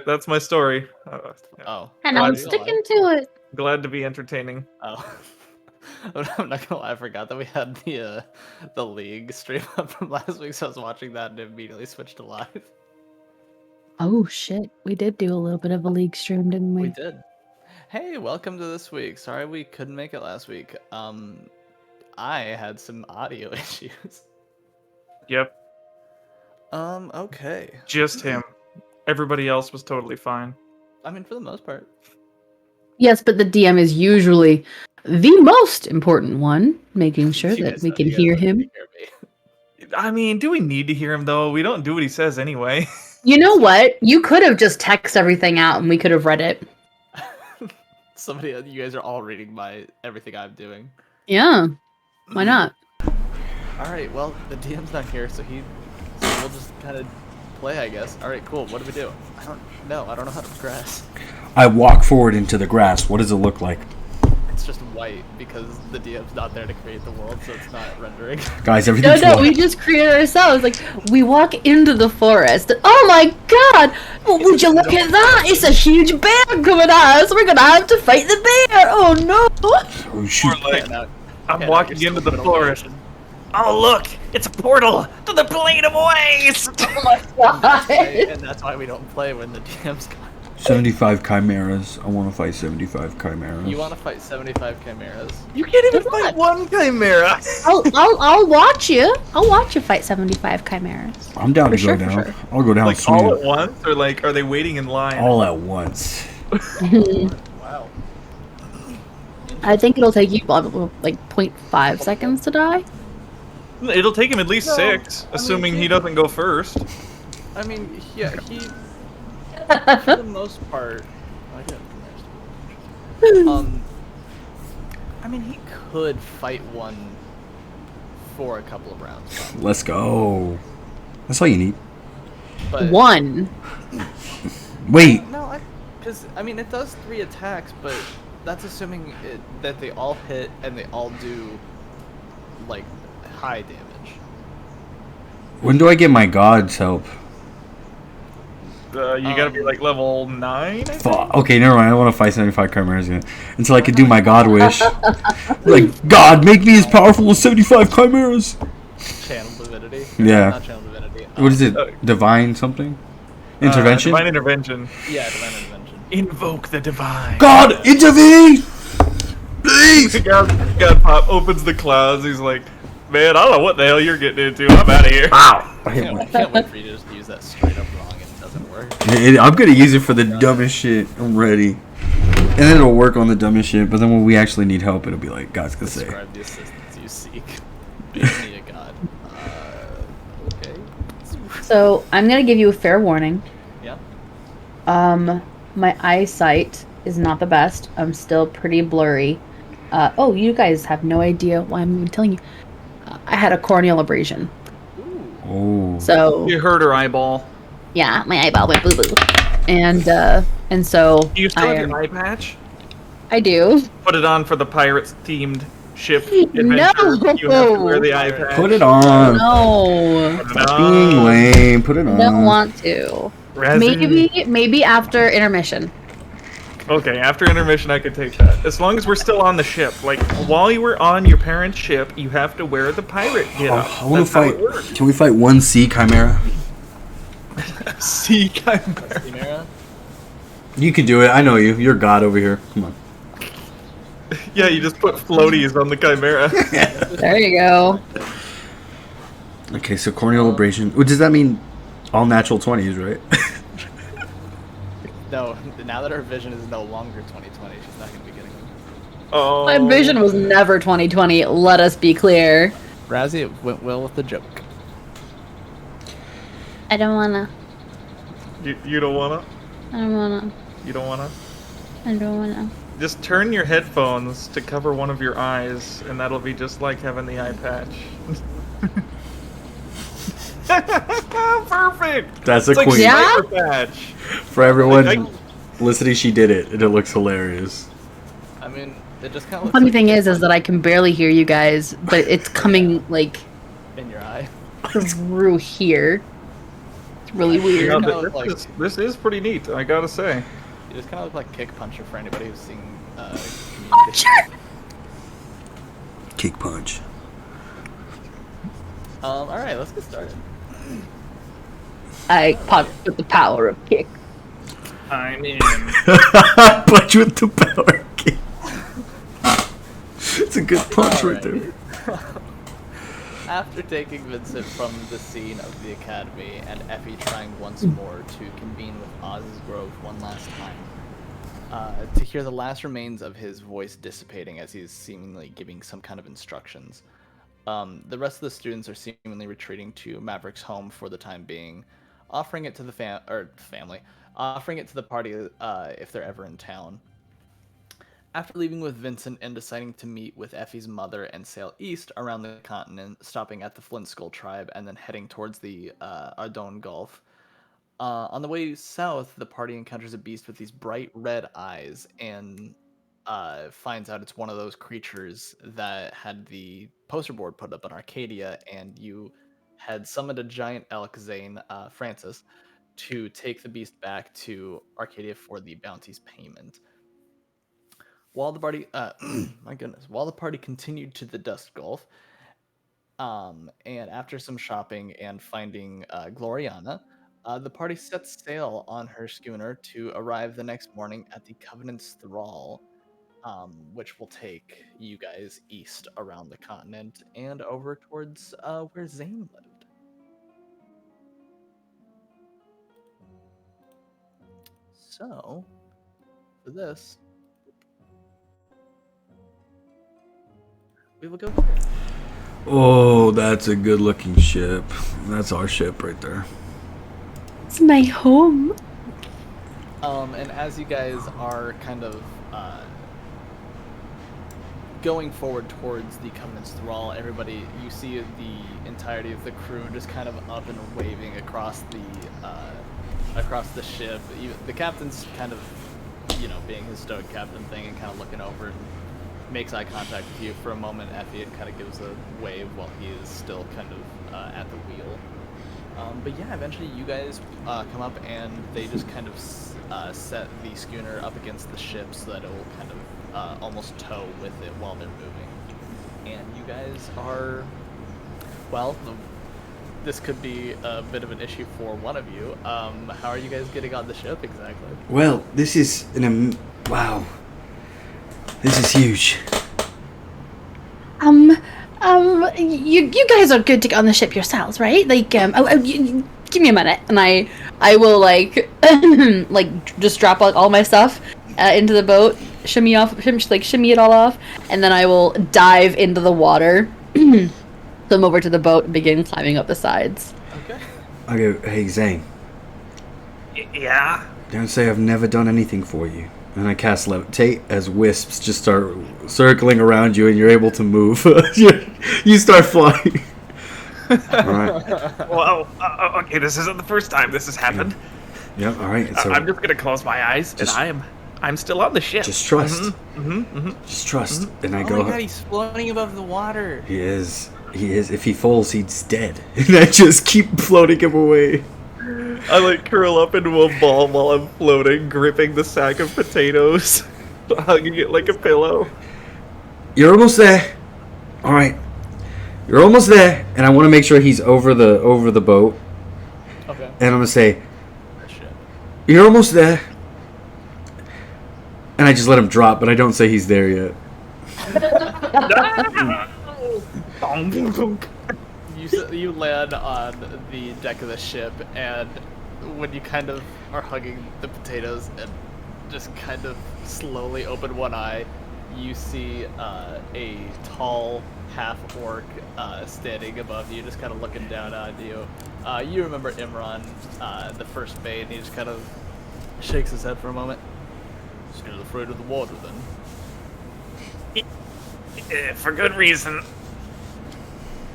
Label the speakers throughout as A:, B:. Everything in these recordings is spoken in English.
A: That's my story. Yeah.
B: Oh.
C: And I'm sticking to it.
A: Glad to be entertaining.
B: Oh. I'm not gonna lie, I forgot that we had the league stream up from last week, so I was watching that and immediately switched to live.
C: Oh shit, we did do a little bit of a league stream, didn't we?
B: We did. Hey, welcome to this week. Sorry we couldn't make it last week. I had some audio issues.
A: Yep.
B: Okay.
A: Just him. Everybody else was totally fine.
B: I mean, for the most part.
C: Yes, but the DM is usually the most important one, making sure that we can hear him.
A: I mean, do we need to hear him, though? We don't do what he says anyway.
C: You know what? You could have just texted everything out and we could have read it.
B: You guys are all reading everything I'm doing.
C: Yeah. Why not?
B: Alright, well, the DM's not here, so we'll just kind of play, I guess. Alright, cool. What do we do? I don't know how to progress.
D: I walk forward into the grass. What does it look like?
B: It's just white because the DM's not there to create the world, so it's not rendering.
D: Guys, everything's
C: No,
D: white.
C: we just create ourselves. Like, we walk into the forest. Oh my god! Well, would you look at that? It's a huge bear coming at us. We're gonna have to fight the bear. Oh no!
D: Oh, shoot.
A: Or like, I'm walking into the forest. Oh look! It's a portal to the plane of waste!
C: Oh my god!
B: And that's why we don't play when the DM's gone.
D: 75 chimeras. I want to fight 75 chimeras.
B: You want to fight 75 chimeras?
A: You can't even fight one chimera!
C: I'll watch you. I'll watch you fight 75 chimeras.
D: I'm down to
C: For
D: go
C: sure,
D: down.
C: for sure.
D: I'll go down
A: Like
D: swinging.
A: all at once? Or like, are they waiting in line?
D: All at once.
B: Wow.
C: I think it'll take you like 0.5 seconds to die.
A: It'll take him at least
B: No,
A: 6,
B: I mean,
A: assuming he doesn't go first.
B: I mean, yeah, for the most part, I mean, he could fight one for a couple of rounds. Probably.
D: Let's go. That's all you need.
B: But
C: One.
D: Wait.
B: no, because I mean, it does 3 attacks, but that's assuming that they all hit and they all do like high damage.
D: When do I get my god's help?
A: You gotta be like level 9, I think?
D: Fuck. Okay, never mind. I don't want to fight 75 chimeras yet. Until I can do my god wish. Like, God, make me as powerful as 75 chimeras.
B: Channel divinity.
D: Yeah.
B: Not channel divinity.
D: What is it? Divine something? Intervention?
A: Divine intervention.
B: Yeah, divine intervention.
A: Invoke the divine.
D: God, intervene! Please!
A: God Pop opens the clouds. He's like, man, I don't know what the hell you're getting into. I'm out of here.
D: Ow!
B: I can't wait for you to just use that straight up wrong and it doesn't work.
D: I'm gonna use it for the dumbest shit. I'm ready. And then it'll work on the dumbest shit, but then when we actually need help, it'll be like, God's gonna say.
B: Describe the assistance you seek. Be me a god. Okay.
C: So I'm gonna give you a fair warning.
B: Yeah.
C: My eyesight is not the best. I'm still pretty blurry. Oh, you guys have no idea why I'm even telling you. I had a corneal abrasion.
D: Oh.
C: So
A: You hurt her eyeball.
C: yeah, my eyeball went boo boo, and so
A: Do you still have your eye patch?
C: I do.
A: Put it on for the pirates themed ship
C: No.
A: adventure. You have to wear the eye patch.
D: Put it on.
C: No,
D: Stop being lame. Put it on.
C: don't want to. Maybe after intermission.
A: Okay, after intermission I could take that. As long as we're still on the ship. Like, while you were on your parents' ship, you have to wear the pirate getup.
D: I want to fight. Can we fight one sea chimera?
A: Sea chimera.
B: Chimera?
D: You can do it. I know you. You're God over here. Come on.
A: Yeah, you just put floaties on the chimera.
C: There you go.
D: Okay, so corneal abrasion. Does that mean all natural 20s, right?
B: No, now that her vision is no longer 2020, she's not going to be getting them.
A: Oh.
C: My vision was never 2020. Let us be clear.
B: Razzie, it went well with the joke.
C: I don't wanna.
A: You don't wanna?
C: I don't wanna.
A: You don't wanna?
C: I don't wanna.
A: Just turn your headphones to cover one of your eyes, and that'll be just like having the eye patch. Perfect!
D: That's a
A: It's like
D: queen.
C: Yeah?
A: sniper patch.
D: For everyone
A: Like,
D: listening, she did it, and it looks hilarious.
B: I mean, it just kind of
C: The
B: looks
C: funny
B: like
C: thing is that I can barely hear you guys, but it's coming like
B: in your eye.
C: through here. It's really weird.
A: No,
B: kinda
A: but
B: look like-
A: this is pretty neat, I gotta say.
B: You just kind of look like Kick Puncher for anybody who's seen Community.
C: Sure.
D: Kick punch.
B: All right, let's get started.
C: I punch with the power of kick.
A: I'm in.
D: Punch with the power kick. It's a good punch right there.
B: After taking Vincent from the scene of the academy and Effie trying once more to convene with Oz's Grove one last time, to hear the last remains of his voice dissipating as he's seemingly giving some kind of instructions, the rest of the students are seemingly retreating to Maverick's home for the time being, offering it to the family, offering it to the party if they're ever in town. After leaving with Vincent and deciding to meet with Effie's mother and sail east around the continent, stopping at the Flint Skull tribe and then heading towards the Ardon Gulf. On the way south, the party encounters a beast with these bright red eyes and finds out it's one of those creatures that had the poster board put up in Arcadia, and you had summoned a giant elk, Zane Francis, to take the beast back to Arcadia for the bounty's payment. While the party, while the party continued to the Dust Gulf, and after some shopping and finding Gloriana, the party sets sail on her schooner to arrive the next morning at the Covenant's Thrall, which will take you guys east around the continent and over towards where Zane lived. So, for this, we will go here.
D: Oh, that's a good looking ship. That's our ship right there.
C: It's my home.
B: And as you guys are kind of going forward towards the Covenant's Thrall, everybody, you see the entirety of the crew just kind of up and waving across the ship. The captain's kind of, being his stoic captain thing and kind of looking over and makes eye contact with you for a moment. Effie kind of gives a wave while he is still kind of at the wheel. But yeah, eventually you guys come up and they just kind of set the schooner up against the ship so that it will kind of almost tow with it while they're moving. And you guys are, well, this could be a bit of an issue for one of you. How are you guys getting on the ship exactly?
D: Well, this is wow. This is huge.
C: You guys are good to get on the ship yourselves, right? Like, give me a minute, and I will like just drop all my stuff into the boat, shimmy it all off, and then I will dive into the water, swim over to the boat, and begin climbing up the sides.
B: Okay.
D: I go, hey Zane,
A: Yeah?
D: don't say I've never done anything for you. And I cast levitate as wisps just start circling around you, and you're able to move. You start flying. All right.
A: Well, okay, this isn't the first time this has happened.
D: Yep. All right. So
A: I'm just gonna close my eyes, and I'm still on the ship.
D: just trust.
A: Mm-hmm.
D: Just trust. And I
B: Oh
D: go.
B: my god, he's floating above the water.
D: He is. He is. If he falls, he's dead. And I just keep floating him away.
A: I curl up into a ball while I'm floating, gripping the sack of potatoes, hugging it like a pillow.
D: You're almost there. All right. You're almost there, and I want to make sure he's over the boat.
B: Okay.
D: And I'm gonna say,
B: Shit.
D: you're almost there. And I just let him drop, but I don't say he's there yet.
B: You land on the deck of the ship, and when you kind of are hugging the potatoes and just kind of slowly open one eye, you see a tall half-orc standing above you, just kind of looking down on you. You remember Imran, the first mate, and he just kind of shakes his head for a moment. Still afraid of the water, then?
A: For good reason.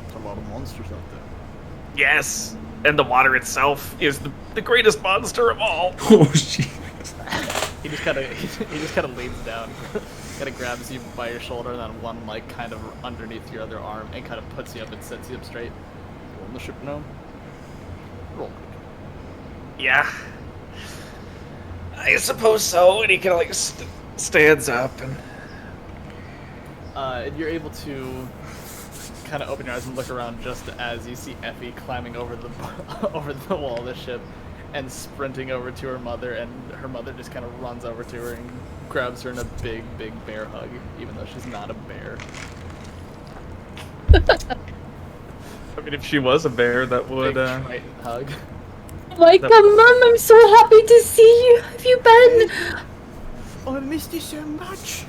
B: There's a lot of monsters out there.
A: Yes, and the water itself is the greatest monster of all.
D: Oh shit.
B: He just kind of leans down, kind of grabs you by your shoulder, and then one kind of underneath your other arm, and kind of puts you up and sets you up straight. You on the ship now? Roll.
A: Yeah. I suppose so. And he kind of like stands up
B: and you're able to kind of open your eyes and look around just as you see Effie climbing over the over the wall of the ship and sprinting over to her mother, and her mother just kind of runs over to her and grabs her in a big bear hug, even though she's not a bear.
A: I mean, if she was a bear, that would.
B: Big Triton hug.
C: Oh my god, Mum, I'm so happy to see you. How have you been?
B: Oh, I missed you so much.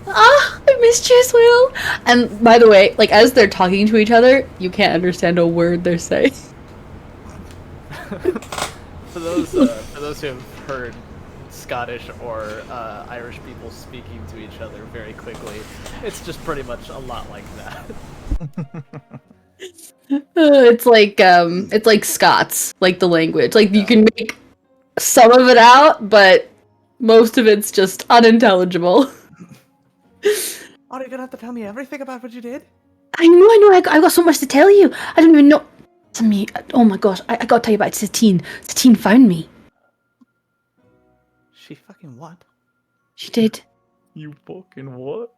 C: Ah, I missed you as well. And by the way, like as they're talking to each other, you can't understand a word they're saying.
B: For those who have heard Scottish or Irish people speaking to each other very quickly, it's just pretty much a lot like that.
C: It's like Scots, like the language. Like you can make some of it out, but most of it's just unintelligible.
B: Are you gonna have to tell me everything about what you did?
C: I know. I got so much to tell you. I don't even know. To me, oh my gosh, I gotta tell you about Satine. Satine found me.
B: She fucking what?
C: She did.
A: You fucking what?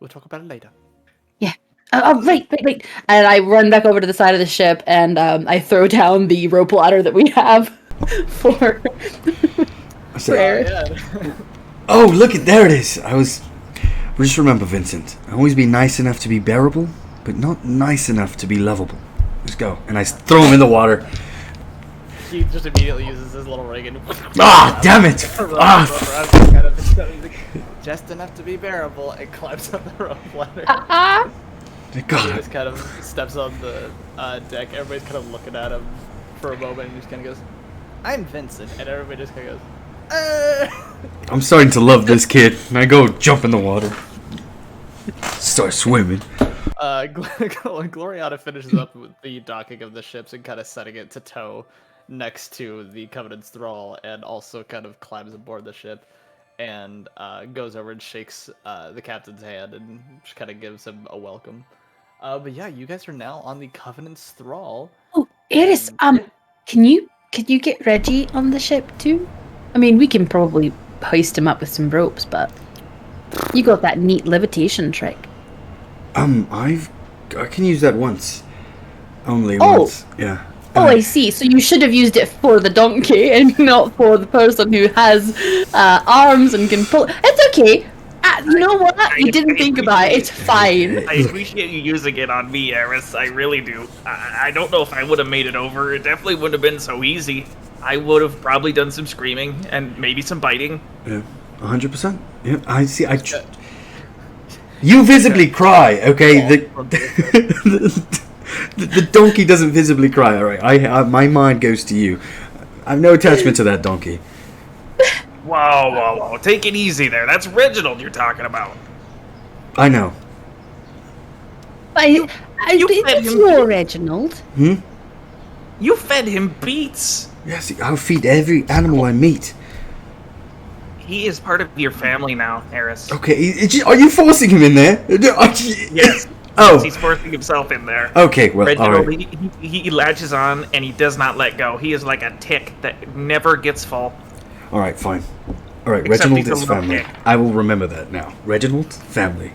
B: We'll talk about it later.
C: Yeah. Right. And I run back over to the side of the ship, and I throw down the rope ladder that we have for Eric.
B: Yeah.
D: Oh, look at there it is. Just remember, Vincent. Always be nice enough to be bearable, but not nice enough to be lovable. Let's go. And I throw him in the water.
B: He just immediately uses his little rig and
D: Ah, damn it! Ah,
B: just enough to be bearable, and climbs on the rope ladder. He
D: God.
B: just kind of steps on the deck. Everybody's kind of looking at him for a moment, and he just kind of goes, "I'm Vincent," and everybody just kind of goes,
D: I'm starting to love this kid. And I go jump in the water. Start swimming.
B: Gloriana finishes up with the docking of the ships and kind of setting it to tow next to the Covenant's thrall, and also kind of climbs aboard the ship and goes over and shakes the captain's hand and just kind of gives him a welcome. But yeah, you guys are now on the Covenant's thrall.
C: Oh, Eris, can you get Reggie on the ship too? I mean, we can probably hoist him up with some ropes, but you got that neat levitation trick.
D: I can use that once. Only
C: Oh.
D: once. Yeah.
C: Oh, I see. So you should have used it for the donkey and not for the person who has arms and can pull. It's okay. You know what? You didn't think about it. It's fine.
A: I appreciate you using it on me, Eris. I really do. I don't know if I would have made it over. It definitely wouldn't have been so easy. I would have probably done some screaming and maybe some biting.
D: Yeah. 100%. Yeah. I see. You visibly cry, okay? The donkey doesn't visibly cry. All right. My mind goes to you. I have no attachment to that donkey.
A: Whoa. Take it easy there. That's Reginald you're talking about.
D: I know.
C: It's more Reginald.
D: Hmm?
A: You fed him beets.
D: Yes, I'll feed every animal I meet.
A: He is part of your family now, Eris.
D: Okay, are you forcing him in there?
A: Yes.
D: Oh.
A: He's forcing himself in there.
D: Okay, well,
A: Reginald,
D: alright.
A: he latches on and he does not let go. He is like a tick that never gets full.
D: Alright, fine. Alright,
A: Except
D: Reginald
A: he's a
D: is
A: little
D: family.
A: tick.
D: I will remember that now. Reginald, family.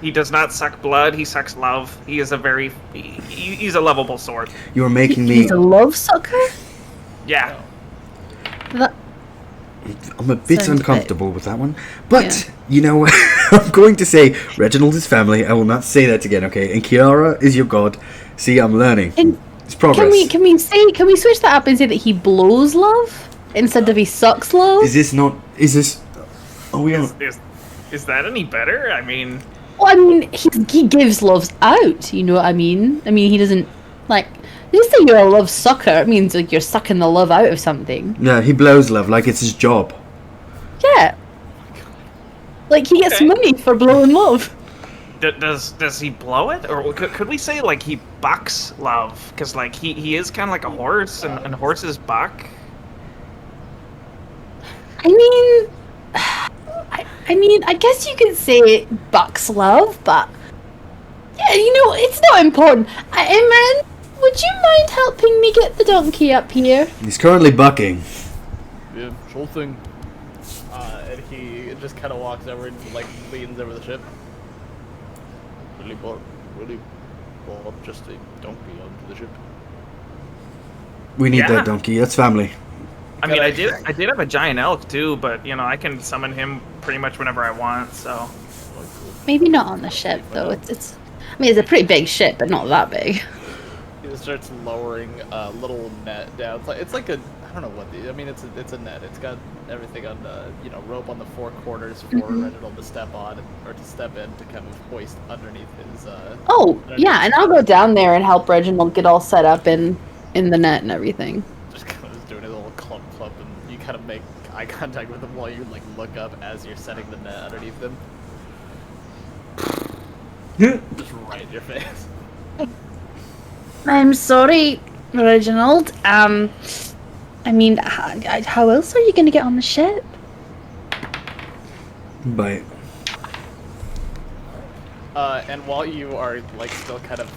A: He does not suck blood. He sucks love. He is he's a lovable sort.
D: You're making me...
C: He's a love sucker?
A: Yeah.
C: That,
D: I'm a bit
C: Sounds
D: uncomfortable with that one. But, you know, I'm going to say Reginald is family. I will not say that again, okay? And Kiara is your god. See, I'm learning.
C: And
D: It's progress.
C: can we switch that up and say that he blows love instead of he sucks love?
D: Is this... Oh, we don't...
A: Is that any better? I mean...
C: Well, I mean, he gives loves out, you know what I mean? I mean, he doesn't, like, you say you're a love sucker, it means, like, you're sucking the love out of something.
D: Yeah, he blows love like it's his job.
C: Yeah. Like, he gets
A: Okay.
C: money for blowing love.
A: Does he blow it? Or could we say, like, he bucks love? Because, like, he is kind of like a horse, and horses buck.
C: I mean... I mean, I guess you could say bucks love, but... Yeah, you know, it's not important. Imran, would you mind helping me get the donkey up here?
D: He's currently bucking.
B: Yeah, sure thing. And he just kind of walks over and like leans over the ship. Really bought just a donkey onto the ship.
D: We need
A: Yeah.
D: that donkey. That's family.
A: I mean, I did have a giant elk too, but you know, I can summon him pretty much whenever I want. So
C: Maybe not on the ship though. It's. I mean, it's a pretty big ship, but not that big.
B: He just starts lowering a little net down. It's like a, I don't know what I mean, it's a net. It's got everything on the, rope on the four corners for Reginald to step on or to step in to kind of hoist underneath his.
C: Oh yeah, and I'll go down there and help Reginald get all set up in the net and everything.
B: Just kind of just doing a little clump, and you kind of make eye contact with him while you like look up as you're setting the net underneath him. Just right in your face.
C: I'm sorry, Reginald. I mean, how else are you gonna get on the ship?
D: Bite.
B: And while you are like still kind of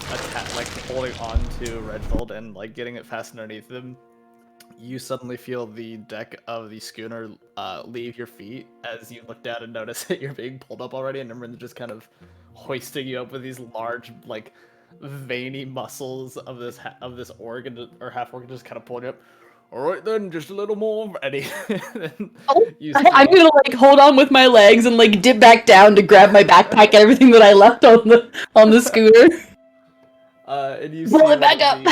B: holding on to Reginald and like getting it fastened underneath him, you suddenly feel the deck of the schooner leave your feet as you look down and notice that you're being pulled up already, and Nimrin's just kind of hoisting you up with these large, like, veiny muscles of this organ or half organ just kind of pulling you up. All right then, just a little more, and
C: I'm gonna like hold on with my legs and like dip back down to grab my backpack and everything that I left on the scooter.
B: And you
C: Pull it back up.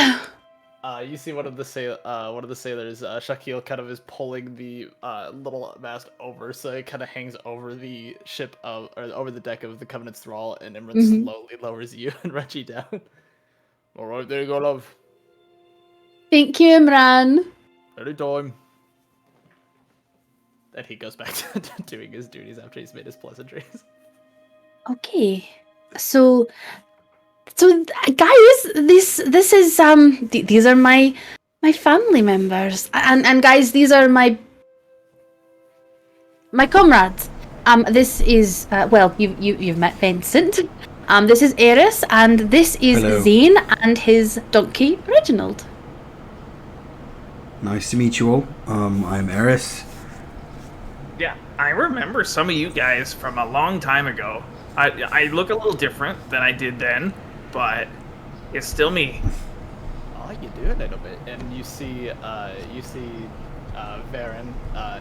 B: You see one of the sailors, Shaquille, kind of is pulling the little mast over, so it kind of hangs over the ship or over the deck of the Covenant's Thrall, and Imran slowly lowers you and Reggie down. All right, there you go, love.
C: Thank you, Imran.
B: Anytime. And he goes back to doing his duties after he's made his pleasantries.
C: Okay, so guys, this is these are my family members, and guys, these are my comrades. This is well, you've met Vincent. This is Eris, and this is
D: Hello.
C: Zane and his donkey Reginald.
D: Nice to meet you all. I'm Eris.
A: yeah, I remember some of you guys from a long time ago. I look a little different than I did then, but it's still me.
B: Oh, you do a little bit, and you see Varen,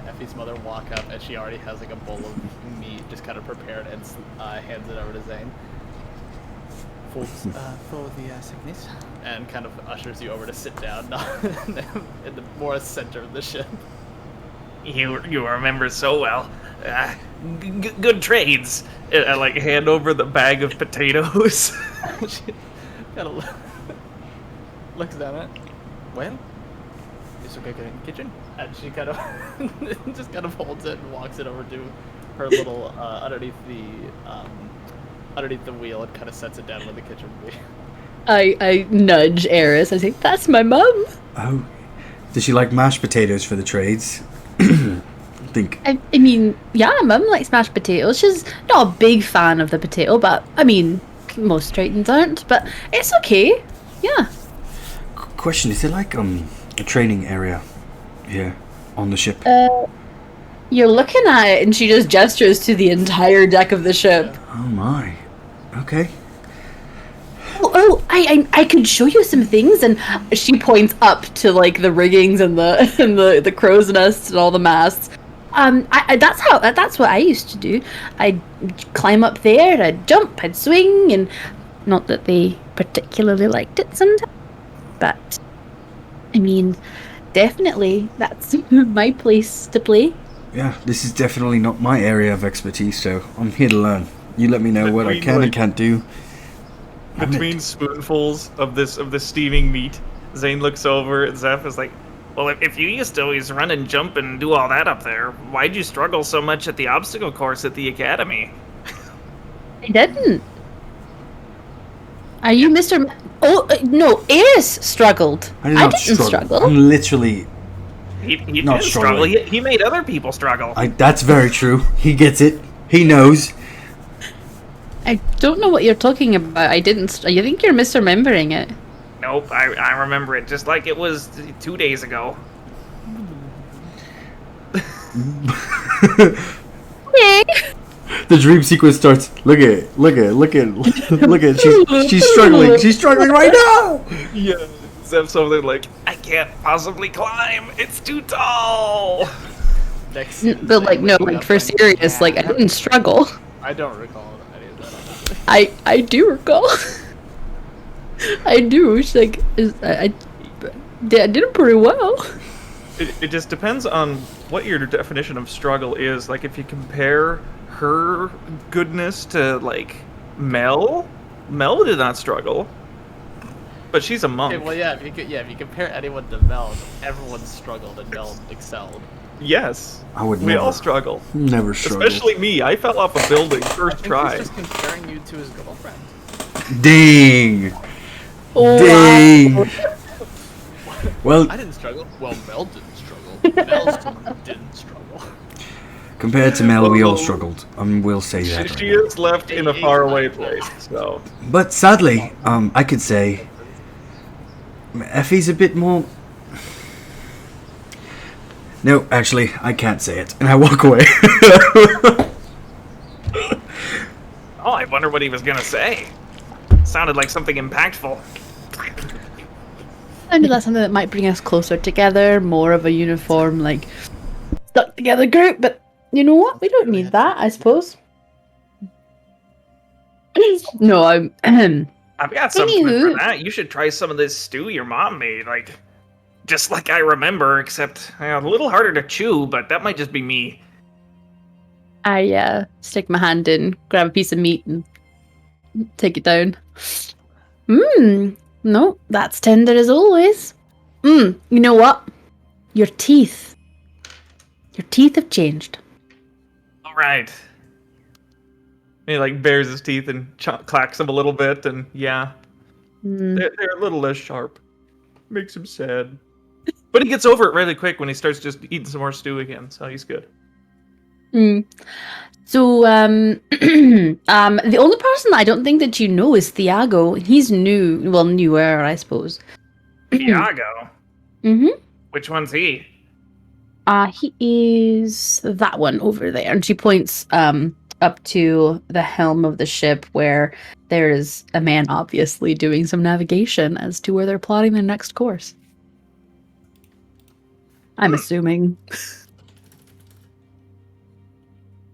B: Effie's mother, walk up, and she already has like a bowl of meat just kind of prepared, and hands it over to Zane. For the sickness, and kind of ushers you over to sit down in the more center of the ship.
A: You remember so well. Good trades. I like hand over the bag of potatoes.
B: She kind of looks down at it. Well, is okay in the kitchen? And she kind of just kind of holds it and walks it over to her little underneath the wheel and kind of sets it down where the kitchen would be.
C: I nudge Eris. I say, "That's my mum."
D: Oh, does she like mashed potatoes for the trades?
C: I mean, yeah, Mum likes mashed potatoes. She's not a big fan of the potato, but I mean, most Tritons aren't. But it's okay. Yeah.
D: Question: is it like a training area here on the ship?
C: You're looking at it, and she just gestures to the entire deck of the ship.
D: Oh my. Okay.
C: I could show you some things, and she points up to like the riggings and the crow's nests and all the masts. That's what I used to do. I'd climb up there, I'd jump, I'd swing, and not that they particularly liked it sometimes, but I mean, definitely that's my place to play.
D: Yeah, this is definitely not my area of expertise, so I'm here to learn. You let me know what I can and can't do.
A: Between spoonfuls of this steaming meat, Zane looks over and Zeph is like, well, if you used to always run and jump and do all that up there, why'd you struggle so much at the obstacle course at the academy?
C: I didn't. Are you Mr. No, Eris struggled.
D: I did
C: I
D: not
C: didn't struggle.
D: I'm literally...
A: He
D: Not
A: didn't struggle.
D: struggling.
A: He made other people struggle.
D: That's very true. He gets it. He knows.
C: I don't know what you're talking about. I didn't. You think you're misremembering it?
A: Nope, I remember it just like it was 2 days ago.
C: Yay!
D: The dream sequence starts. Look at, look at, look at, look at. She's struggling. She's struggling right now.
A: Yeah. Zep's over there like, I can't possibly climb. It's too tall.
B: Next
C: But like, no, like for serious, like I didn't struggle.
B: I don't recall any of that. Honestly.
C: I do recall. I do. She's like, I did it pretty well.
A: It just depends on what your definition of struggle is. Like, if you compare her goodness to, like, Mel did not struggle. But she's a monk.
B: Okay, well, yeah, if you compare anyone to Mel, everyone struggled and Mel excelled.
A: Yes.
D: I would
A: We
D: never.
A: all struggle.
D: Never struggle.
A: Especially me. I fell off a building first try.
B: He's just comparing you to his girlfriend.
D: Ding.
C: Oh,
D: Ding. Well,
B: I didn't struggle. Well, Mel didn't struggle. Mel still didn't struggle.
D: compared to Mel, we all struggled. We'll say that.
A: She is left in a faraway place, so.
D: But sadly, I could say Effie's a bit more. No, actually, I can't say it, and I walk away.
A: Oh, I wonder what he was gonna say. Sounded like something impactful.
C: I know that's something that might bring us closer together, more of a uniform, like stuck together group. But you know what? We don't need that, I suppose. No, I'm.
A: I've got something
C: Anywho.
A: for that. You should try some of this stew your mom made, like, just like I remember, except a little harder to chew, but that might just be me.
C: I stick my hand in, grab a piece of meat, and take it down. No, that's tender as always. You know what? Your teeth. Your teeth have changed.
A: All right. He, like, bares his teeth and clacks them a little bit, and yeah. They're a little less sharp. Makes him sad. But he gets over it really quick when he starts just eating some more stew again, so he's good.
C: So, the only person that I don't think that you know is Thiago. He's new, well, newer, I suppose.
A: Iago?
C: Mm-hmm.
A: Which one's he?
C: He is that one over there. And she points, up to the helm of the ship where there's a man obviously doing some navigation as to where they're plotting their next course. I'm assuming.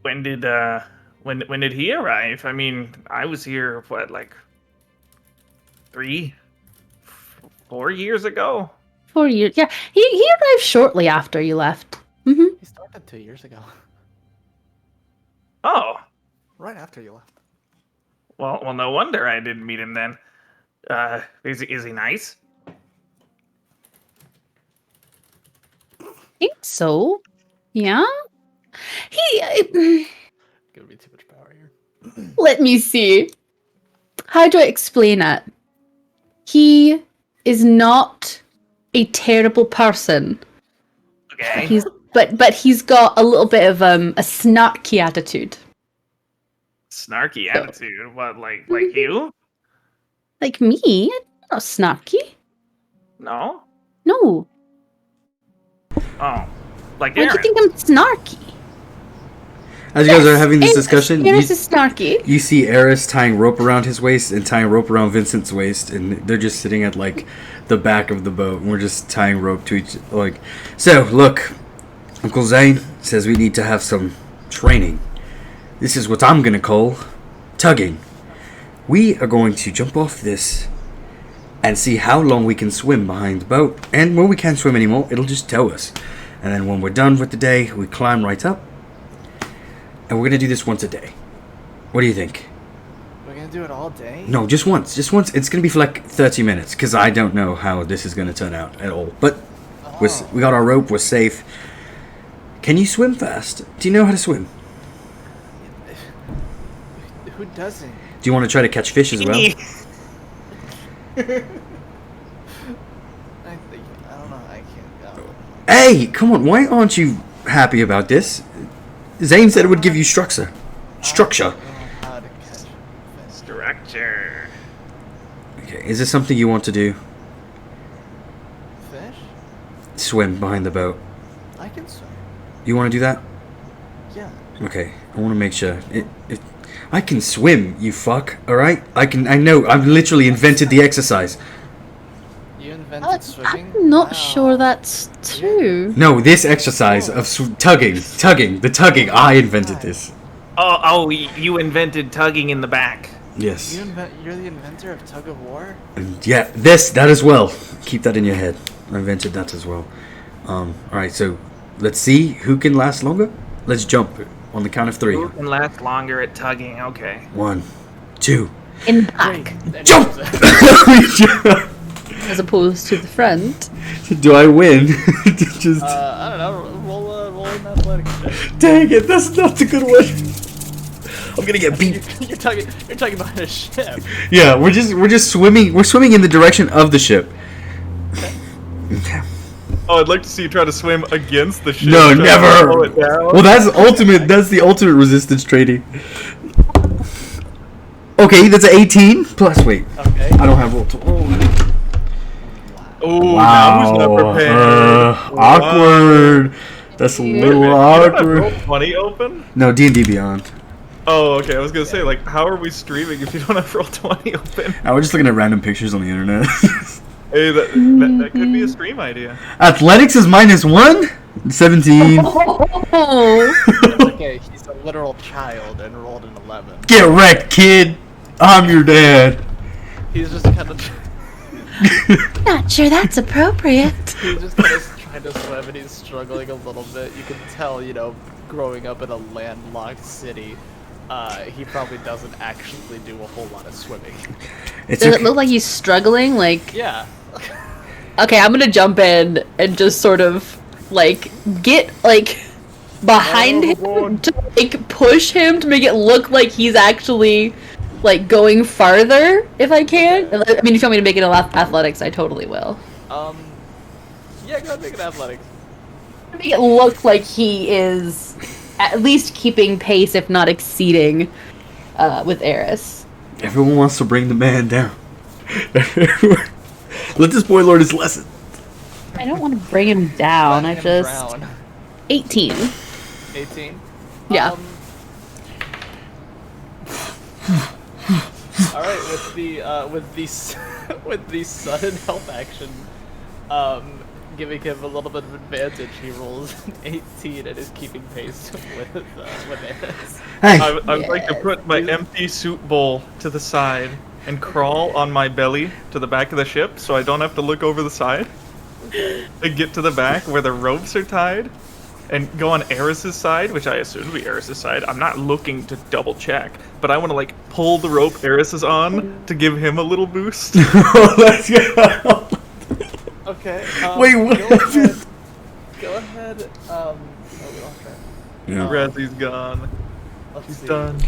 A: When did he arrive? I mean, I was here, what, like 3, 4 years ago?
C: 4 years. Yeah, he arrived shortly after you left. Mm-hmm.
B: He started 2 years ago.
A: Oh,
B: Right after you left.
A: well, no wonder I didn't meet him then. Is he nice?
C: Think so. Yeah. He.
B: Gonna be too much power here.
C: Let me see. How do I explain it? He is not a terrible person.
A: Okay.
C: But he's got a little bit of a snarky attitude.
A: Snarky attitude. What, like you?
C: Like me? I'm not snarky.
A: No?
C: No.
A: Oh, like
C: Why do
A: Aaron.
C: you think I'm snarky?
D: As you guys are having this discussion,
C: Eris is snarky.
D: you see Eris tying rope around his waist and tying rope around Vincent's waist, and they're just sitting at like the back of the boat, and we're just tying rope to each like. So look, Uncle Zane says we need to have some training. This is what I'm gonna call tugging. We are going to jump off this and see how long we can swim behind the boat, and when we can't swim anymore, it'll just tow us. And then when we're done with the day, we climb right up. And we're going to do this once a day. What do you think?
B: We're gonna do it all day?
D: No, just once. Just once. It's going to be for like 30 minutes. Because I don't know how this is going to turn out at all. But we got our rope. We're safe. Can you swim fast? Do you know how to swim?
B: Who doesn't?
D: Do you want to try to catch fish as well?
B: I think, I don't know, I can't go.
D: Hey, come on. Why aren't you happy about this? Zane said it would give you structure. Structure.
B: I don't know how to catch fish.
A: Structure.
D: Okay, is this something you want to do? swim behind the boat.
B: I can swim.
D: You want to do that?
B: Yeah.
D: Okay, I want to make sure. I can swim, you fuck. All right, I know. I've literally invented the exercise.
B: You invented swimming?
C: I'm not
B: Wow.
C: sure that's true.
D: No, this exercise of tugging. I invented this.
A: Oh, you invented tugging in the back.
D: Yes.
B: You're the inventor of tug of war?
D: And yeah, that as well. Keep that in your head. I invented that as well. All right, so let's see who can last longer. Let's jump on the count of 3.
A: Who can last longer at tugging? Okay.
D: 1, 2.
C: In the back,
D: Jump!
C: as opposed to the front.
D: Do I win? Just
B: I don't know. Roll an athletics check.
D: dang it! That's not a good one. I'm gonna get beat.
B: You're talking about a ship.
D: Yeah, we're just swimming. We're swimming in the direction of the ship. Okay.
A: Oh, I'd like to see you try to swim against the ship.
D: No,
A: try to
D: never.
A: slow it down.
D: Well, that's ultimate. That's the ultimate resistance training. Okay, that's an 18 plus. Wait,
B: Okay.
D: I don't have roll to.
A: Oh, now who's not prepared?
D: Awkward. That's a little
A: You don't have
D: awkward.
A: roll 20 open?
D: No, D&D Beyond.
A: Oh, okay. I was gonna say, like, how are we streaming if you don't have roll 20 open?
D: Now we're just looking at random pictures on the internet.
A: Hey, that could be a stream idea.
D: Athletics is -1. 17.
C: Oh,
B: Okay, he's a literal child and rolled an 11.
D: Get wrecked, kid. I'm your dad.
B: He's just kind of
C: not sure that's appropriate.
B: he's just kind of trying to swim and he's struggling a little bit. You can tell, growing up in a landlocked city, he probably doesn't actually do a whole lot of swimming.
D: It's
C: Does
D: okay.
C: it look like he's struggling? Like,
B: Yeah.
C: okay, I'm gonna jump in and just sort of like get like behind him to like push him to make it look like he's actually like going farther if I can. I mean, if you want me to make it athletics, I totally will.
B: Yeah, go ahead and make an athletics.
C: Make it look like he is at least keeping pace, if not exceeding, with Eris.
D: Everyone wants to bring the man down. Let this boy learn his lesson.
C: I don't want to bring him down.
B: Let
C: I
B: him
C: just
B: drown.
C: 18.
B: 18.
C: Yeah.
B: All right, with the sudden help action, giving him a little bit of advantage, he rolls an 18 and is keeping pace with Eris.
D: Hey,
A: I would like to put my empty soup bowl to the side and crawl on my belly to the back of the ship so I don't have to look over the side. And get to the back where the ropes are tied and go on Eris's side, which I assume would be Eris's side. I'm not looking to double check, but I want to like pull the rope Eris is on to give him a little boost.
D: let's go.
B: Okay.
D: Wait, what?
B: Go ahead. No, we lost track.
D: Yeah.
A: Razzie's gone.
B: Let's
A: She's
B: see.
A: done.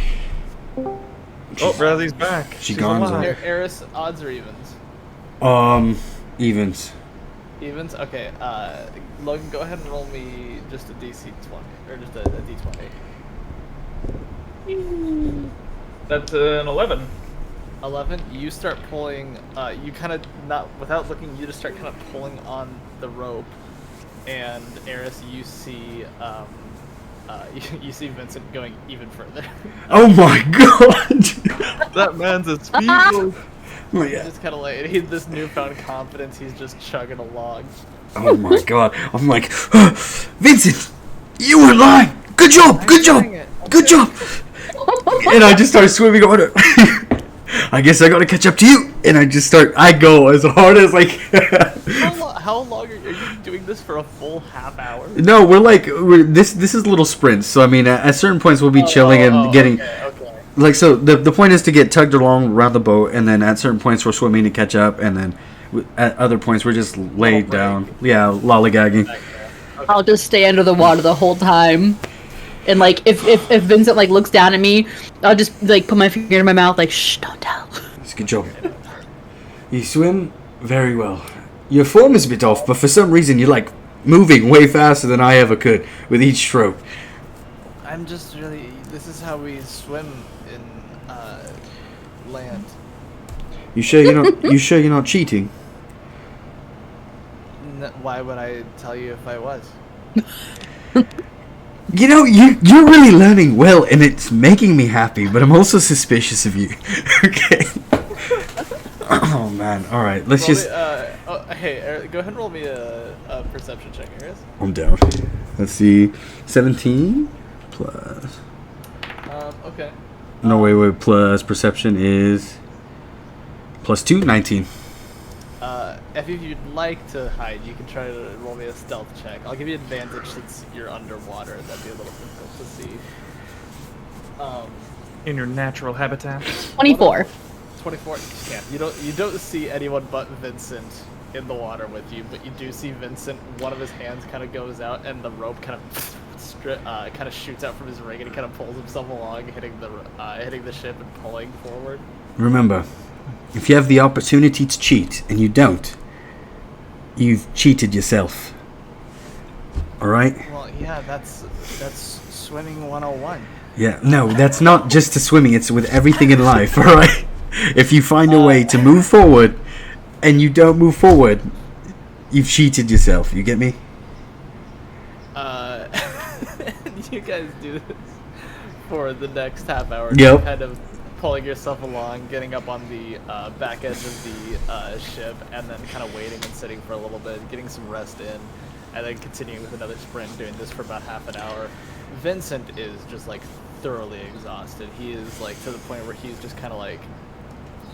A: Oh, Razzie's back.
D: She's
A: She's
D: gone,
A: alive.
B: Eris, odds or evens?
D: Evens.
B: Evens. Okay. Logan, go ahead and roll me just a DC 20 or just a D20.
A: That's an 11.
B: 11. You start pulling. You kind of not without looking. You just start kind of pulling on the rope, and Eris, you see. You see Vincent going even further.
D: Oh my god.
A: That man's a speedboat.
D: Oh,
B: He's
D: yeah.
B: just kind of like this newfound confidence. He's just chugging along.
D: Oh my god. I'm like, Vincent, you were lying. Good job. Good job.
B: doing it. I'm
D: Good
B: doing
D: job. And I just start swimming on it. I guess I gotta catch up to you. And I go as hard as I can.
B: How long are you doing this for? A full half hour?
D: No, this is little sprints. So I mean, at certain points we'll be chilling and getting
B: Okay.
D: like so. The point is to get tugged along around the boat, and then at certain points we're swimming to catch up, and then at other points we're just laid down. Yeah, lollygagging.
C: I'll just stay under the water the whole time. And like if Vincent like looks down at me, I'll just like put my finger in my mouth like shh, don't tell.
D: It's a good job. You swim very well. Your form is a bit off, but for some reason you're like moving way faster than I ever could with each stroke.
B: I'm just really. This is how we swim in land.
D: You sure you're not cheating?
B: why would I tell you if I was?
D: You know, you're really learning well, and it's making me happy. But I'm also suspicious of you. Okay. Oh man. All right. Let's
B: Roll
D: just.
B: Hey, Eric, go ahead and roll me a perception check, Aris.
D: I'm down. Let's see. 17 plus.
B: Okay.
D: No, wait. Plus perception is plus 2, 19.
B: If you'd like to hide, you can try to roll me a stealth check. I'll give you advantage since you're underwater. That'd be a little difficult to see.
A: In your natural habitat.
C: 24.
B: 24. You don't see anyone but Vincent in the water with you, but you do see Vincent. One of his hands kind of goes out, and the rope kind of shoots out from his ring, and he kind of pulls himself along, hitting the ship and pulling forward.
D: Remember, if you have the opportunity to cheat and you don't, you've cheated yourself. All right?
B: Well, yeah, that's swimming 101.
D: Yeah. No, that's not just to swimming. It's with everything in life. All right. If you find a way to move forward, and you don't move forward, you've cheated yourself. You get me?
B: You guys do this for the next half hour.
D: Yep.
B: Kind of pulling yourself along, getting up on the back edge of the ship, and then kind of waiting and sitting for a little bit, getting some rest in, and then continuing with another sprint, doing this for about half an hour. Vincent is just like thoroughly exhausted. He is like to the point where he's just kind of like,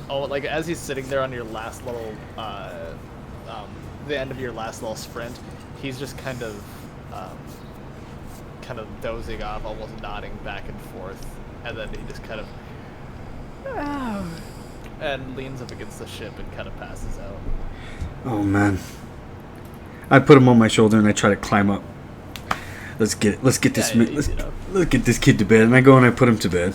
B: like as he's sitting there on your last little, the end of your last little sprint, he's just kind of dozing off, almost nodding back and forth, and then he just kind of and leans up against the ship and kind of passes out.
D: Oh man. I put him on my shoulder and I try to climb up. Let's get this let's get this kid to bed, and I go and I put him to bed.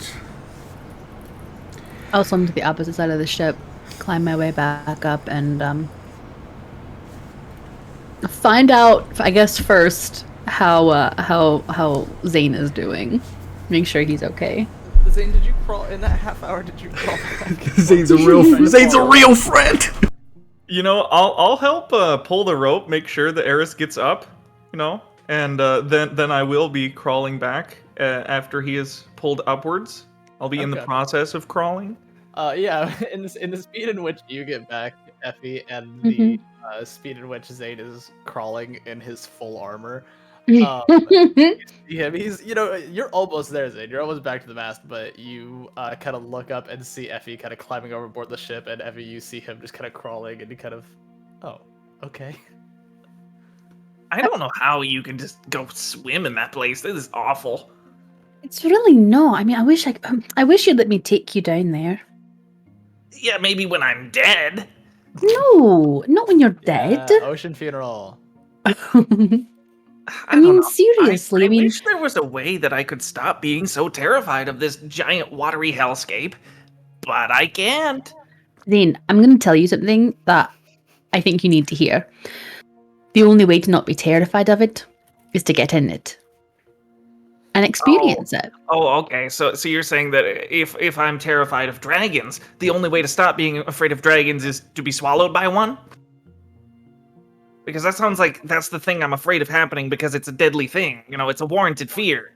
C: I'll swim to the opposite side of the ship, climb my way back up, and find out, I guess, first how Zane is doing. Make sure he's okay.
B: Zane, did you crawl in that half hour? Did you crawl back?
D: Zane's a real friend.
A: You know, I'll help pull the rope, make sure the Eris gets up. You know, and then I will be crawling back after he is pulled upwards. I'll be in the process of crawling.
B: Yeah, in the speed in which you get back, Effie, and the speed in which Zane is crawling in his full armor. You see him. He's, you're almost there, Zane. You're almost back to the mast, but you kind of look up and see Effie kind of climbing overboard the ship, and Effie, you see him just kind of crawling, and you kind of, oh, okay.
A: I don't know how you can just go swim in that place. This is awful.
C: It's really not. I mean, I wish you'd let me take you down there.
A: Yeah, maybe when I'm dead.
C: No, not when you're dead.
B: Ocean funeral.
C: I mean, seriously.
A: I wish there was a way that I could stop being so terrified of this giant watery hellscape, but I can't.
C: Zane, I'm going to tell you something that I think you need to hear. The only way to not be terrified of it is to get in it and experience it.
A: Oh, okay. So you're saying that if I'm terrified of dragons, the only way to stop being afraid of dragons is to be swallowed by one? Because that sounds like that's the thing I'm afraid of happening because it's a deadly thing. You know, it's a warranted fear.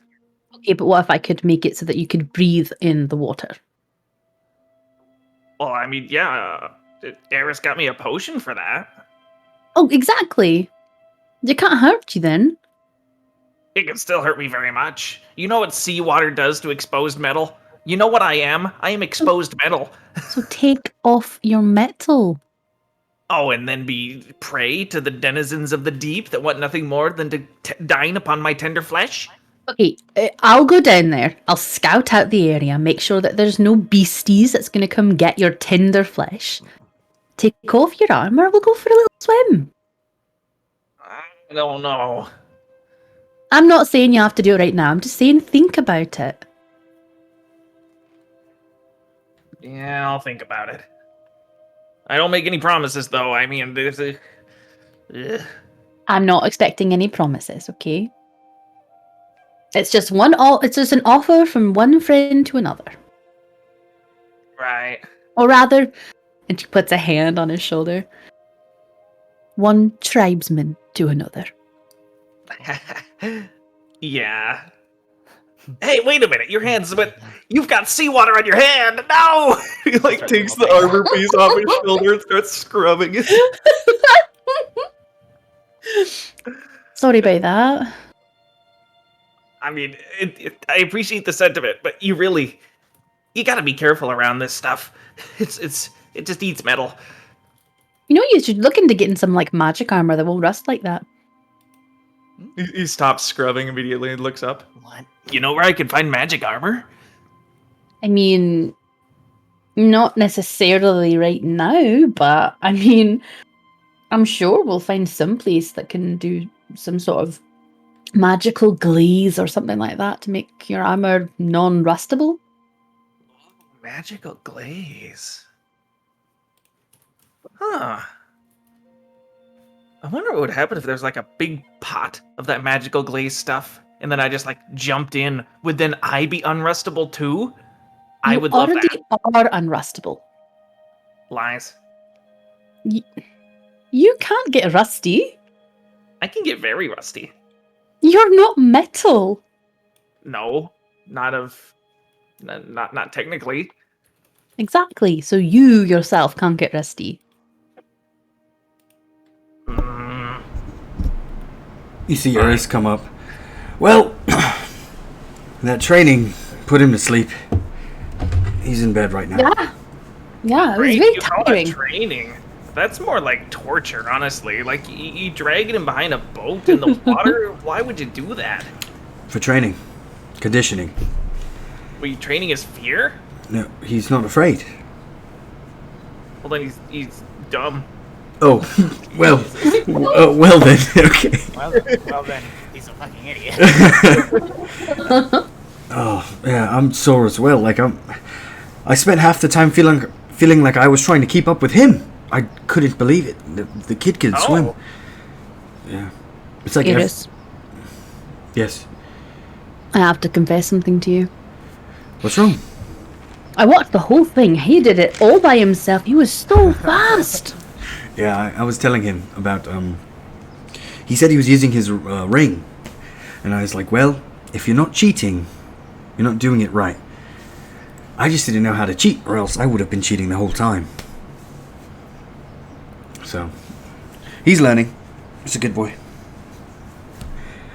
C: Okay, but what if I could make it so that you could breathe in the water?
A: Well, I mean, yeah, Eris got me a potion for that.
C: Oh, exactly. It can't hurt you then.
A: It can still hurt me very much. You know what seawater does to exposed metal? You know what I am? I am exposed metal.
C: So take off your metal.
A: Oh, and then be prey to the denizens of the deep that want nothing more than to dine upon my tender flesh?
C: Okay, I'll go down there. I'll scout out the area, make sure that there's no beasties that's going to come get your tender flesh. Take off your armor, we'll go for a little swim.
A: I don't know.
C: I'm not saying you have to do it right now. I'm just saying think about it.
A: Yeah, I'll think about it. I don't make any promises, though. I mean, there's a...
C: I'm not expecting any promises, okay? It's just an offer from one friend to another.
A: Right.
C: Or rather, and she puts a hand on his shoulder. one tribesman to another.
A: Yeah. Hey, wait a minute. Your hands, but you've got seawater on your hand. No! He like takes the armor piece off his shoulder and starts scrubbing it.
C: Sorry about that.
A: I mean, I appreciate the sentiment, but you gotta be careful around this stuff. It just eats metal.
C: You know, you should look into getting some like magic armor that won't rust like that.
A: He stops scrubbing immediately and looks up.
B: What?
A: You know where I can find magic armor?
C: I mean, not necessarily right now, but I mean, I'm sure we'll find some place that can do some sort of magical glaze or something like that to make your armor non-rustable.
A: Magical glaze. Huh. I wonder what would happen if there's like a big pot of that magical glaze stuff, and then I just like jumped in. Would then I be unrustable too? I would love that.
C: You already are unrustable.
A: Lies.
C: You can't get rusty.
A: I can get very rusty.
C: You're not metal.
A: No, not technically.
C: Exactly. So you yourself can't get rusty.
D: You see Eris come up. Well, that training put him to sleep. He's in bed right now.
C: Yeah, it was very tiring.
A: Training. That's more like torture, honestly. Like, you dragging him behind a boat in the water? Why would you do that?
D: For training. Conditioning.
A: Were you training his fear?
D: No, he's not afraid.
A: Well, then he's dumb.
D: Oh, well, well then, okay.
B: Well then, he's a fucking idiot.
D: Oh, yeah, I'm sore as well. Like, I spent half the time feeling like I was trying to keep up with him. I couldn't believe it. The kid could swim. Yeah. It's like...
C: Eris,
D: yes.
C: I have to confess something to you.
D: What's wrong?
C: I watched the whole thing. He did it all by himself. He was so fast.
D: Yeah, I was telling him about, he said he was using his ring. And I was like, well, if you're not cheating, you're not doing it right. I just didn't know how to cheat, or else I would have been cheating the whole time. So, he's learning. He's a good boy.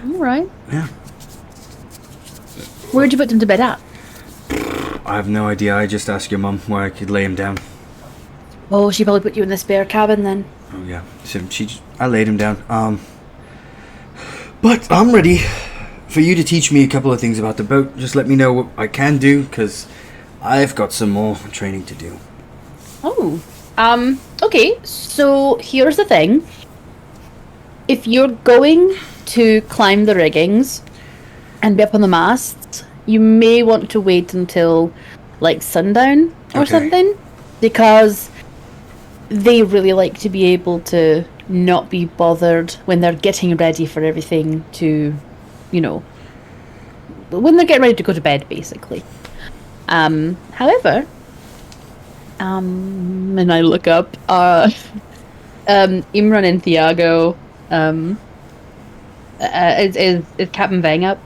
C: All right.
D: Yeah.
C: Where'd you put him to bed at?
D: I have no idea. I just asked your mum where I could lay him down.
C: Oh, she probably put you in the spare cabin then.
D: Oh yeah, so I laid him down. But I'm ready for you to teach me a couple of things about the boat. Just let me know what I can do, because I've got some more training to do.
C: Oh. Okay, so here's the thing. If you're going to climb the riggings and be up on the masts, you may want to wait until like sundown or something, because they really like to be able to not be bothered when they're getting ready for everything to, you know, when they're getting ready to go to bed, basically. However, and I look up, Imran and Thiago, is Captain Vang up?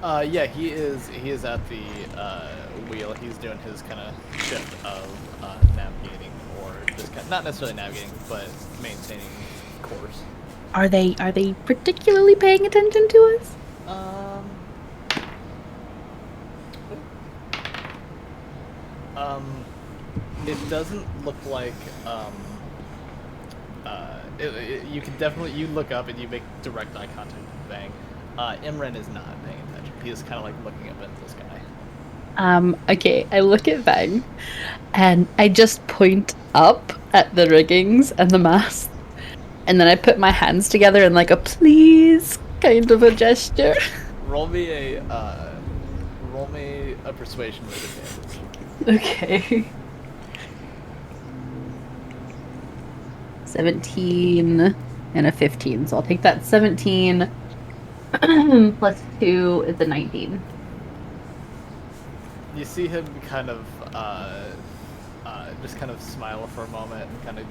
B: Yeah, he is at the wheel. He's doing his kind of shift of navigating, or just not necessarily navigating, but maintaining course.
C: Are they particularly paying attention to us?
B: It doesn't look like you can definitely, you look up and you make direct eye contact with Vang. Imran is not paying attention. He is kind of like looking up at the sky.
C: Okay, I look at Vang, and I just point up at the riggings and the mast, and then I put my hands together in like a please kind of a gesture.
B: Roll me a persuasion with advantage.
C: Okay. 17 and a 15, so I'll take that 17 plus 2 is a 19.
B: You see him kind of just kind of smile for a moment and kind of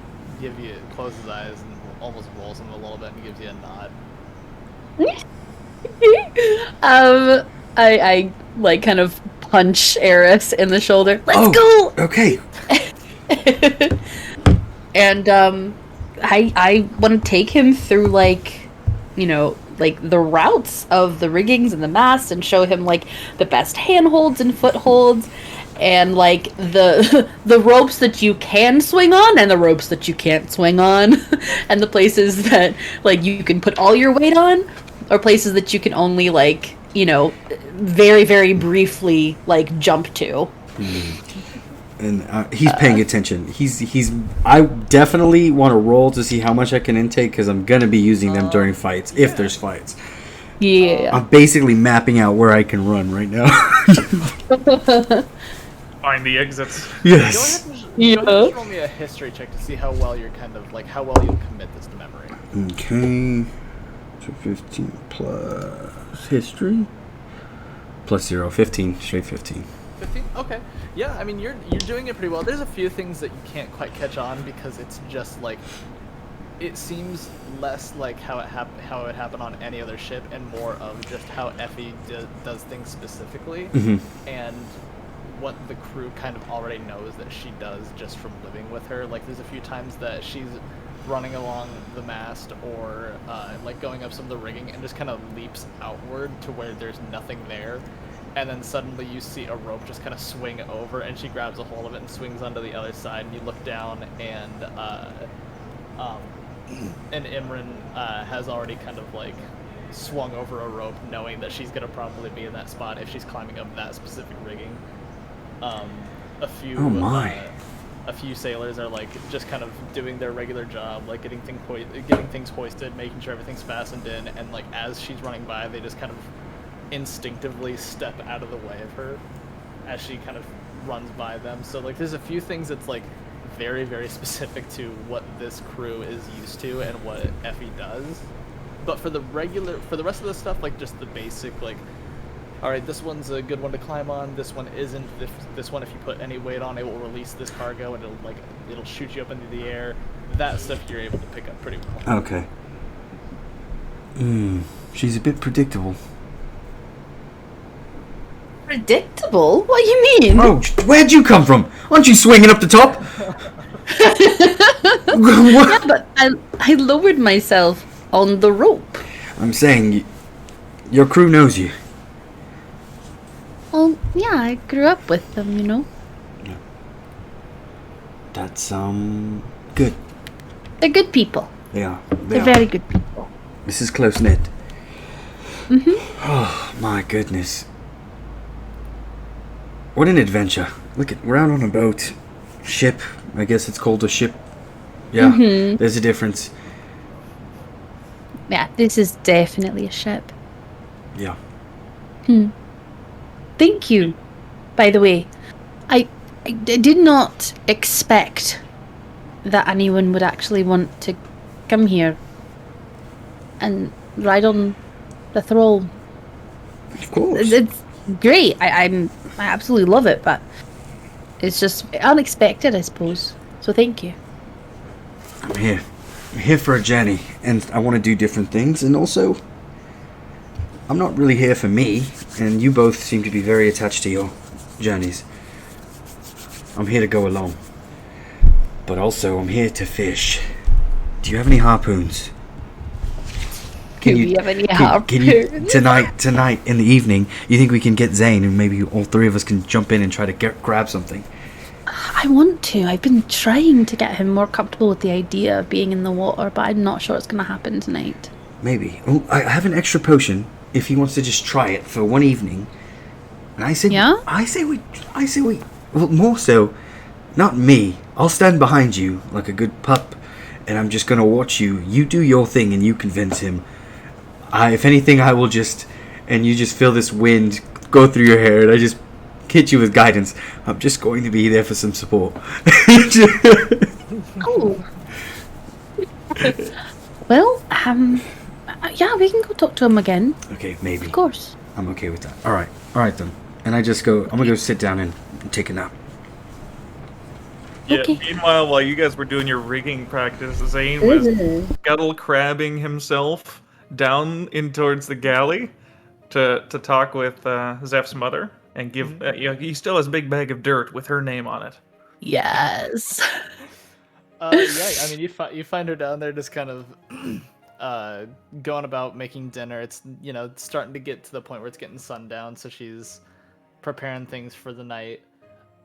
B: close his eyes almost rolls him a little bit and gives you a nod.
C: I like kind of punch Eris in the shoulder. Let's go.
D: Okay.
C: And I want to take him through like, you know, like the routes of the riggings and the masts and show him like the best handholds and footholds and like the ropes that you can swing on and the ropes that you can't swing on and the places that like you can put all your weight on or places that you can only like, you know, very, very briefly like jump to.
D: And he's paying attention. He's. I definitely want to roll to see how much I can intake because I'm gonna be using them during fights if there's fights.
C: Yeah.
D: I'm basically mapping out where I can run right now.
A: Find the exits.
D: Yes.
B: Go ahead and just roll me a history check to see how well you're kind of like how well you'll commit this to memory.
D: Okay. So 15 plus history. Plus 0. 15. Straight 15.
B: 15? Okay. Yeah, I mean you're doing it pretty well. There's a few things that you can't quite catch on because it's just like it seems less like how it happened on any other ship and more of just how Effie does things specifically and what the crew kind of already knows that she does just from living with her. Like there's a few times that she's running along the mast or like going up some of the rigging and just kind of leaps outward to where there's nothing there. And then suddenly you see a rope just kind of swing over, and she grabs a hold of it and swings onto the other side. And you look down, and Imran has already kind of like swung over a rope, knowing that she's gonna probably be in that spot if she's climbing up that specific rigging. A few sailors are like just kind of doing their regular job, like getting things hoisted, making sure everything's fastened in, and like as she's running by, they just kind of instinctively step out of the way of her as she kind of runs by them. So like there's a few things that's like very, very specific to what this crew is used to and what Effie does. But for the rest of the stuff, like just the basic, like, all right, this one's a good one to climb on, this one isn't, this one if you put any weight on it will release this cargo and it'll shoot you up into the air. That stuff you're able to pick up pretty well.
D: Okay. She's a bit predictable.
C: Predictable? What do you mean?
D: Oh, where'd you come from? Aren't you swinging up the top?
C: Yeah, but I lowered myself on the rope.
D: I'm saying, your crew knows you.
C: Well, yeah, I grew up with them, you know.
D: Yeah. That's good.
C: They're good people.
D: They are.
C: They're very good people.
D: This is close knit. Oh my goodness. What an adventure. Look at, we're out on a boat. Ship. I guess it's called a ship. Yeah, there's a difference.
C: Yeah, this is definitely a ship.
D: Yeah.
C: Thank you, by the way. I did not expect that anyone would actually want to come here and ride on the thrall.
D: Of course.
C: It's great. I absolutely love it, but it's just unexpected, I suppose. So thank you.
D: I'm here. I'm here for a journey, and I want to do different things, and also, I'm not really here for me, and you both seem to be very attached to your journeys. I'm here to go along. But also, I'm here to fish. Do you have any harpoons?
C: Do you have any harpoons?
D: Tonight in the evening, you think we can get Zane and maybe all three of us can jump in and try to grab something?
C: I want to. I've been trying to get him more comfortable with the idea of being in the water, but I'm not sure it's going to happen tonight.
D: Maybe. Oh, I have an extra potion if he wants to just try it for one evening. And I said,
C: yeah?
D: I say we. Well, more so, not me. I'll stand behind you like a good pup, and I'm just gonna watch you. You do your thing, and you convince him. If anything, I will just, and you just feel this wind go through your hair, and I just hit you with guidance. I'm just going to be there for some support.
C: Oh. Well, yeah, we can go talk to him again.
D: Okay, maybe.
C: Of course.
D: I'm okay with that. All right then. And I just go. I'm gonna go sit down and take a nap.
A: Yeah,
C: Okay.
A: meanwhile, while you guys were doing your rigging practice, Zane was scuttle crabbing himself down in towards the galley to talk with Zeph's mother and give. He still has a big bag of dirt with her name on it.
C: Yes.
B: Yeah, I mean, you find her down there just kind of going about making dinner. It's, it's starting to get to the point where it's getting sundown, so she's preparing things for the night.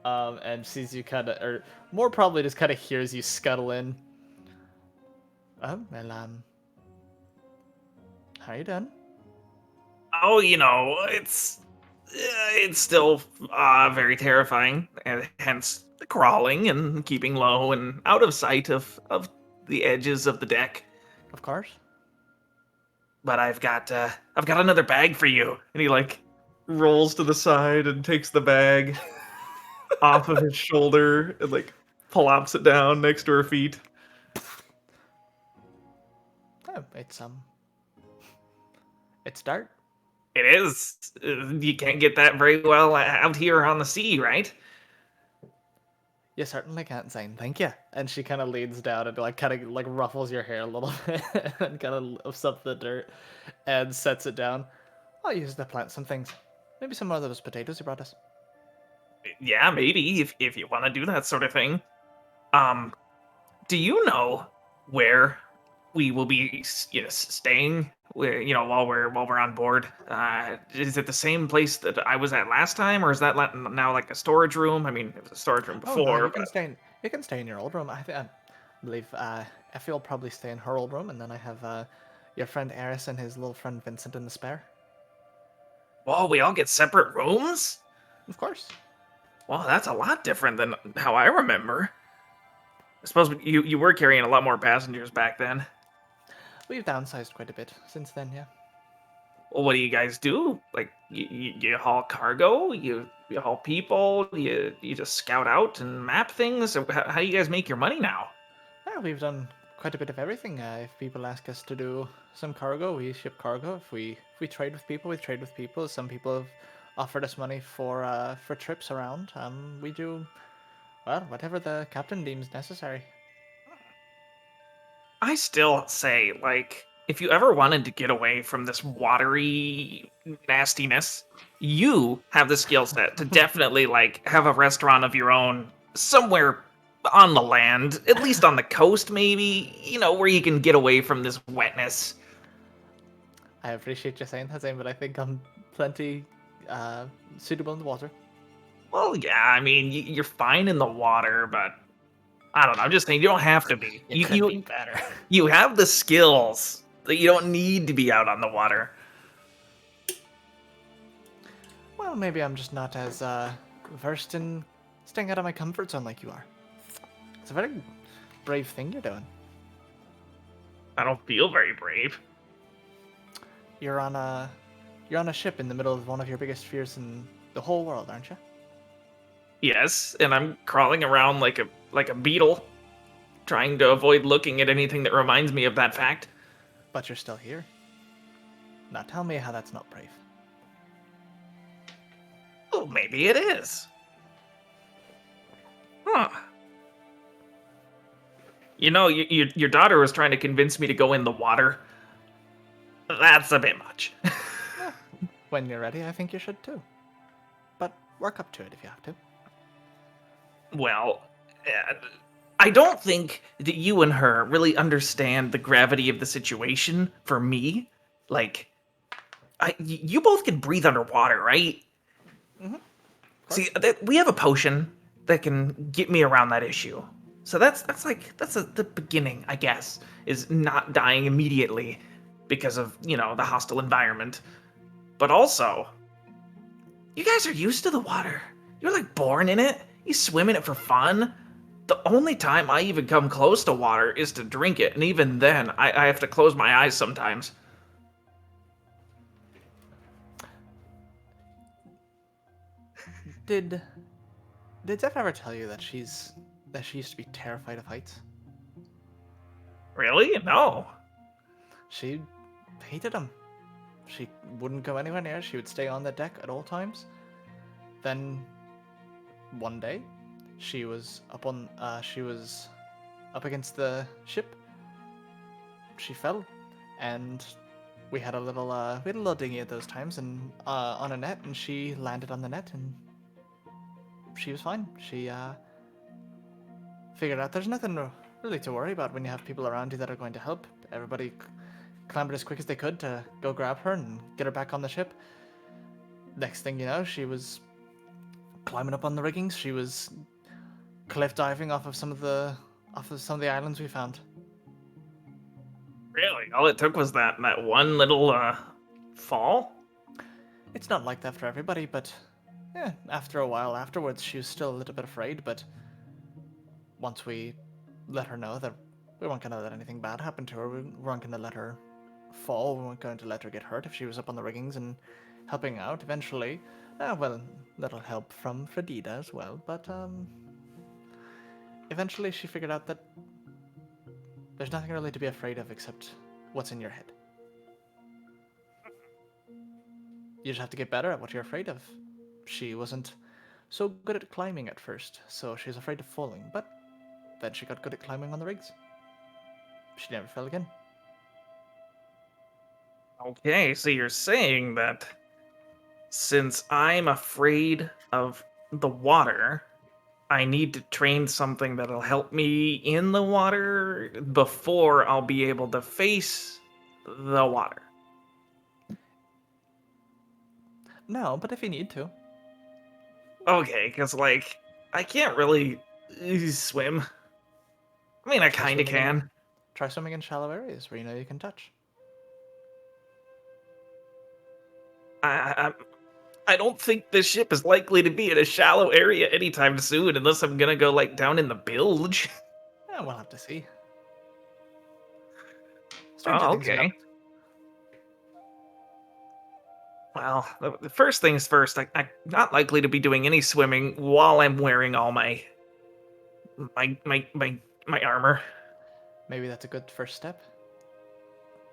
B: And sees you kind of, or more probably just kind of hears you scuttle in. Oh, well, how you doing?
A: Oh, it's still very terrifying, and hence the crawling and keeping low and out of sight of the edges of the deck.
B: Of course.
A: But I've got another bag for you, and he like rolls to the side and takes the bag off of his shoulder and like plops it down next to her feet.
B: Oh, it's dark.
A: It is. You can't get that very well out here on the sea, right?
B: You certainly can't, Zane. Thank you. And she kind of leans down and kind of ruffles your hair a little bit and kind of lifts up the dirt and sets it down. I'll use it to plant some things. Maybe some more of those potatoes you brought us.
A: Yeah, maybe if you want to do that sort of thing. Do you know where we will be, staying? While we're on board. Is it the same place that I was at last time, or is that now like a storage room? I mean, it was a storage room
B: Oh no,
A: before.
B: you can stay. You can stay in your old room. I believe Effie will probably stay in her old room, and then I have your friend Eris and his little friend Vincent in the spare.
A: Whoa, we all get separate rooms?
B: Of course.
A: Well, that's a lot different than how I remember. I suppose you were carrying a lot more passengers back then.
B: We've downsized quite a bit since then, yeah.
A: Well, what do you guys do? Like, you haul cargo? You haul people? You just scout out and map things? How do you guys make your money now?
B: Well, we've done quite a bit of everything. If people ask us to do some cargo, we ship cargo. If we trade with people, we trade with people. Some people have offered us money for trips around. We do, well, whatever the captain deems necessary.
A: I still say, like, if you ever wanted to get away from this watery nastiness, you have the skill set to definitely, like, have a restaurant of your own somewhere on the land, at least on the coast, maybe, where you can get away from this wetness.
B: I appreciate you saying that, Zane, but I think I'm plenty suitable in the water.
A: Well, yeah, I mean, you're fine in the water, but I don't know. I'm just saying you don't have to be.
B: You could be better.
A: You have the skills that you don't need to be out on the water.
B: Well, maybe I'm just not as versed in staying out of my comfort zone like you are. It's a very brave thing you're doing.
A: I don't feel very brave.
B: You're on a ship in the middle of one of your biggest fears in the whole world, aren't you?
A: Yes, and I'm crawling around like a beetle, trying to avoid looking at anything that reminds me of that fact.
B: But you're still here. Now tell me how that's not brave.
A: Oh, maybe it is. Huh. Your daughter was trying to convince me to go in the water. That's a bit much.
B: When you're ready, I think you should too. But work up to it if you have to.
A: Well, I don't think that you and her really understand the gravity of the situation for me. Like, you both can breathe underwater, right?
B: Mm-hmm.
A: See, we have a potion that can get me around that issue. So that's the beginning, I guess, is not dying immediately because of, the hostile environment. But also, you guys are used to the water. You're like born in it. You swim in it for fun. The only time I even come close to water is to drink it, and even then, I have to close my eyes sometimes.
B: Did Zeph ever tell you that she used to be terrified of heights?
A: Really? No.
B: She hated them. She wouldn't go anywhere near. She would stay on the deck at all times. Then, one day, She was up on. She was up against the ship. She fell, and we had a little dinghy at those times, and on a net, and she landed on the net, and she was fine. She figured out there's nothing really to worry about when you have people around you that are going to help. Everybody clambered as quick as they could to go grab her and get her back on the ship. Next thing you know, she was climbing up on the riggings. She was cliff diving off of some of the islands we found.
A: Really? All it took was that one little fall?
B: It's not like that for everybody, but yeah, after a while afterwards, she was still a little bit afraid, but once we let her know that we weren't going to let anything bad happen to her, we weren't going to let her fall, we weren't going to let her get hurt if she was up on the riggings and helping out eventually. Well, little help from Fredida as well, but eventually she figured out that there's nothing really to be afraid of except what's in your head. You just have to get better at what you're afraid of. She wasn't so good at climbing at first, so she was afraid of falling, but then she got good at climbing on the rigs. She never fell again.
A: Okay, so you're saying that since I'm afraid of the water, I need to train something that'll help me in the water before I'll be able to face the water.
B: No, but if you need to.
A: Okay, because, like, I can't really swim. I mean, I kind of can.
B: Try swimming in shallow areas where you know you can touch.
A: I don't think this ship is likely to be in a shallow area anytime soon, unless I'm gonna go, like, down in the bilge.
B: Yeah, we'll have to see.
A: Oh, okay. Well, the first things first, I'm not likely to be doing any swimming while I'm wearing all my armor.
B: Maybe that's a good first step.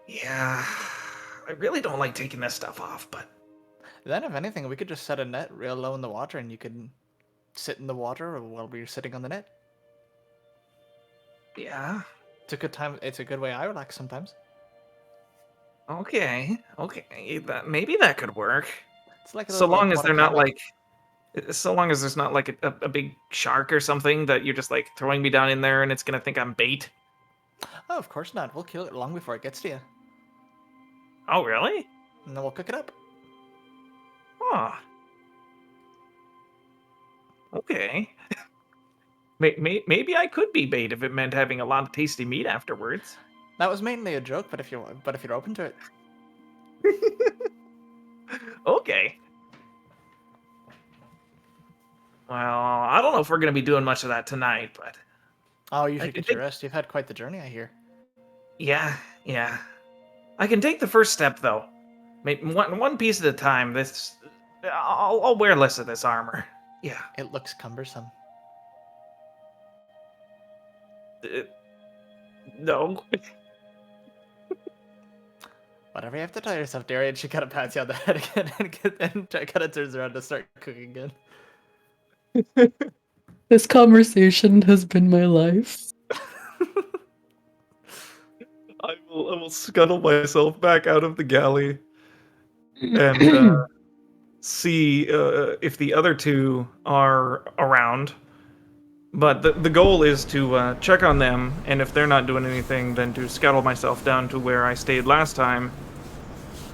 A: Yeah, I really don't like taking this stuff off, but...
B: Then, if anything, we could just set a net real low in the water, and you could sit in the water while we're sitting on the net.
A: Yeah.
B: It's a good time. It's a good way I relax sometimes.
A: Okay. Maybe that could work.
B: It's like
A: so long as they're not like... So long as there's not like a big shark or something that you're just like throwing me down in there and it's gonna think I'm bait.
B: Oh, of course not. We'll kill it long before it gets to you.
A: Oh, really?
B: And then we'll cook it up.
A: Oh. Okay. Maybe I could be bait if it meant having a lot of tasty meat afterwards.
B: That was mainly a joke, but if you're open to it.
A: Okay. Well, I don't know if we're going to be doing much of that tonight, but...
B: Oh, you should get your rest. You've had quite the journey, I hear.
A: Yeah. I can take the first step, though. One piece at a time. I'll wear less of this armor. Yeah.
B: It looks cumbersome.
A: No.
B: Whatever you have to tell yourself, Darian. She kind of pats you on the head again and kind of turns around to start cooking again.
C: This conversation has been my life.
A: I will scuttle myself back out of the galley and see if the other two are around. But the goal is to check on them, and if they're not doing anything, then to scuttle myself down to where I stayed last time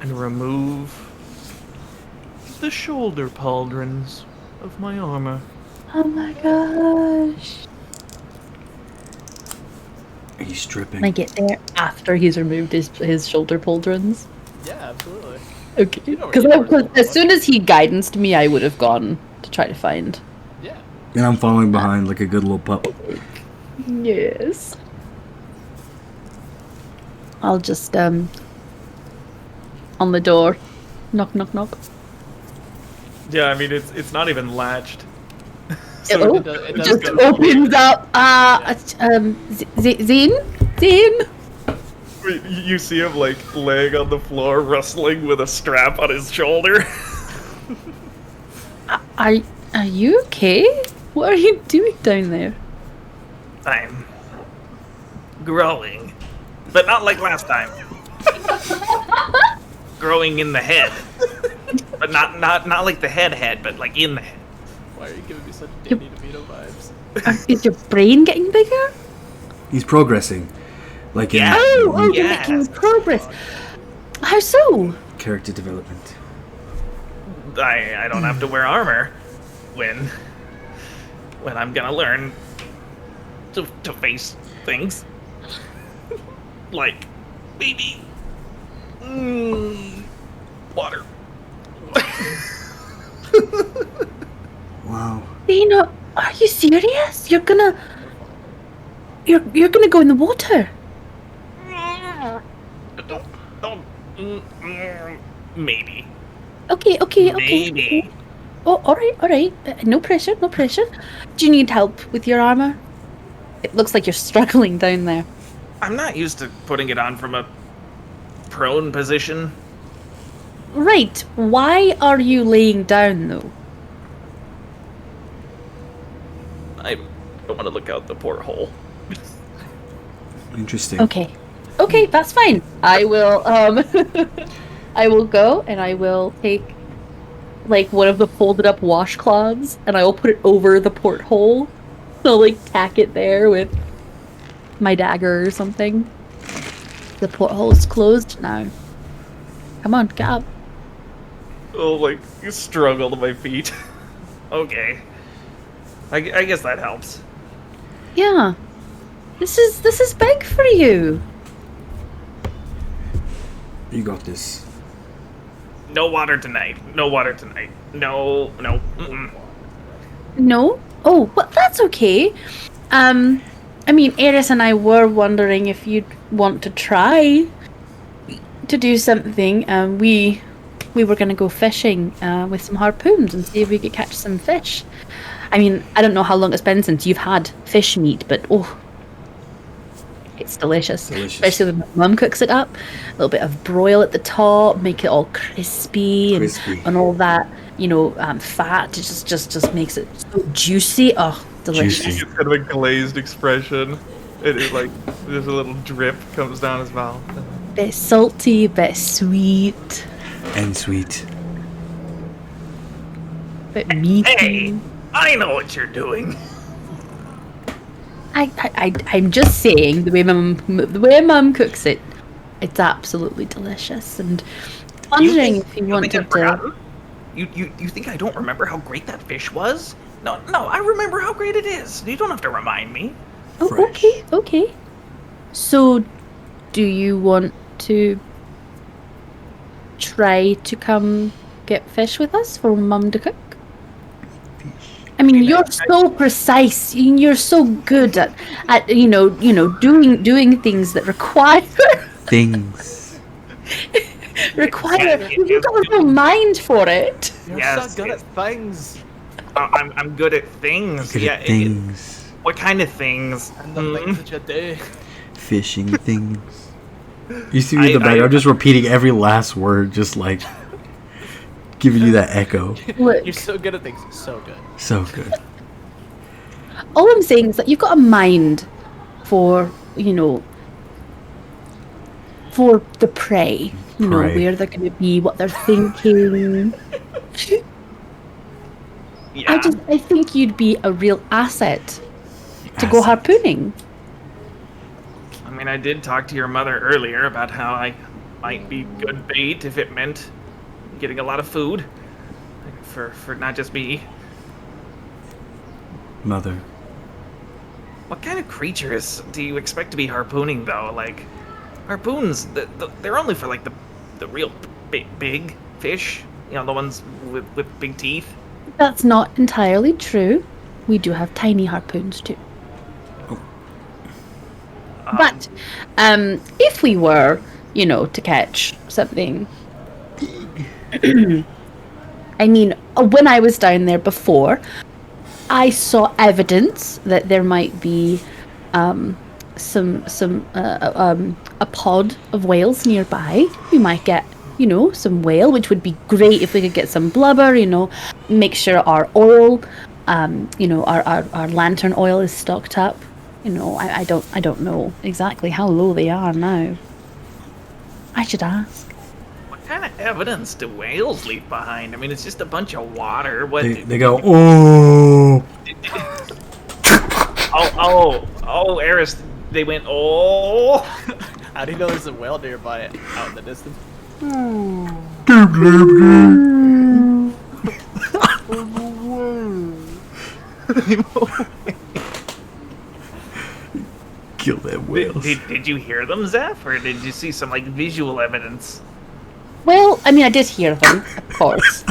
A: and remove the shoulder pauldrons of my armor.
C: Oh my gosh.
D: Are you stripping?
C: Can I get there after he's removed his shoulder pauldrons?
B: Yeah, absolutely.
C: Okay.
B: You know
C: Because
B: where you are.
C: as soon as he guidanced me, I would have gone to try to find.
B: Yeah.
D: And I'm following behind like a good little pup.
C: Yes. I'll just on the door. Knock, knock, knock.
A: Yeah, I mean it's not even latched.
C: It
B: does
C: just
B: go-
C: opens up. Zane?
A: You see him like laying on the floor, rustling with a strap on his shoulder.
C: Are you okay? What are you doing down there?
A: I'm growing, but not like last time. Growing in the head, but not like the head, but like in the head.
B: Why are you giving me such Danny DeVito vibes?
C: Is your brain getting bigger?
D: He's progressing. Like in
A: Yeah.
C: Oh, you're
A: Yes.
C: making progress. How so?
D: character development.
A: I don't have to wear armor when I'm gonna learn to face things like maybe water.
D: Wow.
C: Dana, are you serious? You're gonna go in the water.
A: Don't, maybe.
C: Okay.
A: Maybe.
C: Oh, all right. No pressure. Do you need help with your armor? It looks like you're struggling down there.
A: I'm not used to putting it on from a prone position.
C: Right. Why are you laying down though?
A: I don't want to look out the porthole.
D: Interesting.
C: Okay, that's fine. I will I will go and I will take like one of the folded up washcloths and I will put it over the porthole. I'll like tack it there with my dagger or something. The porthole is closed now. Come on, get up.
A: Oh, like, you struggle to my feet. Okay. I guess that helps.
C: Yeah. This is big for you.
D: You got this.
A: No water tonight. No. Mm-mm.
C: No? Oh, well, that's okay. I mean, Eris and I were wondering if you'd want to try to do something. We were going to go fishing with some harpoons and see if we could catch some fish. I mean, I don't know how long it's been since you've had fish meat, but it's delicious. Especially when my mum cooks it up. A little bit of broil at the top, make it all crispy. And all that, fat. It just makes it so juicy. Oh, delicious.
D: Juicy.
A: It's kind of a glazed expression. It is like, there's a little drip comes down his mouth.
C: Bit salty, bit sweet,
D: And sweet.
C: bit meaty.
A: Hey, I know what you're doing.
C: I'm just saying the way mum cooks it, it's absolutely delicious. And wondering if you wanted
A: think I've
C: to.
A: forgotten? You think I don't remember how great that fish was? No, I remember how great it is. You don't have to remind me.
C: Oh,
D: Fresh.
C: okay. So, do you want to try to come get fish with us for mum to cook? I mean, you're so precise. You're so good at doing things that require
D: Things.
C: You've got a real mind for it.
B: You're
A: Yes,
B: so good at things.
A: I'm good at things.
D: Good
A: Yeah.
D: at things.
A: What kind of things?
B: And the things that you do.
D: Fishing things. You see me in the back, I'm just repeating every last word, just like giving you that echo.
C: Look,
B: You're so good at things. So good.
D: So good.
C: all I'm saying is that you've got a mind for, for the prey.
D: Prey.
C: Where they're going to be, what they're thinking.
A: Yeah.
C: I think you'd be a real asset to go
D: Asset.
C: harpooning.
A: I mean, I did talk to your mother earlier about how I might be good bait if it meant getting a lot of food for not just me.
D: Mother.
A: What kind of creatures do you expect to be harpooning, though? Like, harpoons, they're only for, like, the real big fish. The ones with big teeth.
C: That's not entirely true. We do have tiny harpoons too. But if we were, to catch something, I mean, when I was down there before, I saw evidence that there might be a pod of whales nearby. We might get, some whale, which would be great if we could get some blubber. Make sure our oil you know, our lantern oil is stocked up. You know, I don't know exactly how low they are now. I should ask.
A: What kind of evidence do whales leave behind? I mean, it's just a bunch of water. What?
D: They go, oh.
A: Oh, Eris, they went, oh.
B: How do you know there's a whale nearby out in the distance?
D: Kill that whale.
A: Did you hear them, Zeph, or did you see some like visual evidence?
C: Well, I mean, I did hear them, of course.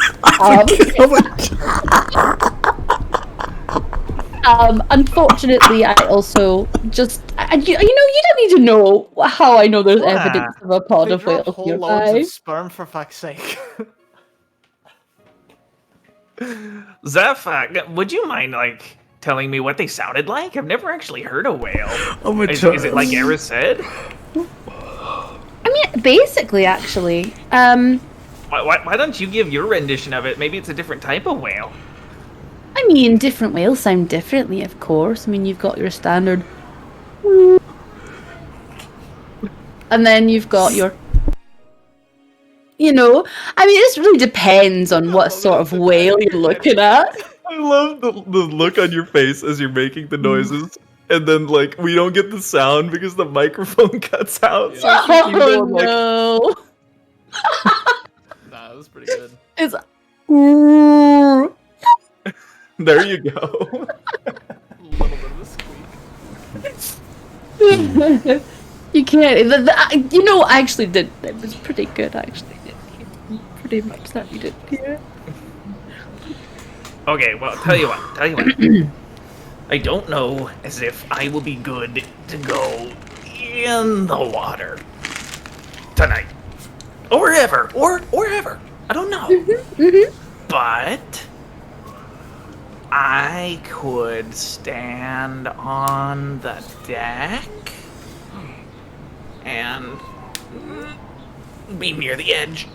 C: Unfortunately, I also just, you know, you don't need to know how I know there's evidence of a pod
B: They
C: of
B: drop
C: whales
B: whole loads
C: nearby.
B: of sperm, for fuck's sake.
A: Zeph, would you mind like telling me what they sounded like? I've never actually heard a whale.
D: Oh
A: Is it like Eris said?
C: I mean, basically, actually,
A: Why don't you give your rendition of it? Maybe it's a different type of whale.
C: I mean, different whales sound differently, of course. I mean, you've got your standard, and then you've got your, you know, I mean, this really depends on what sort of whale you're looking at.
A: I love the look on your face as you're making the noises. And then, like, we don't get the sound because the microphone cuts out. So
C: Oh,
A: you're going, like,
C: no.
B: Nah, that was pretty good.
C: It's,
A: there you go.
B: A little bit of a squeak.
C: you can't, you know, I actually did, it was pretty good, actually. Pretty much that you did hear.
A: Okay, well, tell you what. I don't know as if I will be good to go in the water tonight. Or ever. Or ever. I don't know. But I could stand on the deck and be near the edge.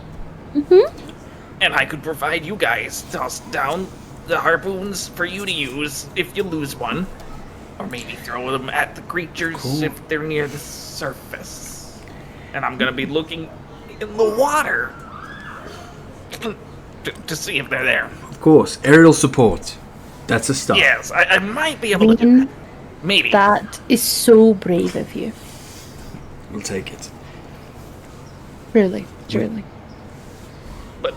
A: And I could provide you guys toss down the harpoons for you to use if you lose one. Or maybe throw them at the creatures if they're near the surface. And I'm gonna be looking in the water to see if they're there.
D: Of course, aerial support. That's a start.
A: Yes, I might be able to do that. Maybe.
C: That is so brave of you.
D: We'll take it.
C: Really, truly.
A: But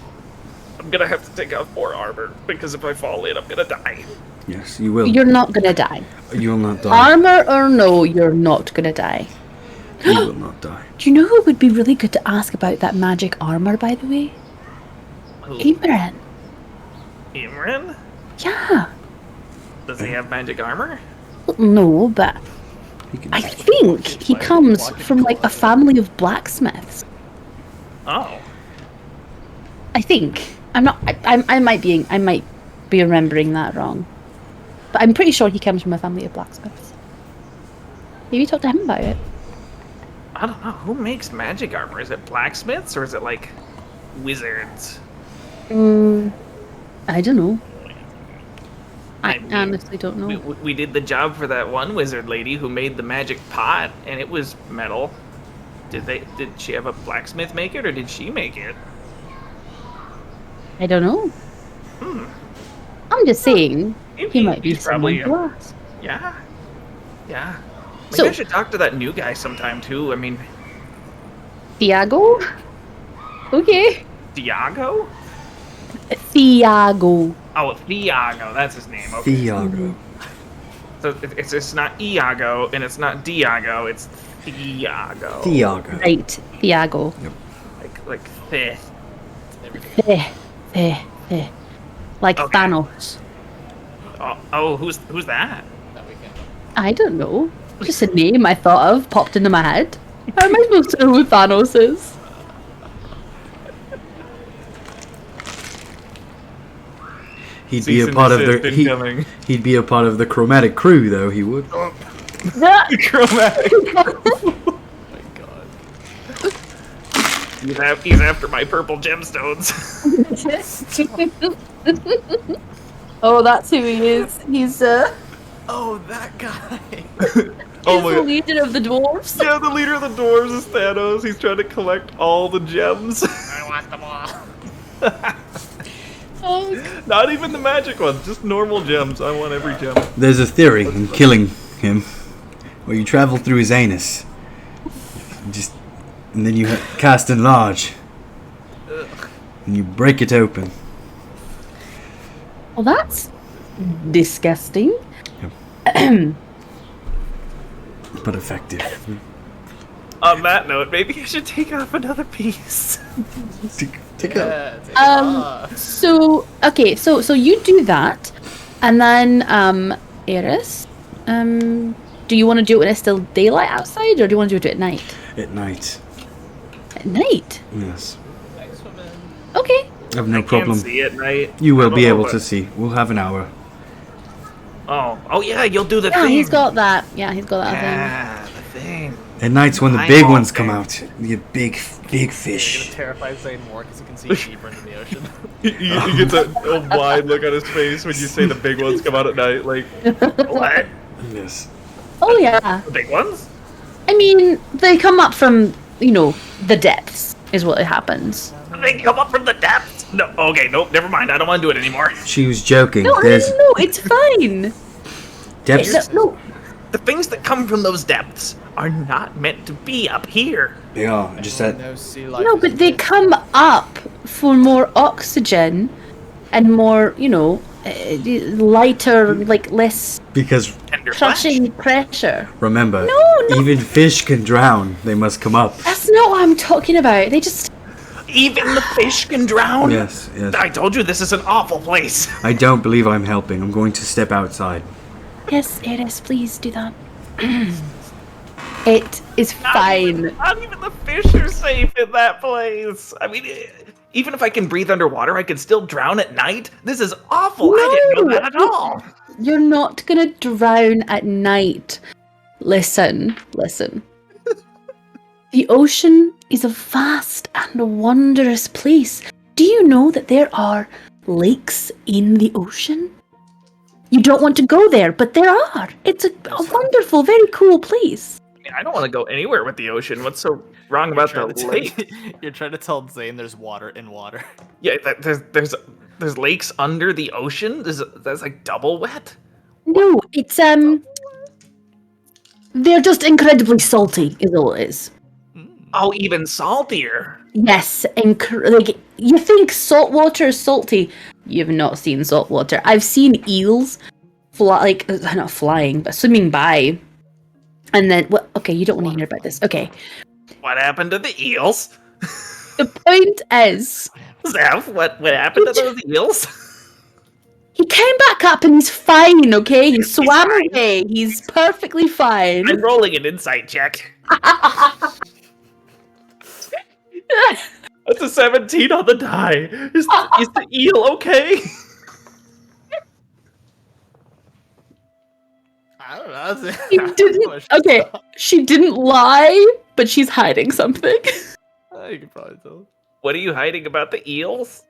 A: I'm gonna have to take out more armor because if I fall in, I'm gonna die.
D: Yes, you will.
C: You're not gonna die.
D: You will not die.
C: Armor or no, you're not gonna die.
D: You will not die.
C: Do you know who would be really good to ask about that magic armor, by the way?
A: Who?
C: Imran.
A: Imran?
C: Yeah.
A: Does he have magic armor?
C: No, but
D: You can
C: I think he comes from like a family of blacksmiths.
A: Oh.
C: I think. I'm not. I might be remembering that wrong, but I'm pretty sure he comes from a family of blacksmiths. Maybe talk to him about it.
A: I don't know. Who makes magic armor? Is it blacksmiths or is it like wizards?
C: I don't know. I
A: mean,
C: honestly don't know.
A: We did the job for that one wizard lady who made the magic pot, and it was metal. Did she have a blacksmith make it, or did she make it?
C: I don't know. I'm just saying he might be
A: He's probably
C: someone to ask.
A: Yeah. Maybe
C: So-
A: I should talk to that new guy sometime too. I mean,
C: Thiago? Okay.
A: Diago?
C: Thiago.
A: Oh, Thiago. That's his name. Okay.
D: Thiago.
A: So it's not Iago and it's not Diago. It's Thiago.
D: Thiago.
C: Right. Thiago.
A: Like the.
C: Theh. Like
A: Okay.
C: Thanos.
A: Oh, who's that?
B: That weekend.
C: I don't know. Just a name I thought of popped into my head. How am I supposed to know who Thanos is?
D: He'd
A: Cease
D: be a
A: and
D: part of
A: desist
D: the
A: incoming.
D: he'd be a part of the chromatic crew, though. He would.
A: Chromatic.
B: Oh my god.
A: He's after my purple gemstones.
C: Oh, that's who he is. He's
B: Oh, that guy.
A: Oh
C: he's
A: my
C: the
A: god.
C: leader of the dwarves.
A: Yeah, the leader of the dwarves is Thanos. He's trying to collect all the gems.
B: I want them all.
C: Oh,
A: Not even the magic ones, just normal gems. I want every gem.
D: There's a theory in killing him where you travel through his anus. And then you cast enlarge. And you break it open.
C: well, that's disgusting.
D: But effective.
A: On that note, maybe I should take off another piece.
D: Take out.
B: Yeah, take it off.
C: So okay, so you do that, and then Eris, do you want to do it when it's still daylight outside, or do you want to do it at night?
D: At night.
C: At night.
D: Yes.
B: Thanks, woman.
C: Okay.
D: I have no problem.
A: Can't see at night.
D: You
A: I
D: will
A: don't
D: be
A: know
D: able
A: if
D: to
A: I-
D: see. We'll have an hour.
A: Oh yeah, you'll do the
C: Yeah,
A: thing.
C: he's got that. Yeah, he's got that thing.
A: Yeah, the thing.
D: At night's when the
A: I
D: big
A: won't
D: ones come
A: think.
D: out. The big
B: You're gonna
D: fish.
B: terrify Zane more because you can see deeper into the ocean.
A: He gets a wide look on his face when you say the big ones come out at night. Like, what?
D: Yes.
C: Oh yeah.
A: The big ones?
C: I mean, they come up from the depths is what happens.
A: They come up from the depths? No, okay, nope, never mind. I don't want to do it anymore.
D: She was joking.
C: No,
D: There's
C: it's fine.
D: depths.
C: No,
A: The things that come from those depths are not meant to be up here.
D: They are. Just that.
B: No sea life.
C: no,
B: is
C: but they
B: good.
C: come up for more oxygen and more, lighter, like less
D: Because
A: Tender flesh.
C: crushing pressure.
D: remember,
C: No.
D: even fish can drown. They must come up.
C: That's not what I'm talking about. They just
A: Even the fish can drown?
D: Yes, yes.
A: I told you this is an awful place.
D: I don't believe I'm helping. I'm going to step outside.
C: yes, Eris, please do that. It is fine.
A: Not even the fish are safe in that place. I mean, even if I can breathe underwater, I can still drown at night. This is awful. I didn't know that at all.
C: You're not gonna drown at night. Listen. The ocean is a vast and wondrous place. Do you know that there are lakes in the ocean? You don't want to go there, but there are. It's a wonderful, very cool place.
A: I mean, I don't want to go anywhere with the ocean. What's so wrong about the lake?
B: You're trying to tell Zane there's water in water.
A: Yeah, there's lakes under the ocean. That's like double wet.
C: No, it's they're just incredibly salty, is all it is.
A: Oh, even saltier.
C: Yes, like you think salt water is salty. You've not seen salt water. I've seen eels not flying, but swimming by. And then what? Okay, you don't want to hear about this. Okay,
A: What happened to the eels?
C: the point is,
A: Zeph, what happened to those eels?
C: he came back up and he's fine. Okay, he swam
A: fine.
C: away. He's perfectly fine.
A: I'm rolling an insight check. That's a 17 on the die. Is the eel okay?
B: I don't know. Zane.
C: He didn't. Okay, she didn't lie, but she's hiding something.
B: You can probably tell.
A: What are you hiding about the eels?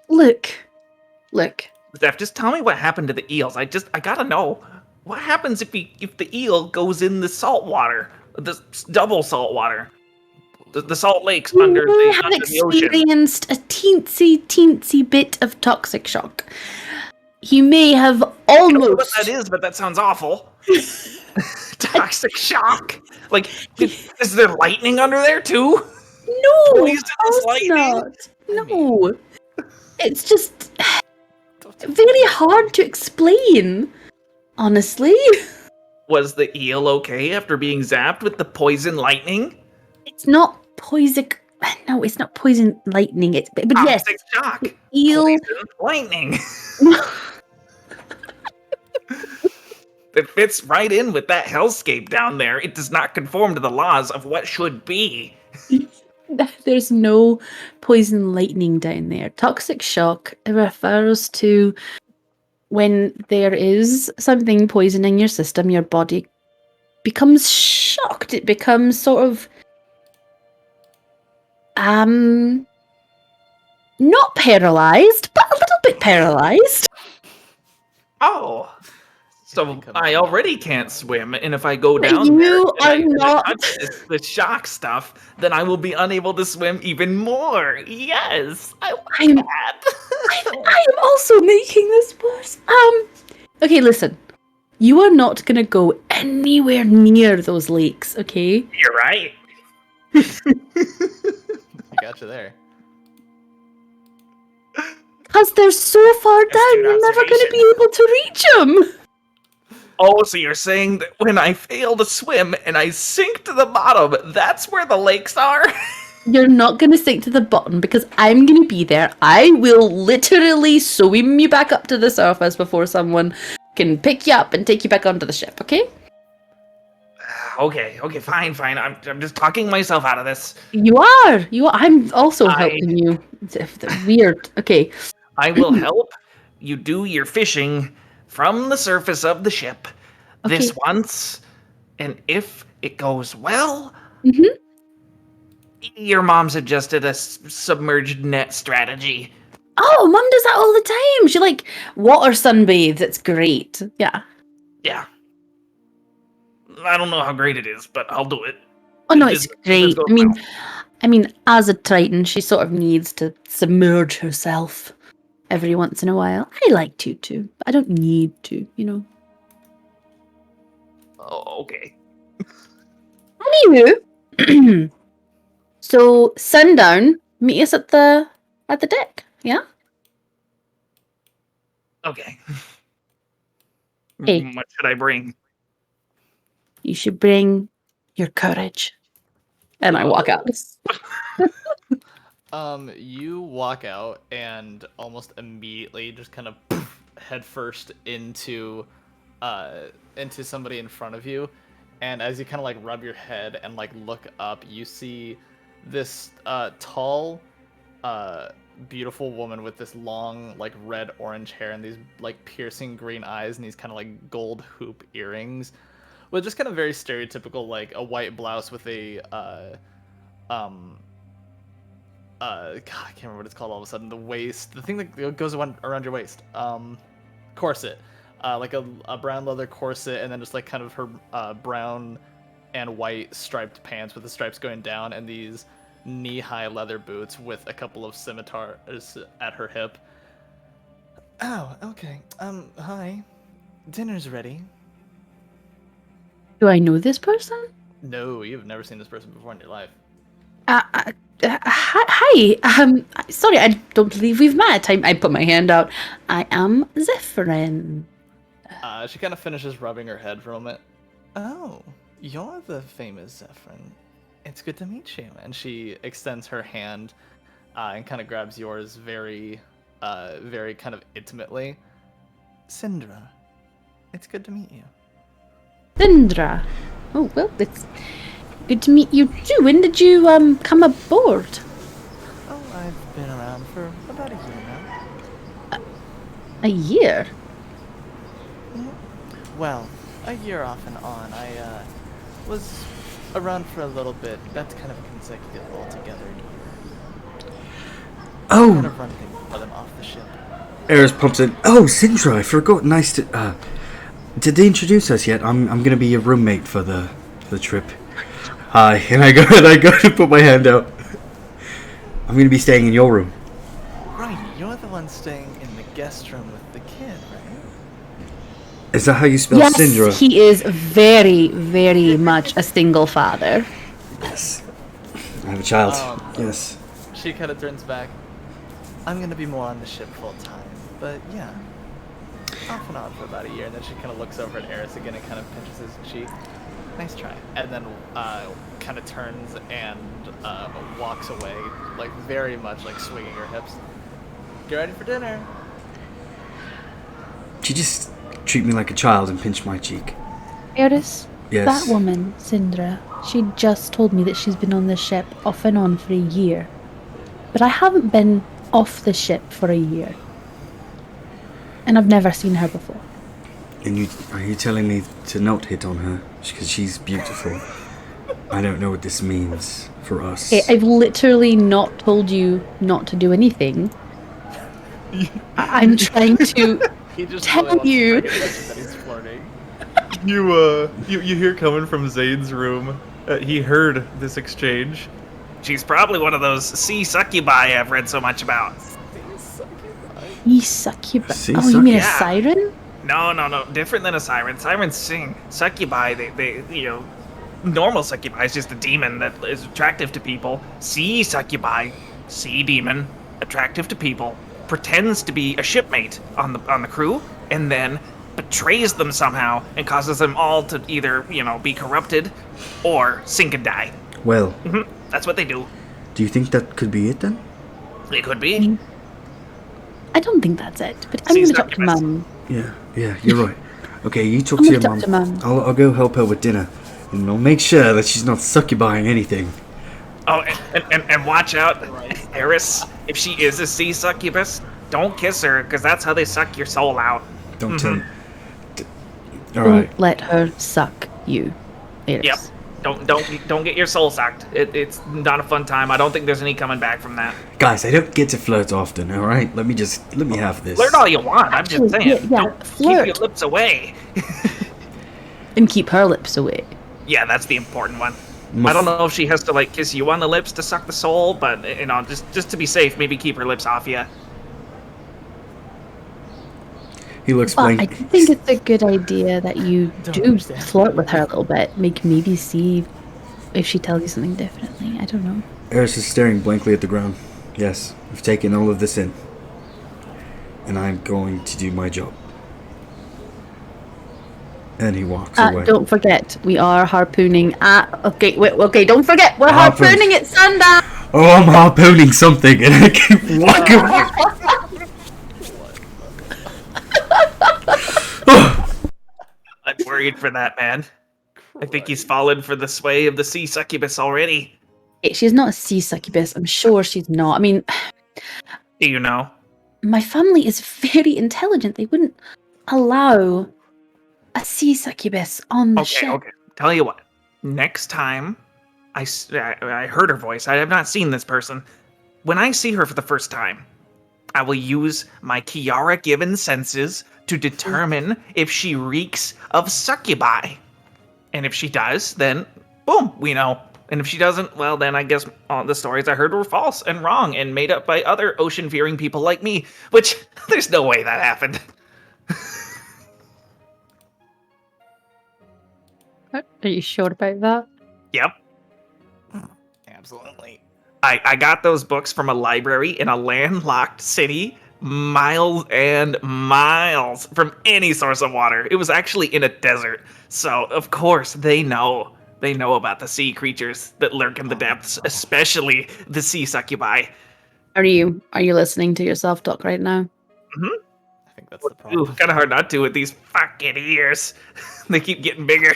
C: Look.
A: Zeph, just tell me what happened to the eels. I gotta know. What happens if the eel goes in the salt water? The double salt water? The salt lakes under
C: You have
A: the ocean.
C: experienced a teensy bit of toxic shock. You may have
A: I don't know what
C: almost.
A: that is, but that sounds awful. Toxic shock? Like, is there lightning under there too?
C: No,
A: Poisonous
C: of course
A: lightning?
C: not. No, it's just very hard to explain. Honestly,
A: Was the eel okay after being zapped with the poison lightning?
C: it's not poison. No, it's not poison lightning. It's but yes,
A: Toxic shock.
C: eel.
A: Poison lightning. It fits right in with that hellscape down there. It does not conform to the laws of what should be.
C: There's no poison lightning down there. Toxic shock refers to when there is something poisoning your system, your body becomes shocked. It becomes sort of not paralyzed, but a little bit paralyzed.
A: Oh, so
B: Become
A: I
B: small.
A: already can't swim, and if I go down there
C: You are
A: and I
C: not.
A: touch the shock stuff, then I will be unable to swim even more. Yes, I like
C: I'm
A: that.
C: I am also making this worse. Okay, listen. You are not gonna go anywhere near those lakes, okay?
A: You're right.
B: I got you there.
C: Because they're so far down,
A: Astute
C: you're never gonna
A: observation.
C: be able to reach them.
A: Oh, so you're saying that when I fail to swim and I sink to the bottom, that's where the lakes are?
C: You're not gonna sink to the bottom because I'm gonna be there. I will literally swim you back up to the surface before someone can pick you up and take you back onto the ship, okay?
A: Okay, fine. I'm just talking myself out of this.
C: You are. I'm also
A: I-
C: helping you. It's weird. Okay.
A: I will help you do your fishing from the surface of the ship this
C: Okay.
A: once, and if it goes well,
C: Mhm.
A: your mom suggested a submerged net strategy.
C: Oh, Mum does that all the time. She like water sunbathes. It's great. Yeah.
A: Yeah. I don't know how great it is, but I'll do it.
C: Oh no,
A: If
C: it's
A: this
C: great.
A: goes
C: I mean, as a Triton, she sort of needs to submerge herself every once in a while. I like to too, but I don't need to, you know.
A: well. Oh, okay.
C: Anywho, so sundown, meet us at the deck. Yeah.
A: Okay.
C: Hey.
A: What should I bring?
C: You should bring your courage. And I walk out.
B: You walk out and almost immediately just kind of head first into somebody in front of you, and as you kind of like rub your head and like look up, you see this tall, beautiful woman with this long like red orange hair and these like piercing green eyes and these kind of like gold hoop earrings, with just kind of very stereotypical like a white blouse with a God, I can't remember what it's called all of a sudden. The waist, the thing that goes around your waist, corset, like a brown leather corset, and then just like kind of her brown and white striped pants with the stripes going down, and these knee-high leather boots with a couple of scimitars at her hip. Oh, okay. Hi. Dinner's ready.
C: Do I know this person?
B: No, you've never seen this person before in your life.
C: Hi. Sorry, I don't believe we've met. I put my hand out. I am Zephyrin.
B: She kind of finishes rubbing her head for a moment. Oh, you're the famous Zephyrin. It's good to meet you. And she extends her hand and kind of grabs yours very kind of intimately. Syndra, it's good to meet you.
C: Syndra. Oh, well, it's good to meet you too. When did you come aboard?
B: Oh, I've been around for about a year now.
C: A year?
B: Yeah. Well, a year off and on. I was around for a little bit. That's kind of consecutive altogether. Kind
D: Oh,
B: of run things for them off the ship.
D: Eris pumps in. Oh, Sindra, I forgot. Nice to. Did they introduce us yet? I'm gonna be your roommate for the trip. Hi, and I go to put my hand out. I'm gonna be staying in your room.
B: Right, you're the one staying in the guest room with the kid, right?
D: Is that how you spell
C: Yes,
D: Syndra?
C: he is very, very much a single father.
D: Yes. I have a child.
B: Um,
D: Yes.
B: She kind of turns back. I'm gonna be more on the ship full time, but yeah, off and on for about a year. And then she kind of looks over at Eris again and kind of pinches his cheek. Nice try. And then kind of turns and walks away, like very much like swinging her hips. Get ready for dinner.
D: Did you just treat me like a child and pinch my cheek?
C: Eris,
D: Yes.
C: that woman, Syndra, she just told me that she's been on this ship off and on for a year. But I haven't been off the ship for a year. And I've never seen her before.
D: And are you telling me to not hit on her because she's beautiful? I don't know what this means for us.
C: Okay, I've literally not told you not to do anything. I'm trying to
B: He just
C: tell
B: really wants
C: you.
B: to bring attention that he's flirting.
A: You hear coming from Zane's room. He heard this exchange. She's probably one of those sea succubi I've read so much about.
C: He succubi.
D: Sea
C: Oh, you mean a
A: Yeah.
C: siren?
A: No, different than a siren. Sirens sing. Succubi, they normal succubi is just a demon that is attractive to people. Sea succubi, sea demon, attractive to people, pretends to be a shipmate on the crew, and then betrays them somehow and causes them all to either be corrupted or sink and die.
D: Well,
A: That's what they do.
D: do you think that could be it then?
A: It could be.
C: I don't think that's it, but I'm
A: Sea
C: gonna talk to
A: succubus.
C: Mum.
D: Yeah, you're right. Okay, you talk
C: I'm
D: to your
C: gonna talk to
D: mum.
C: Mum.
D: I'll go help her with dinner. And I'll make sure that she's not succubine anything.
A: Oh, and watch out, Eris. If she is a sea succubus, don't kiss her, because that's how they suck your soul out.
D: Don't tell.
C: Don't
D: Alright.
C: let her suck you. Eris.
A: Yep. Don't get your soul sucked. It's not a fun time. I don't think there's any coming back from that.
D: Guys, I don't get to flirt often, alright? Let me have this.
A: Flirt all you want. I'm just saying.
C: Yeah,
A: Don't keep
C: flirt.
A: your lips away.
C: And keep her lips away.
A: Yeah, that's the important one.
D: My
A: I don't know if she has to kiss you on the lips to suck the soul, but just to be safe, maybe keep her lips off you.
D: He looks
C: But
D: blank.
C: I think it's a good idea that you
B: Don't
C: do
B: understand.
C: flirt with her a little bit. Maybe see if she tells you something differently. I don't know.
D: Eris is staring blankly at the ground. Yes, I've taken all of this in. And I'm going to do my job. And he walks away.
C: Don't forget, we are harpooning at. Okay, wait, okay, don't forget, we're
D: Harpoon.
C: harpooning at sundown.
D: Oh, I'm harpooning something, and I keep walking away.
A: I'm worried for that man. I think he's fallen for the sway of the sea succubus already.
C: She's not a sea succubus. I'm sure she's not. I mean,
A: Do you know?
C: my family is very intelligent. They wouldn't allow a sea succubus on the ship.
A: Okay. Tell you what. Next time I heard her voice, I have not seen this person. When I see her for the first time, I will use my Kiara given senses to determine if she reeks of succubi. And if she does, then boom, we know. And if she doesn't, well, then I guess all the stories I heard were false and wrong and made up by other ocean-fearing people like me, which there's no way that happened.
C: Are you sure about that?
A: Yep.
B: Absolutely.
A: I got those books from a library in a landlocked city, miles and miles from any source of water. It was actually in a desert. So, of course, they know. They know about the sea creatures that lurk in the depths, especially the sea succubi.
C: Are you listening to yourself talk right now?
B: I think that's the
A: Ooh,
B: problem.
A: kind of hard not to with these fucking ears. They keep getting bigger.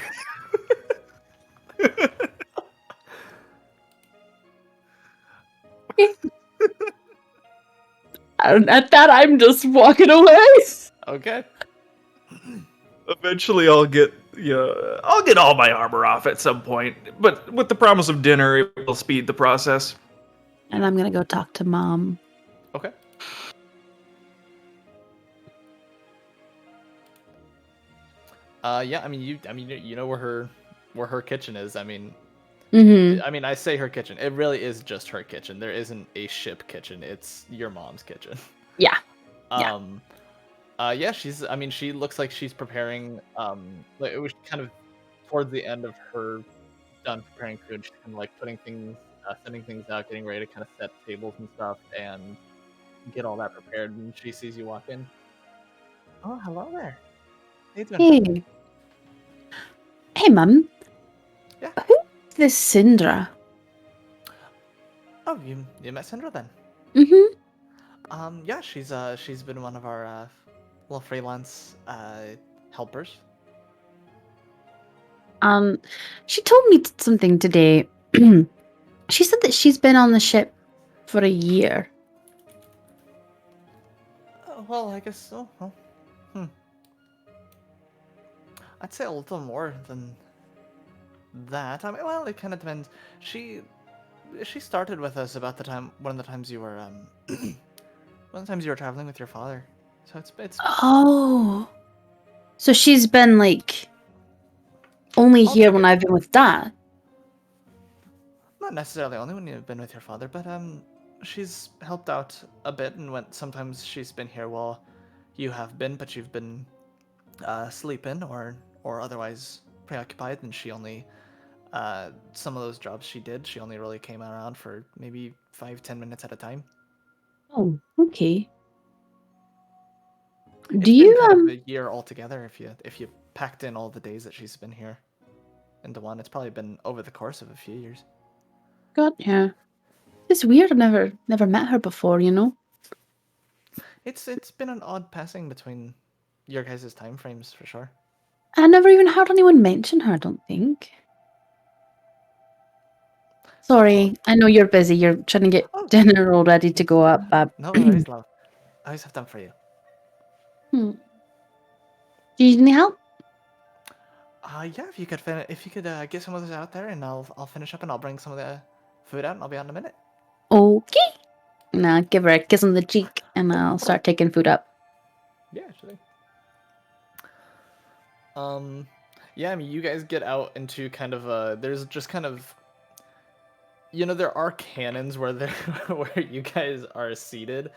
C: At that, I'm just walking away.
B: Okay.
A: Eventually, I'll get all my armor off at some point, but with the promise of dinner, it will speed the process.
C: And I'm gonna go talk to Mom.
B: Okay. Yeah. I mean, you know where her kitchen is. I mean,
C: Mm-hmm.
B: I say her kitchen. It really is just her kitchen. There isn't a ship kitchen. It's your mom's kitchen.
C: Yeah. Yeah.
B: Yeah. She looks like she's preparing. Like, it was kind of towards the end of her done preparing food. She's kind of like putting things, sending things out, getting ready to kind of set tables and stuff, and get all that prepared. And she sees you walk in. Oh, hello there. How you doing?
C: Hey, Mum.
B: Yeah.
C: Who's this Syndra?
B: Oh, you met Sandra then?
C: Mm-hmm.
B: Yeah, she's been one of our little freelance helpers.
C: She told me something today. She said that she's been on the ship for a year.
B: Well, I guess so. Well, I'd say a little more than that. I mean, well, it kind of depends. She started with us about one of the times you were one of the times you were traveling with your father. So it's
C: Oh. So she's been, like, only here when I've been with Dad.
B: not necessarily only when you've been with your father, but she's helped out a bit, and sometimes she's been here while you have been, but you've been sleeping or otherwise preoccupied, and she only some of those jobs she did, she only really came around for maybe 5-10 minutes at a time.
C: Oh, okay.
B: It's
C: Do
B: been
C: you,
B: kind of a year altogether if you packed in all the days that she's been here into one. It's probably been over the course of a few years.
C: God, yeah. It's weird, I've never met her before, you know?
B: It's been an odd passing between your guys' time frames for sure.
C: I never even heard anyone mention her, I don't think. Sorry, I know you're busy. You're trying to get
B: Oh.
C: dinner all ready to go up.
B: No worries, love. I always have time for you.
C: Do you need any help?
B: Yeah, if you could get some of those out there, and I'll finish up, and I'll bring some of the food out, and I'll be out in a minute.
C: Okay. And I'll give her a kiss on the cheek, and I'll start taking food up.
B: Yeah, sure. Yeah, I mean, you guys get out into kind of there's just kind of, there are cannons where where you guys are seated.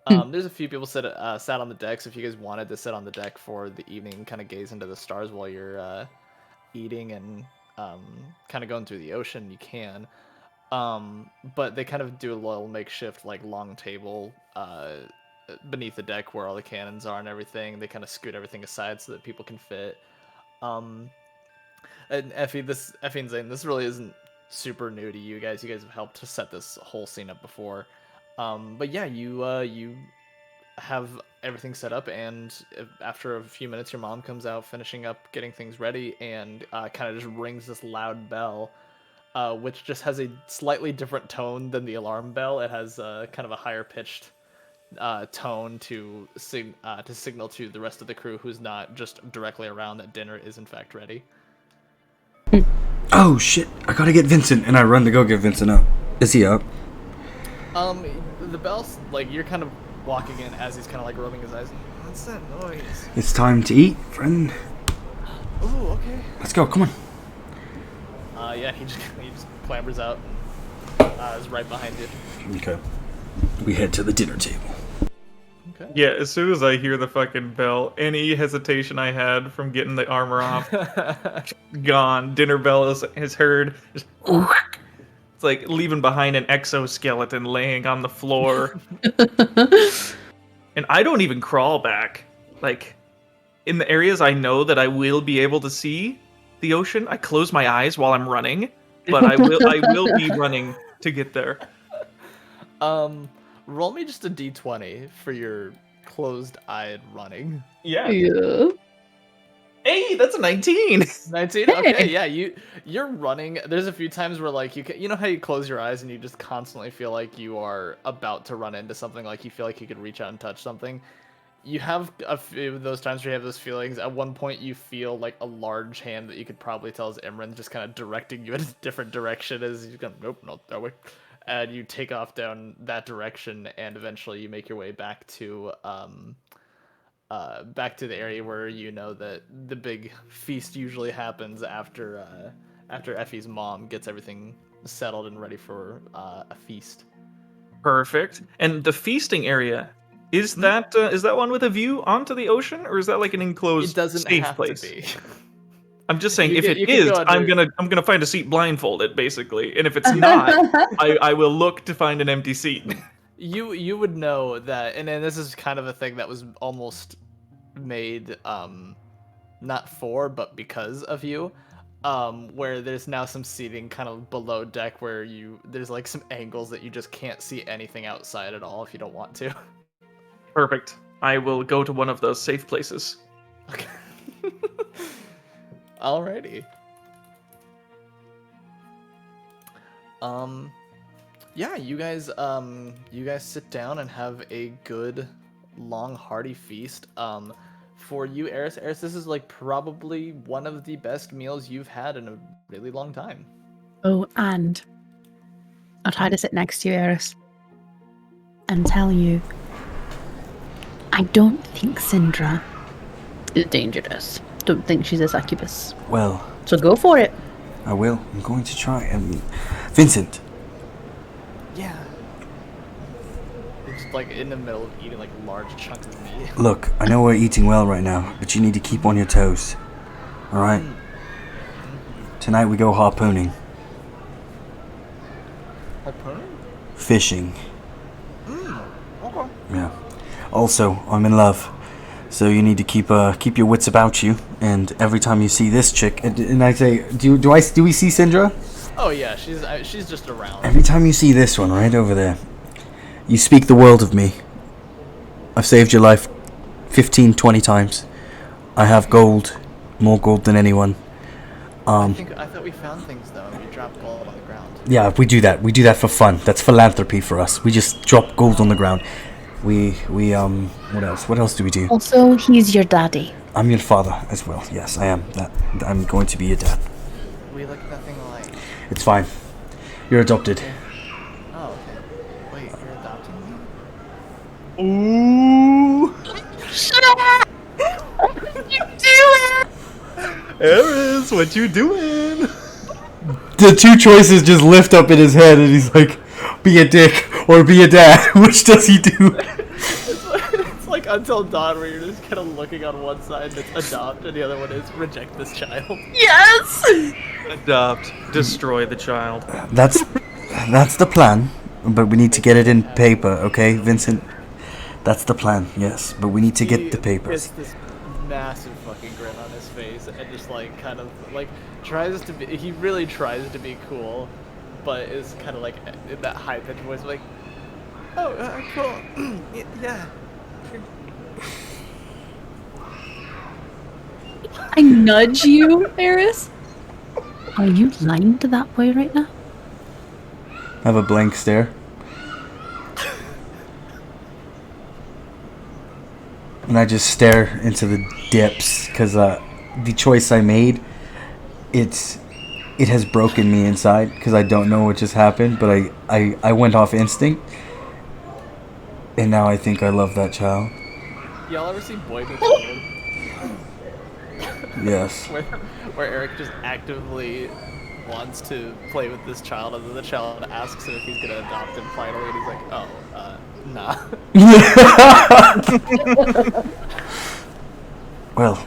B: There's a few people sat on the deck, so if you guys wanted to sit on the deck for the evening and kind of gaze into the stars while you're eating and kind of going through the ocean, you can. But they kind of do a little makeshift like long table beneath the deck where all the cannons are and everything. They kind of scoot everything aside so that people can fit. And Effie and Zane, this really isn't super new to you guys. You guys have helped to set this whole scene up before. But yeah, you have everything set up, and after a few minutes, your mom comes out, finishing up getting things ready, and kind of just rings this loud bell, which just has a slightly different tone than the alarm bell. It has kind of a higher pitched tone to signal to the rest of the crew who's not just directly around that dinner is in fact ready.
D: Oh shit! I gotta get Vincent, and I run to go get Vincent up. Is he up?
B: The bell's like you're kind of walking in as he's kind of like rubbing his eyes. What's that noise?
D: It's time to eat, friend.
B: Oh, okay.
D: Let's go. Come on.
B: Yeah, he just clambers out and is right behind you.
D: Okay. We head to the dinner table.
B: Okay.
A: Yeah, as soon as I hear the fucking bell, any hesitation I had from getting the armor off, gone. Dinner bell is heard. Just, it's like leaving behind an exoskeleton laying on the floor. And I don't even crawl back. Like, in the areas I know that I will be able to see the ocean, I close my eyes while I'm running. But I will be running to get there.
B: Roll me just a d20 for your closed-eyed running.
A: Yeah.
C: Yeah.
A: Hey, that's a 19.
B: 19? Okay, yeah, you're running. There's a few times where, like, you know how you close your eyes and you just constantly feel like you are about to run into something, like you feel like you could reach out and touch something. You have a few of those times where you have those feelings. At one point, you feel like a large hand that you could probably tell is Imran just kind of directing you in a different direction as you go, nope, not that way. And you take off down that direction, and eventually you make your way back to the area where you know that the big feast usually happens after Effie's mom gets everything settled and ready for a feast.
A: Perfect. And the feasting area, is that one with a view onto the ocean, or is that like an enclosed
B: It doesn't
A: safe
B: have
A: place?
B: to be.
A: I'm just saying,
B: You
A: if
B: can-
A: it
B: you can
A: is,
B: go under-
A: I'm gonna find a seat blindfolded, basically. And if it's not, I will look to find an empty seat.
B: You would know that, and then this is kind of a thing that was almost made not for but because of you, where there's now some seating kind of below deck where there's like some angles that you just can't see anything outside at all if you don't want to.
A: Perfect. I will go to one of those safe places.
B: Okay. Alrighty. Yeah, you guys sit down and have a good, long, hearty feast. For you, Eris, this is like probably one of the best meals you've had in a really long time.
C: Oh, and I'll try to sit next to you, Eris, and tell you I don't think Syndra is dangerous. Don't think she's a succubus.
D: Well,
C: So go for it.
D: I will. I'm going to try. Vincent,
B: Yeah. It's just like in the middle of eating like a large chunk of meat.
D: look, I know we're eating well right now, but you need to keep on your toes. Alright? Tonight we go harpooning.
B: Harpooning?
D: Fishing.
B: Okay.
D: Yeah. Also, I'm in love. So you need to keep your wits about you. And every time you see this chick, and I say, do we see Syndra?
B: Oh yeah, she's just around.
D: Every time you see this one right over there, you speak the world of me. I've saved your life 15, 20 times. I have gold, more gold than anyone.
B: I thought we found things though. We dropped gold on the ground.
D: Yeah, we do that. We do that for fun. That's philanthropy for us. We just drop gold on the ground. We what else? What else do we do?
C: Also, he's your daddy.
D: I'm your father as well. Yes, I am. I'm going to be your dad.
B: We look nothing alike.
D: It's fine. You're adopted.
B: Oh, okay. Wait, you're adopting me?
A: Ooh.
C: You do it!
A: Eris, what you doing?
D: The two choices just lift up in his head, and he's like, "Be a dick or be a dad." Which does he do?
B: It's like Until Dawn, where you're just kind of looking on one side that's adopt, and the other one is reject this child.
C: Yes!
A: Adopt, destroy the child.
D: That's the plan, but we need to get it in paper, okay, Vincent? That's the plan. Yes, but we need to get the
B: He
D: papers.
B: gets this massive fucking grin on his face, and just like kind of like tries to be. He really tries to be cool, but is kind of like in that high pitched voice, like, "Oh, cool, yeah."
C: I nudge you, Eris. Are you lying to that boy right now?
D: I have a blank stare. And I just stare into the depths, because the choice I made, it has broken me inside, because I don't know what just happened, but I went off instinct, and now I think I love that child.
B: Y'all ever seen Boy Meets World?
D: Yes.
B: Where Eric just actively wants to play with this child, and then the child asks him if he's gonna adopt him finally, and he's like, "Oh, nah."
D: Well,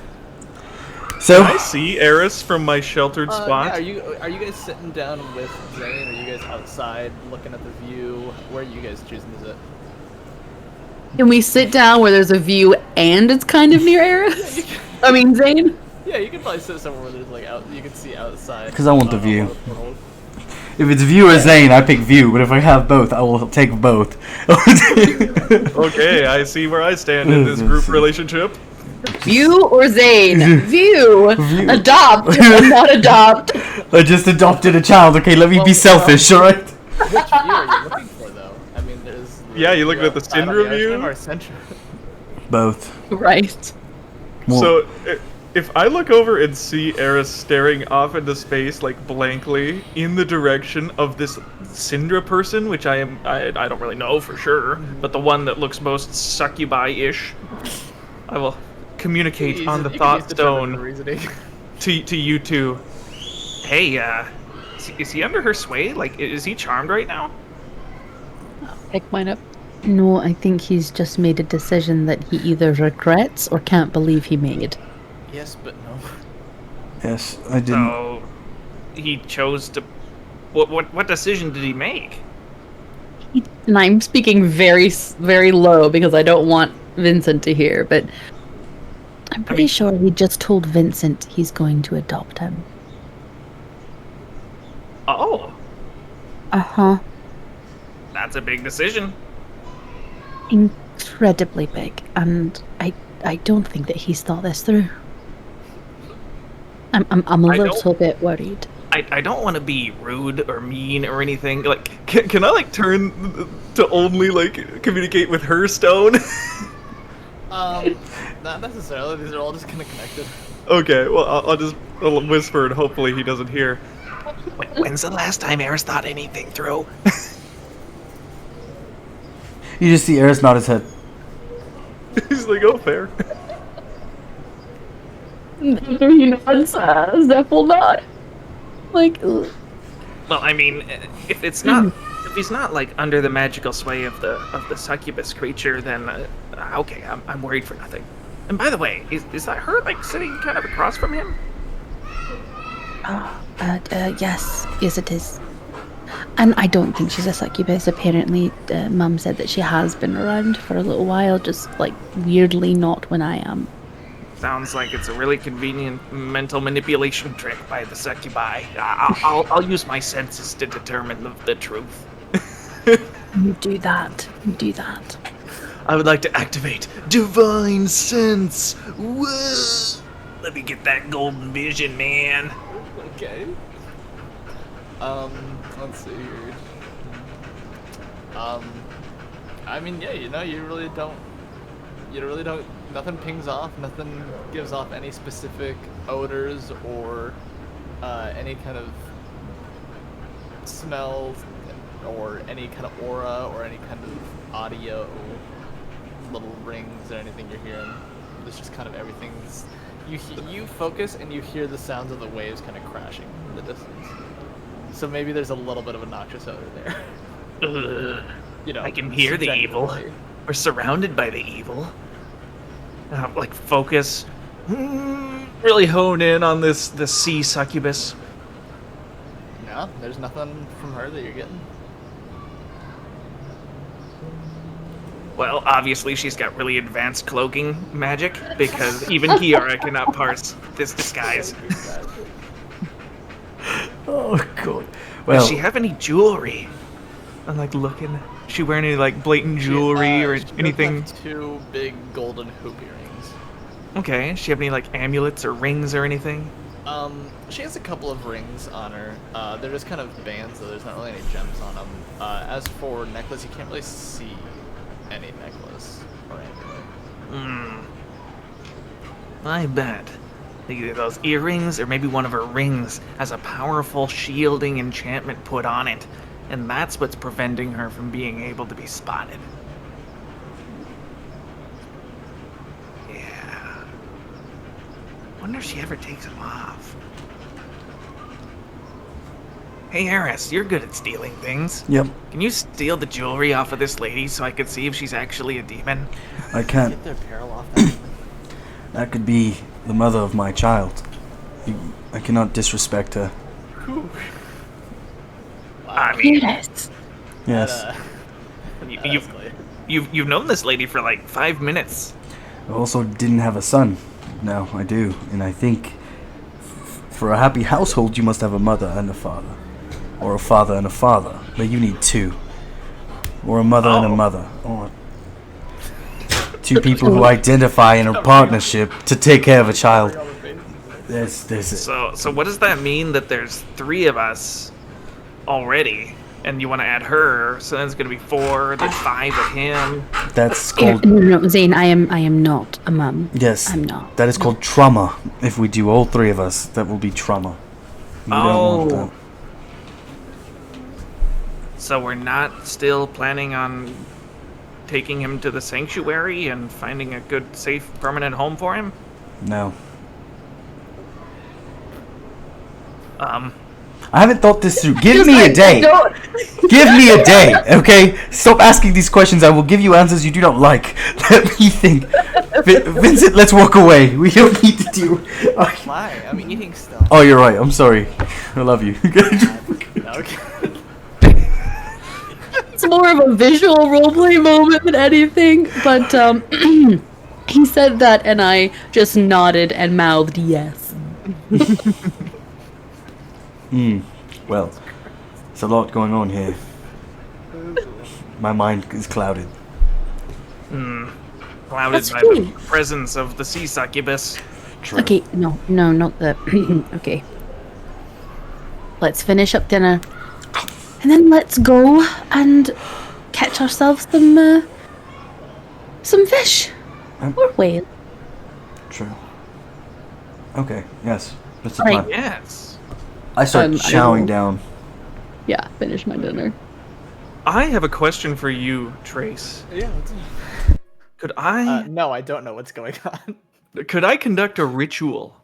D: so
A: Can I see Eris from my sheltered
B: Yeah,
A: spot?
B: are you guys sitting down with Zane? Are you guys outside looking at the view? Where are you guys choosing to sit?
C: Can we sit down where there's a view and it's kind of near Eris? I mean, Zane?
B: Yeah, you can probably sit somewhere where there's like you can see outside.
D: 'Cause I want the view.
B: World.
D: if it's view or Zane, I pick view, but if I have both, I will take both.
A: Okay, I see where I stand in this group relationship.
C: View or Zane? View.
D: View.
C: Adopt or not adopt.
D: I just adopted a child. Okay, let me be selfish, alright?
B: Which view are you looking for, though? I mean, there's.
A: Yeah, you looking at the
B: side on
A: Syndra
B: ocean
A: view?
B: or Centra?
D: Both.
C: Right.
D: Well,
A: So, if I look over and see Eris staring off into space, like blankly, in the direction of this Syndra person, which I don't really know for sure, but the one that looks most succubi-ish, I will communicate on the thought stone to you two. Hey, is he under her sway? Like, is he charmed right now?
C: Pick mine up. No, I think he's just made a decision that he either regrets or can't believe he made.
B: Yes, but no.
D: yes, I didn't.
A: So, he chose to. What decision did he make?
C: And I'm speaking very, very low because I don't want Vincent to hear, but I'm pretty sure he just told Vincent he's going to adopt him.
A: Oh,
C: Uh-huh.
A: that's a big decision.
C: Incredibly big, and I don't think that he's thought this through. I'm a little bit worried.
A: I don't want to be rude or mean or anything. Like, can I like turn to only like communicate with her stone?
B: Not necessarily. These are all just kind of connected.
A: Okay, well I'll whisper and hopefully he doesn't hear. When's the last time Eris thought anything through?
D: You just see Eris nod his head.
A: He's Honestly, go fair.
C: He nods, Zeph will nod. Like, ugh.
A: Well, I mean, if it's not, if he's not like under the magical sway of the succubus creature, then okay, I'm worried for nothing. And by the way, is that her like sitting kind of across from him?
C: Yes, it is. And I don't think she's a succubus. Apparently, Mum said that she has been around for a little while, just like weirdly not when I am.
A: Sounds like it's a really convenient mental manipulation trick by the succubi. I'll use my senses to determine the truth.
C: You do that. You do that.
A: I would like to activate divine sense. Whoa! Let me get that golden vision, man.
B: Okay. Let's see here. I mean, yeah, you really don't, nothing pings off, nothing gives off any specific odors or, any kind of smell or any kind of aura or any kind of audio, little rings or anything you're hearing. It's just kind of everything's, you focus and you hear the sounds of the waves kind of crashing in the distance. So maybe there's a little bit of a noxious odor there.
A: Ugh.
B: You know,
A: I can hear the evil.
B: subjectively.
A: We're surrounded by the evil. Like focus, really hone in on this sea succubus.
B: No, there's nothing from her that you're getting.
A: Well, obviously she's got really advanced cloaking magic because even Kiara cannot parse this disguise.
D: Oh god.
A: Does she have any jewelry? I'm like looking. Is she wearing any like blatant jewelry or
B: She does
A: anything?
B: have 2 big golden hoop earrings.
A: Okay. Does she have any like amulets or rings or anything?
B: She has a couple of rings on her. They're just kind of bands, though. There's not really any gems on them. As for necklace, you can't really see any necklace or anything.
A: I bet. Either those earrings or maybe one of her rings has a powerful shielding enchantment put on it. And that's what's preventing her from being able to be spotted. Yeah. Wonder if she ever takes them off. Hey, Eris, you're good at stealing things.
D: Yep,
A: Can you steal the jewelry off of this lady so I can see if she's actually a demon?
D: I can't.
B: Get their peril off that.
D: That could be the mother of my child. I cannot disrespect her.
A: I mean,
C: Yes.
D: Yes.
A: you've known this lady for like 5 minutes.
D: I also didn't have a son. Now I do, and I think for a happy household you must have a mother and a father. Or a father and a father. But you need 2. Or a mother and a mother. Or 2 people who identify in a partnership to take care of a child. There's it.
A: So what does that mean that there's 3 of us already, and you want to add her? So then it's gonna be 4, then 5 with him.
D: That's
C: Yeah,
D: called
C: no, Zane, I am not a mum.
D: yes.
C: I'm not.
D: That is called trauma. If we do all 3 of us, that will be trauma. We don't want that.
A: So we're not still planning on taking him to the sanctuary and finding a good, safe, permanent home for him?
D: No.
A: Um,
D: I haven't thought this through. Give me a day. Give me a day, okay? Stop asking these questions. I will give you answers you do not like. Let me think. Vincent, let's walk away. We don't need to do.
B: Why? I'm eating still.
D: Oh, you're right. I'm sorry. I love you.
B: Okay.
C: It's more of a visual roleplay moment than anything, but he said that and I just nodded and mouthed yes.
D: Well, there's a lot going on here. My mind is clouded.
A: clouded
C: That's
A: by the
C: true.
A: presence of the sea succubus.
D: True.
C: Okay, no, not the. Okay. Let's finish up dinner. And then let's go and catch ourselves some fish. Or whale.
D: True. Okay, yes. That's the
C: Alright.
D: plan.
A: Yes.
D: I start
C: I
D: chowing
C: will-
D: down.
C: Yeah, finish my dinner.
A: I have a question for you, Trace.
B: Yeah.
A: Could I
B: No, I don't know what's going on.
A: could I conduct a ritual?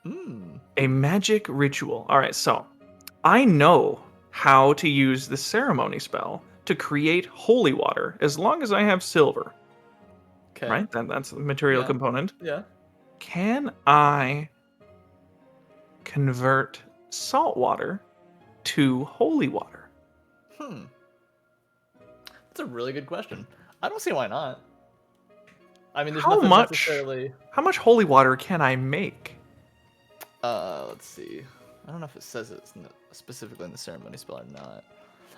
B: Hmm.
A: A magic ritual. All right, so I know how to use the ceremony spell to create holy water as long as I have silver,
B: Okay.
A: right? That's the material
B: Yeah.
A: component.
B: Yeah.
A: Can I convert salt water to holy water?
B: Hmm. That's a really good question. I don't see why not. I mean, there's
A: How
B: nothing
A: much
B: necessarily.
A: how much holy water can I make?
B: Let's see. I don't know if it says it specifically in the ceremony spell or not.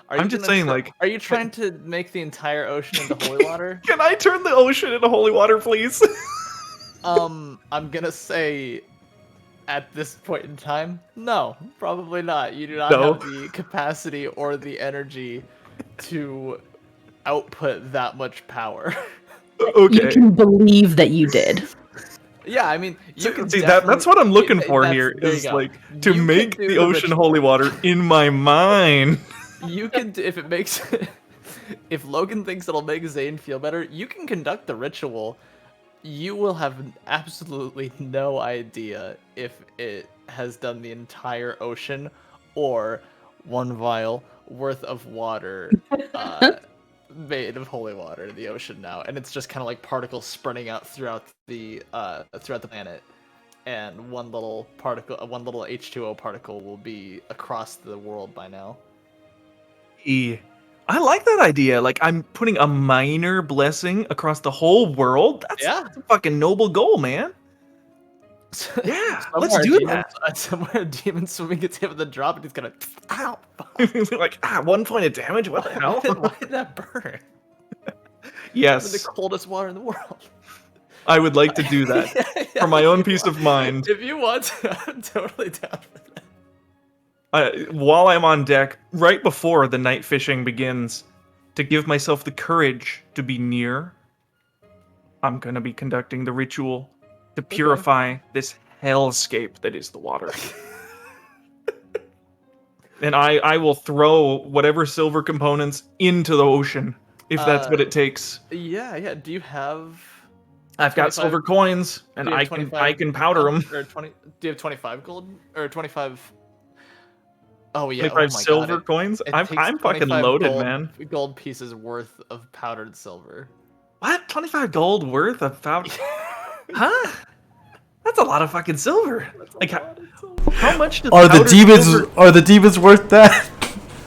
B: Are
A: I'm
B: you
A: just
B: gonna
A: saying,
B: try-
A: like,
B: Are you trying to make the entire ocean into holy water?
A: Can I turn the ocean into holy water, please?
B: I'm gonna say, at this point in time, no, probably not. You do not
A: No.
B: have the capacity or the energy to output that much power.
C: You
A: Okay.
C: can believe that you did.
B: Yeah, I mean, you can
A: See
B: definitely.
A: that's what I'm looking for
B: That's,
A: here
B: there you
A: is
B: go.
A: like to
B: You can
A: make
B: do
A: the ocean
B: ritual.
A: holy water in my mind.
B: You can, if it makes, if Logan thinks it'll make Zane feel better, you can conduct the ritual. You will have absolutely no idea if it has done the entire ocean or one vial worth of water made of holy water in the ocean now, and it's just kind of like particles spreading out throughout the planet, and one little H2O particle will be across the world by now.
A: I like that idea. Like I'm putting a minor blessing across the whole world.
B: Yeah.
A: That's a fucking noble goal, man. Yeah, let's do that.
B: Somewhere a demon swimming gets hit with a drop and he's gonna, ow,
A: Like 1 point of damage. What the hell?
B: why did that burn? I'm in the
A: Yes,
B: coldest water in the world.
A: I would like to do that
B: Yeah,
A: for my
B: if
A: own
B: you
A: peace
B: want-
A: of mind.
B: If you want to, I'm totally down for that.
A: While I'm on deck, right before the night fishing begins, to give myself the courage to be near, I'm gonna be conducting the ritual to purify this hellscape that is the water. And I will throw whatever silver components into the ocean, if that's what it takes.
B: Yeah. Do you have?
A: I've got
B: 25
A: silver coins, and
B: Do you have
A: I
B: 25
A: can powder them.
B: Or 20? Do you have 25 gold or 25? Oh yeah.
A: 25
B: Oh my
A: silver
B: god.
A: coins.
B: It takes
A: I'm fucking
B: 25
A: loaded,
B: gold,
A: man.
B: Gold pieces worth of powdered silver.
A: What? 25 gold worth of powder? Huh? That's a lot of fucking silver. Like how much does
D: Are the
A: powdered
D: demons
A: silver-
D: are the demons worth that?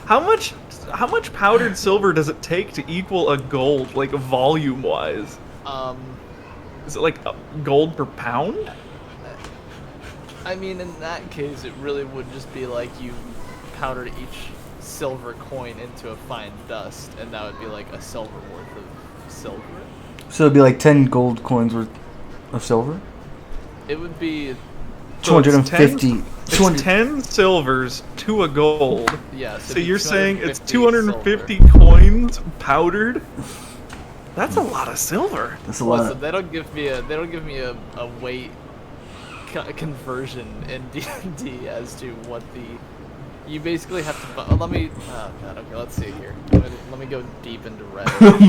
A: How much powdered silver does it take to equal a gold, like volume wise? Is it like a gold per pound?
B: I mean, in that case, it really would just be like you powdered each silver coin into a fine dust, and that would be like a silver worth of silver.
D: So it'd be like 10 gold coins worth of silver?
B: It would be,
A: So it's
D: 250. 200.
A: It's 10 silvers to a gold.
B: yeah.
A: So you're saying it's
B: 250
A: 250 coins powdered? That's a lot of silver.
D: That's a
B: Well,
D: lot.
B: so they don't give me a weight conversion in D&D as to what the. You basically have to. Let me. Oh god. Okay. Let's see here. Let me go deep into Reddit.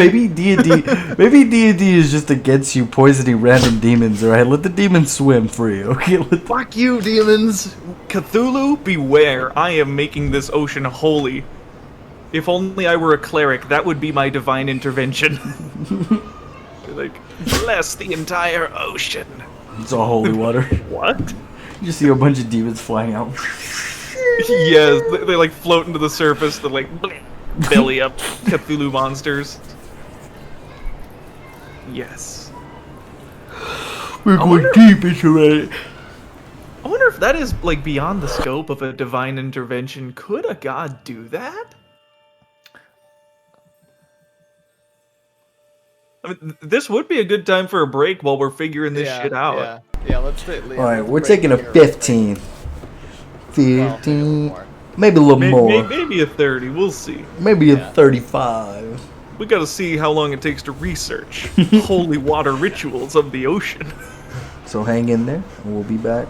D: maybe D&D is just against you poisoning random demons, alright? Let the demons swim free, okay?
A: Fuck you, demons! Cthulhu, beware. I am making this ocean holy. If only I were a cleric, that would be my divine intervention. Like, bless the entire ocean.
D: It's all holy water.
A: What?
D: You just see a bunch of demons flying out.
A: Yes, they like float into the surface, they're like belly up Cthulhu monsters. Yes.
D: We're going deep into it.
A: I wonder if that is like beyond the scope of a divine intervention. Could a god do that? I mean, this would be a good time for a break while we're figuring this shit out.
B: Yeah. Let's take.
D: Alright, we're taking a 15.
B: Well, maybe a little
D: 15.
B: more.
D: Maybe a little more.
A: Maybe a 30. We'll see.
D: Maybe a
B: Yeah.
D: 35.
A: We gotta see how long it takes to research holy water rituals of the ocean.
D: So hang in there, and we'll be back.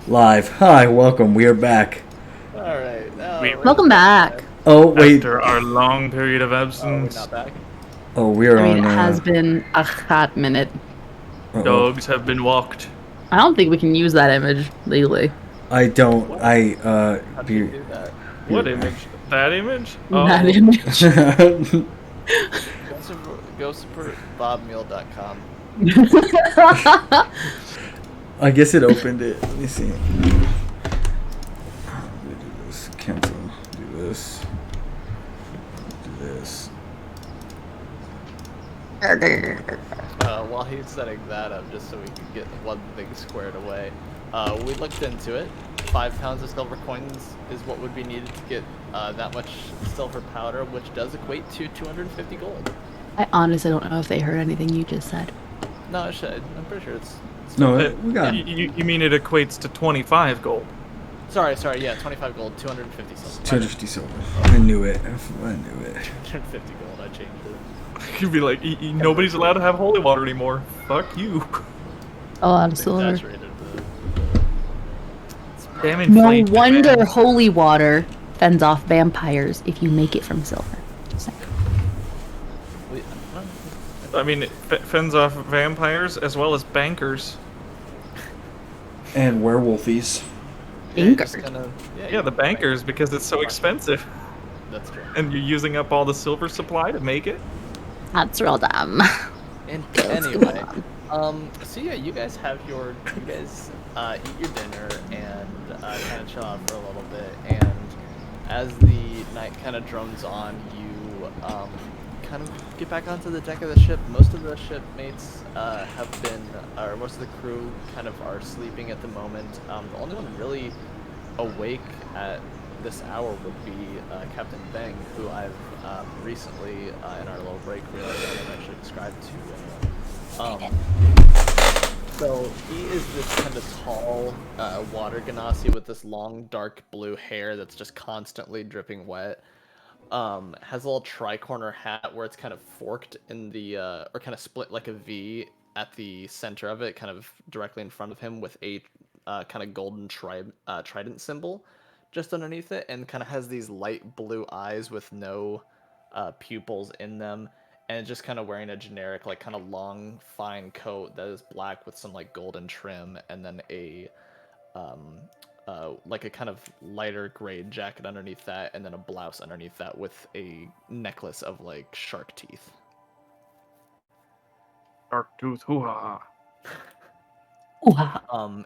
D: Live. Hi, welcome. We are back.
B: All right.
C: Welcome back.
D: Oh wait.
A: After our long period of
B: Oh, we're
A: absence,
B: not back.
D: Oh, we're
C: I mean,
D: on.
C: it has been a hot minute.
D: uh-oh.
A: dogs have been walked.
C: I don't think we can use that image legally.
D: I don't.
B: What?
D: I
B: How do you do that?
A: What
D: Here.
A: image? That image?
C: That
A: Oh,
C: image.
B: Go support bobmeal.com.
D: I guess it opened it. Let me see. Do this. Cancel. Do this. Do this.
B: While he's setting that up, just so we can get one thing squared away, we looked into it. 5 pounds of silver coins is what would be needed to get that much silver powder, which does equate to 250 gold.
C: I honestly don't know if they heard anything you just said.
B: No, it should. I'm pretty sure it's...
D: No, we got.
A: you mean it equates to 25 gold?
B: Sorry, yeah, 25 gold, 250 silver.
D: 250 silver. I knew it. I knew it.
B: 250 gold, I changed it.
A: You'd be like, nobody's allowed to have holy water anymore. Fuck you.
C: A lot of silver.
B: Exaggerated the...
A: Damn
C: No
A: inflated,
C: wonder
A: man.
C: holy water fends off vampires if you make it from silver. Just saying.
A: I mean, it fends off vampires as well as bankers.
D: And werewolfies.
A: Yeah, the bankers, because it's so expensive.
B: That's true.
A: And you're using up all the silver supply to make it?
C: That's real dumb.
B: And
C: Let's go
B: anyway,
C: on.
B: so yeah, you guys eat your dinner and kind of chill out for a little bit. And as the night kind of drones on, you kind of get back onto the deck of the ship. Most of the shipmates have been, or most of the crew kind of are sleeping at the moment. The only one really awake at this hour would be Captain Beng, who I've recently, in our little break, realized I haven't actually described to anyone. So he is this kind of tall water genasi with this long dark blue hair that's just constantly dripping wet. Has a little tri-corner hat where it's kind of forked in the, or kind of split like a V at the center of it, kind of directly in front of him with a kind of golden trident symbol just underneath it, and kind of has these light blue eyes with no pupils in them, and just kind of wearing a generic like kind of long fine coat that is black with some like golden trim, and then a like a kind of lighter gray jacket underneath that, and then a blouse underneath that with a necklace of like shark teeth.
A: Dark tooth, hoo-ha.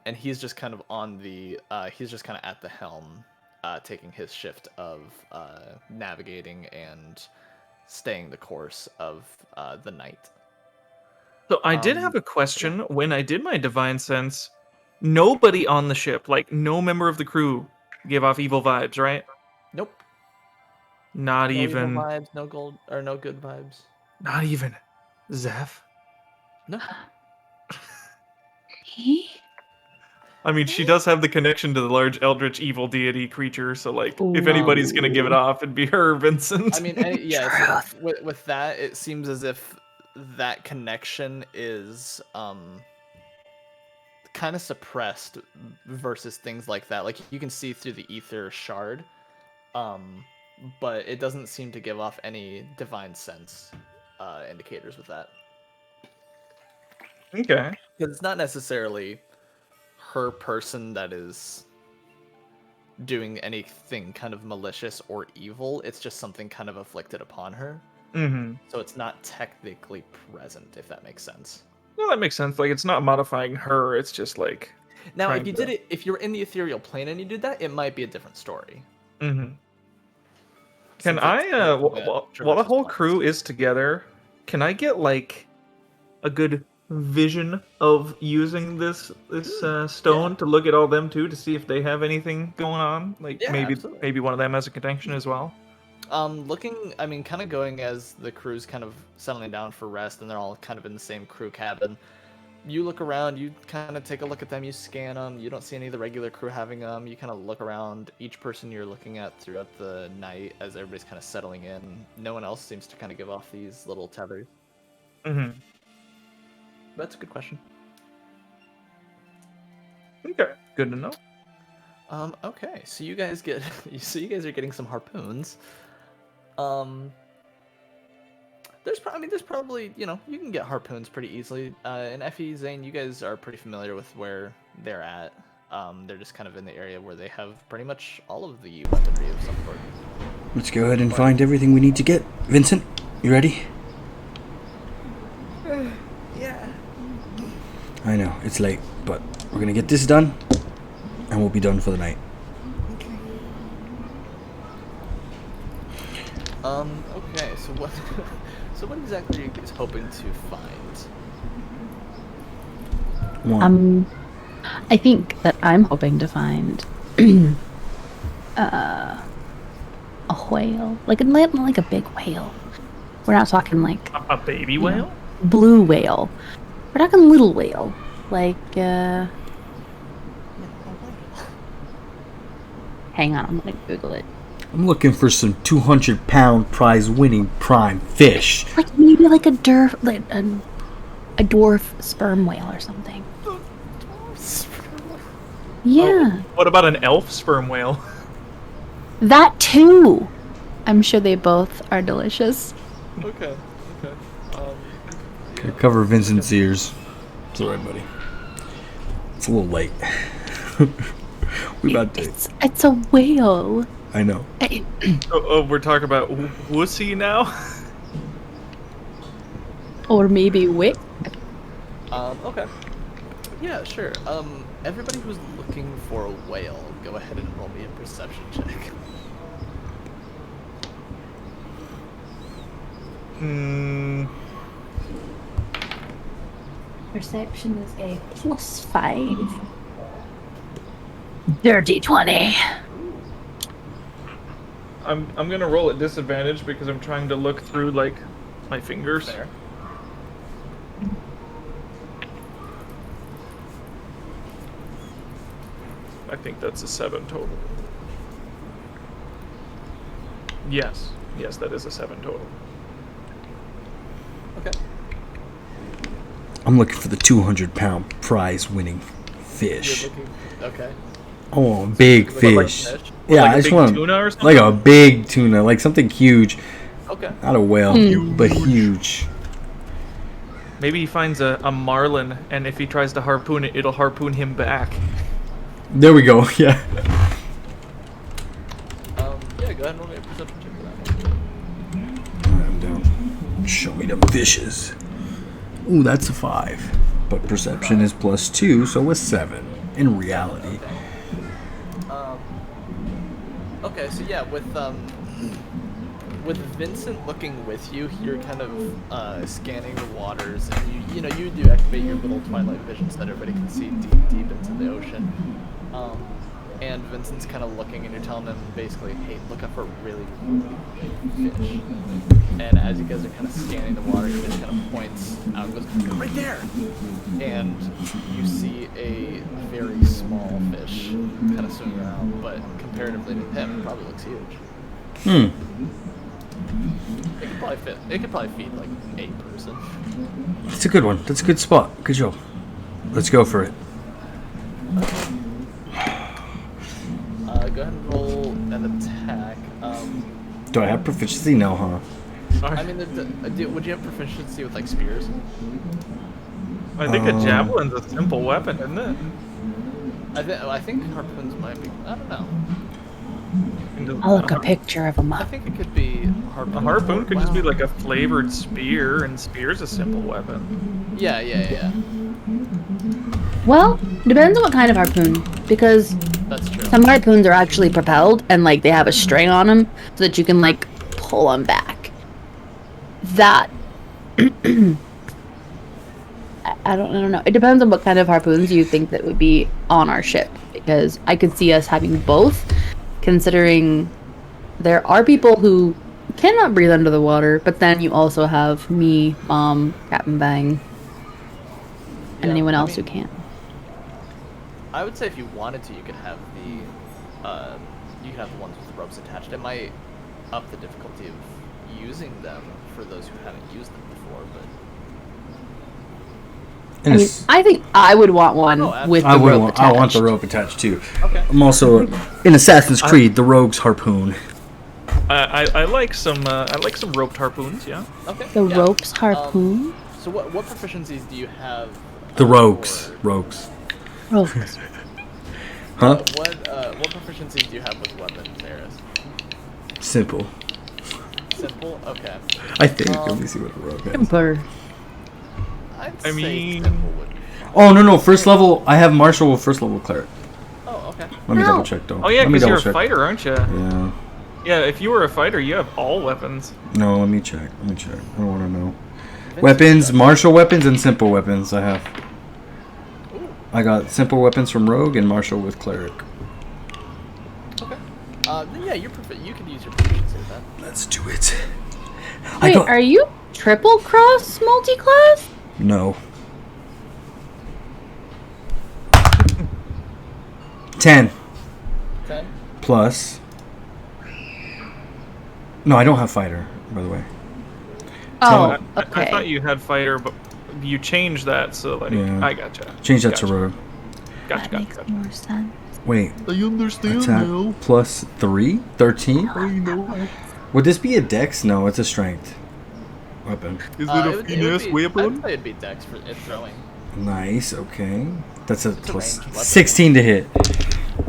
B: And he's just kind of on the he's just kind of at the helm, taking his shift of navigating and staying the course of the night.
A: So I did have a question when I did my divine sense. Nobody on the ship, like no member of the crew, gave off evil vibes, right?
B: Nope.
A: Not
B: No
A: even.
B: evil vibes, no gold or no good vibes.
A: Not even. Zeph.
B: No.
A: I mean, she does have the connection to the large eldritch evil deity creature, so like, if anybody's gonna give it off, it'd be her, Vincent.
B: I mean, yeah. With that, it seems as if that connection is kind of suppressed versus things like that. Like you can see through the ether shard, but it doesn't seem to give off any divine sense indicators with that.
A: Okay.
B: Because it's not necessarily her person that is doing anything kind of malicious or evil. It's just something kind of afflicted upon her.
A: Mm-hmm.
B: So it's not technically present, if that makes sense.
A: Well, that makes sense. Like, it's not modifying her. It's just like.
B: Now,
A: trying
B: if you
A: to-
B: did it, if you were in the ethereal plane and you did that, it might be a different story.
A: Mm-hmm.
B: Since
A: Can I,
B: it's kind of
A: while the
B: traverses
A: whole
B: planes.
A: crew is together, can I get like a good vision of using this stone to look at all them too, to see if they have anything going on? Like
B: Yeah,
A: maybe
B: absolutely.
A: one of them has a connection as well.
B: Looking, I mean, kind of going as the crew's kind of settling down for rest, and they're all kind of in the same crew cabin. You look around, you kind of take a look at them, you scan them, you don't see any of the regular crew having them, you kind of look around each person you're looking at throughout the night as everybody's kind of settling in. No one else seems to kind of give off these little tethers.
A: Mm-hmm.
B: That's a good question.
A: Okay, good to know.
B: Okay, so you guys get, you guys are getting some harpoons. There's probably, you can get harpoons pretty easily. And Effie, Zane, you guys are pretty familiar with where they're at. They're just kind of in the area where they have pretty much all of the weaponry of some sort.
D: Let's go ahead and find everything we need to get. Vincent, you ready?
B: Yeah.
D: I know, it's late, but we're gonna get this done, and we'll be done for the night.
B: Okay, so what, so what exactly are you guys hoping to find?
D: One.
C: I think that I'm hoping to find a whale, like a big whale. We're not talking like
A: A baby whale?
C: Blue whale. We're talking little whale, like Hang on, I'm gonna Google it.
D: I'm looking for some 200-pound prize-winning prime fish.
C: Like maybe like a dwarf sperm whale or something. Yeah,
A: Oh, what about an elf sperm whale?
C: that too. I'm sure they both are delicious.
B: Okay.
D: Gonna cover Vincent's ears. It's alright, buddy. It's a little late. We about to.
C: It's a whale.
D: I know.
A: Oh, we're talking about wussy now?
C: Or maybe wick.
B: Okay. Yeah, sure. Everybody who's looking for a whale, go ahead and roll me a perception check.
C: Perception is a +5. Dirty 20.
A: I'm gonna roll at disadvantage because I'm trying to look through like my fingers.
B: There.
A: I think that's a 7 total. Yes, that is a 7 total.
B: Okay.
D: I'm looking for the 200-pound prize-winning fish.
B: You're looking. Okay.
D: Oh, a big
B: What, like
D: fish.
B: fish?
D: Yeah,
A: Like a
D: I just
A: big
D: want
A: tuna or something?
D: like a big tuna, like something huge.
B: Okay.
D: Not a whale, but huge.
A: Maybe he finds a marlin, and if he tries to harpoon it, it'll harpoon him back.
D: There we go. Yeah.
B: Yeah, go ahead and roll me a perception check for that one.
D: Alright, I'm down. Show me them fishes. Ooh, that's a 5. But perception is +2, so a 7 in reality.
B: Okay, so yeah, with Vincent looking with you, you're kind of scanning the waters, and you do activate your little twilight vision so that everybody can see deep into the ocean. And Vincent's kind of looking, and you're telling him basically, hey, look out for a really, really big fish. And as you guys are kind of scanning the water, he just kind of points out and goes, right there! And you see a very small fish kind of swimming around, but comparatively to him, it probably looks huge. It could probably feed like a person.
D: That's a good one. That's a good spot. Good job. Let's go for it.
B: Go ahead and roll an attack.
D: Do I have proficiency? No, huh?
B: I mean, would you have proficiency with like spears?
A: I think a javelin's a simple weapon, isn't it?
B: I think harpoons might be. I don't know.
C: I'll look a picture of them
B: I
C: up.
B: think it could be harpoon.
A: A harpoon could just be like a flavored spear, and spear's a simple weapon.
B: Yeah.
C: Well, depends on what kind of harpoon, because
B: That's true.
C: some harpoons are actually propelled and like they have a string on them so that you can like pull them back. That I don't know. It depends on what kind of harpoons you think that would be on our ship, because I could see us having both, considering there are people who cannot breathe under the water, but then you also have me, Mom, Captain Bang, and
B: Yeah,
C: anyone
B: I
C: else who
B: mean,
C: can't.
B: I would say if you wanted to, you could have the ones with the ropes attached. It might up the difficulty of using them for those who haven't used them before, but
C: I mean, I think I would want one with the rope attached.
D: I want the rope attached too.
B: Okay.
D: I'm also in Assassin's Creed, the rogue's harpoon.
A: I like some roped harpoons. Yeah.
B: Okay.
C: The rope's harpoon.
B: So what proficiencies do you have?
D: The rogues.
C: Ropes.
D: Huh?
B: What proficiencies do you have with weapons, Eris?
D: Simple.
B: Simple. Okay.
D: I think. Let me see what a rogue has.
C: Simple.
B: I'd
A: I
B: say
A: mean-
B: simple would be fine.
D: Oh no, first level. I have martial with first level cleric.
B: Oh, okay.
D: Let me
C: No.
D: double check though.
A: Oh yeah,
D: Let me
A: because you're a
D: double check.
A: fighter, aren't you?
D: Yeah.
A: Yeah. If you were a fighter, you have all weapons.
D: No, let me check. I don't want to know. Weapons, martial weapons, and simple weapons. I have.
B: Ooh,
D: I got simple weapons from rogue and martial with cleric.
B: okay. Then yeah, you could use your proficiency with that.
D: Let's do it.
C: Wait, are you triple cross multi-class?
D: No. 10
B: 10.
D: plus. No, I don't have fighter, by the way.
C: Oh,
A: I
C: okay.
A: thought you had fighter, but you changed that, so like
D: Yeah.
A: I gotcha.
D: Change that to
A: Gotcha.
D: rogue.
A: Gotcha.
C: That makes more sense.
D: Wait,
E: I understand
D: attack
E: now.
D: plus 3? 13?
E: I know.
D: Would this be a dex? No, it's a strength weapon.
E: Is
B: It
E: it a
B: would
E: finesse
B: be,
E: weapon?
B: I'd say it'd be dex for it throwing.
D: Nice, okay. That's a
B: It's a
D: plus
B: ranged weapon.
D: 16 to hit.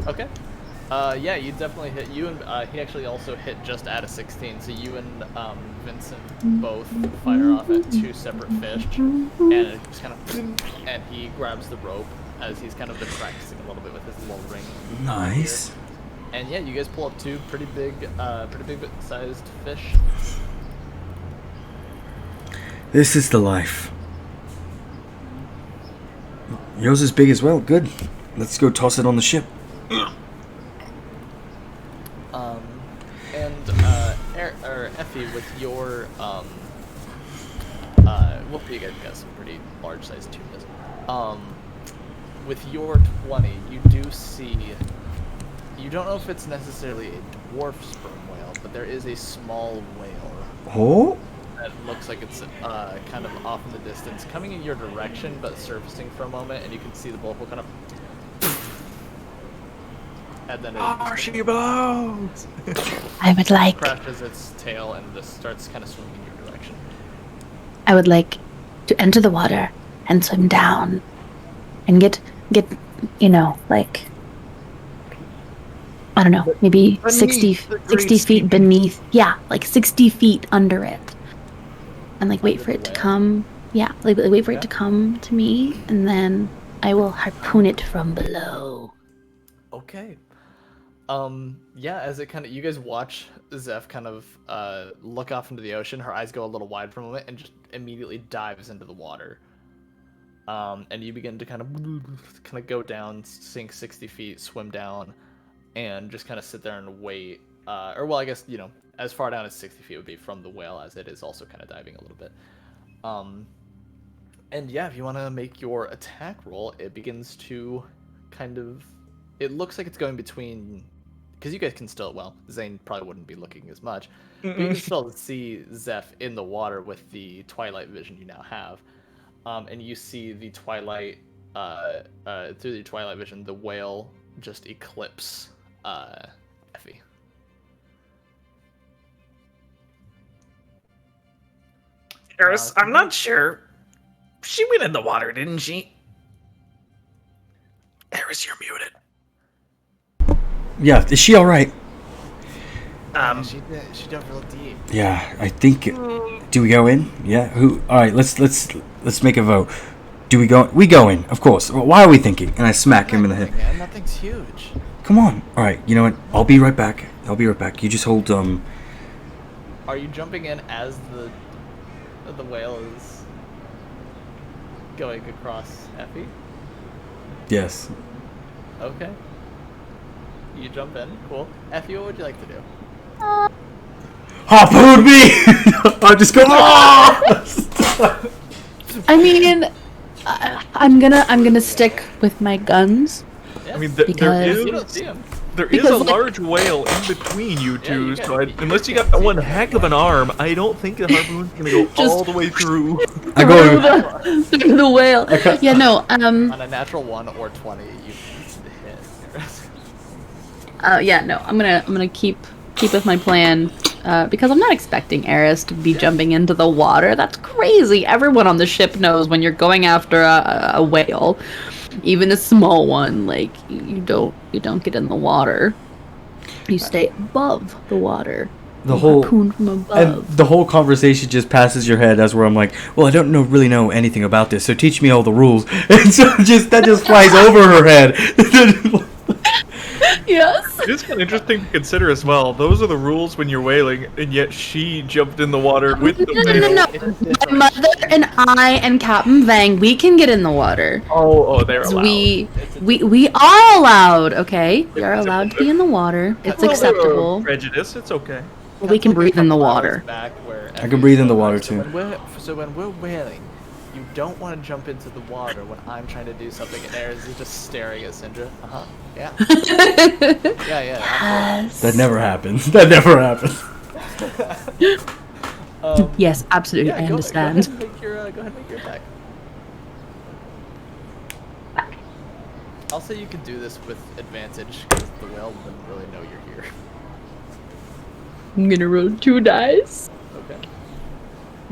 B: Okay. Yeah, you definitely hit. You and he actually also hit just at a 16. So you and Vincent both fire off at two separate fish, and it just kind of, and he grabs the rope as he's kind of been practicing a little bit with his little ring.
D: Nice.
B: And yeah, you guys pull up two pretty big sized fish.
D: This is the life. Yours is big as well. Good. Let's go toss it on the ship.
B: And Effie, with your well, you guys got some pretty large sized tunas. With your 20, you do see. You don't know if it's necessarily a dwarf sperm whale, but there is a small whale
D: Oh?
B: that looks like it's kind of off in the distance, coming in your direction, but surfacing for a moment, and you can see the blowhole kind of. And then it
A: She blows.
C: I would like
B: crashes its tail and just starts kind of swimming in your direction.
C: to enter the water and swim down and get like I don't know, maybe 60 feet beneath. Yeah, like 60 feet under it. And like wait for it to come. Yeah, like wait for it to come to me, and then I will harpoon it from below.
B: Okay. Yeah, as it kind of, you guys watch Zeph kind of look off into the ocean. Her eyes go a little wide for a moment and just immediately dives into the water. And you begin to kind of go down, sink 60 feet, swim down, and just kind of sit there and wait. Or well, I guess, as far down as 60 feet would be from the whale, as it is also kind of diving a little bit. And yeah, if you want to make your attack roll, it begins to kind of, it looks like it's going between, because you guys can still, well, Zane probably wouldn't be looking as much, but you can still see Zeph in the water with the twilight vision you now have. And you see the twilight, through the twilight vision, the whale just eclipse Effie.
A: Eris, I'm not sure. She went in the water, didn't she? Eris, you're muted.
D: Yeah, is she all right?
B: She dove real deep.
D: Yeah, I think. Do we go in? Yeah. Who? All right. Let's make a vote. Do we go? We go in, of course. Why are we thinking? And I smack him in the head.
B: Man, that thing's huge.
D: Come on. All right. You know what? I'll be right back. You just hold.
B: Are you jumping in as the whale is going across Effie?
D: Yes.
B: Okay. You jump in. Cool. Effie, what would you like to do?
D: Harpoon me! I just go. "Ah!"
C: I mean, I'm gonna stick with my guns.
B: Yeah.
A: I mean,
C: Because-
A: there
B: you don't
A: is
B: see him.
A: There is
C: Because,
A: a
C: like-
A: large whale in between you two,
B: you
A: so
B: can-
A: unless you
B: can
A: got
B: see
A: one
B: that.
A: heck of an arm, I don't think the harpoon's gonna go
C: Just-
A: all the way through.
D: I
C: through
D: go.
C: through the whale.
D: Okay.
C: Yeah, no.
B: On a natural 1 or 20, you hit.
C: Yeah, no. I'm gonna keep with my plan. Because I'm not expecting Eris to be jumping into the water. That's crazy. Everyone on the ship knows when you're going after a whale, even a small one, like you don't get in the water. You stay above the water.
D: The
C: You
D: whole
C: harpoon from above.
D: and the whole conversation just passes your head as where I'm like, well, I don't really know anything about this, so teach me all the rules. And so that just flies over her head.
C: Yes.
A: It is kind of interesting to consider as well. Those are the rules when you're whaling, and yet she jumped in the water with the whale.
C: No. My mother and I and Captain Vang, we can get in the water.
A: Oh, they're allowed.
C: We are allowed. Okay, we are allowed to be in the water. It's
A: Well,
C: acceptable.
A: Prejudice, it's okay.
C: We can breathe in the water.
D: I can breathe in the water, too.
B: So when we're whaling, you don't want to jump into the water when I'm trying to do something and Ares is just staring at Syndra. Yeah. Yeah.
C: Yes.
D: That never happens. That never happens.
C: Yes, absolutely. I understand.
B: Go ahead and make your attack. I'll say you can do this with advantage because the whale wouldn't really know you're here.
C: I'm gonna roll 2 dice.
B: Okay.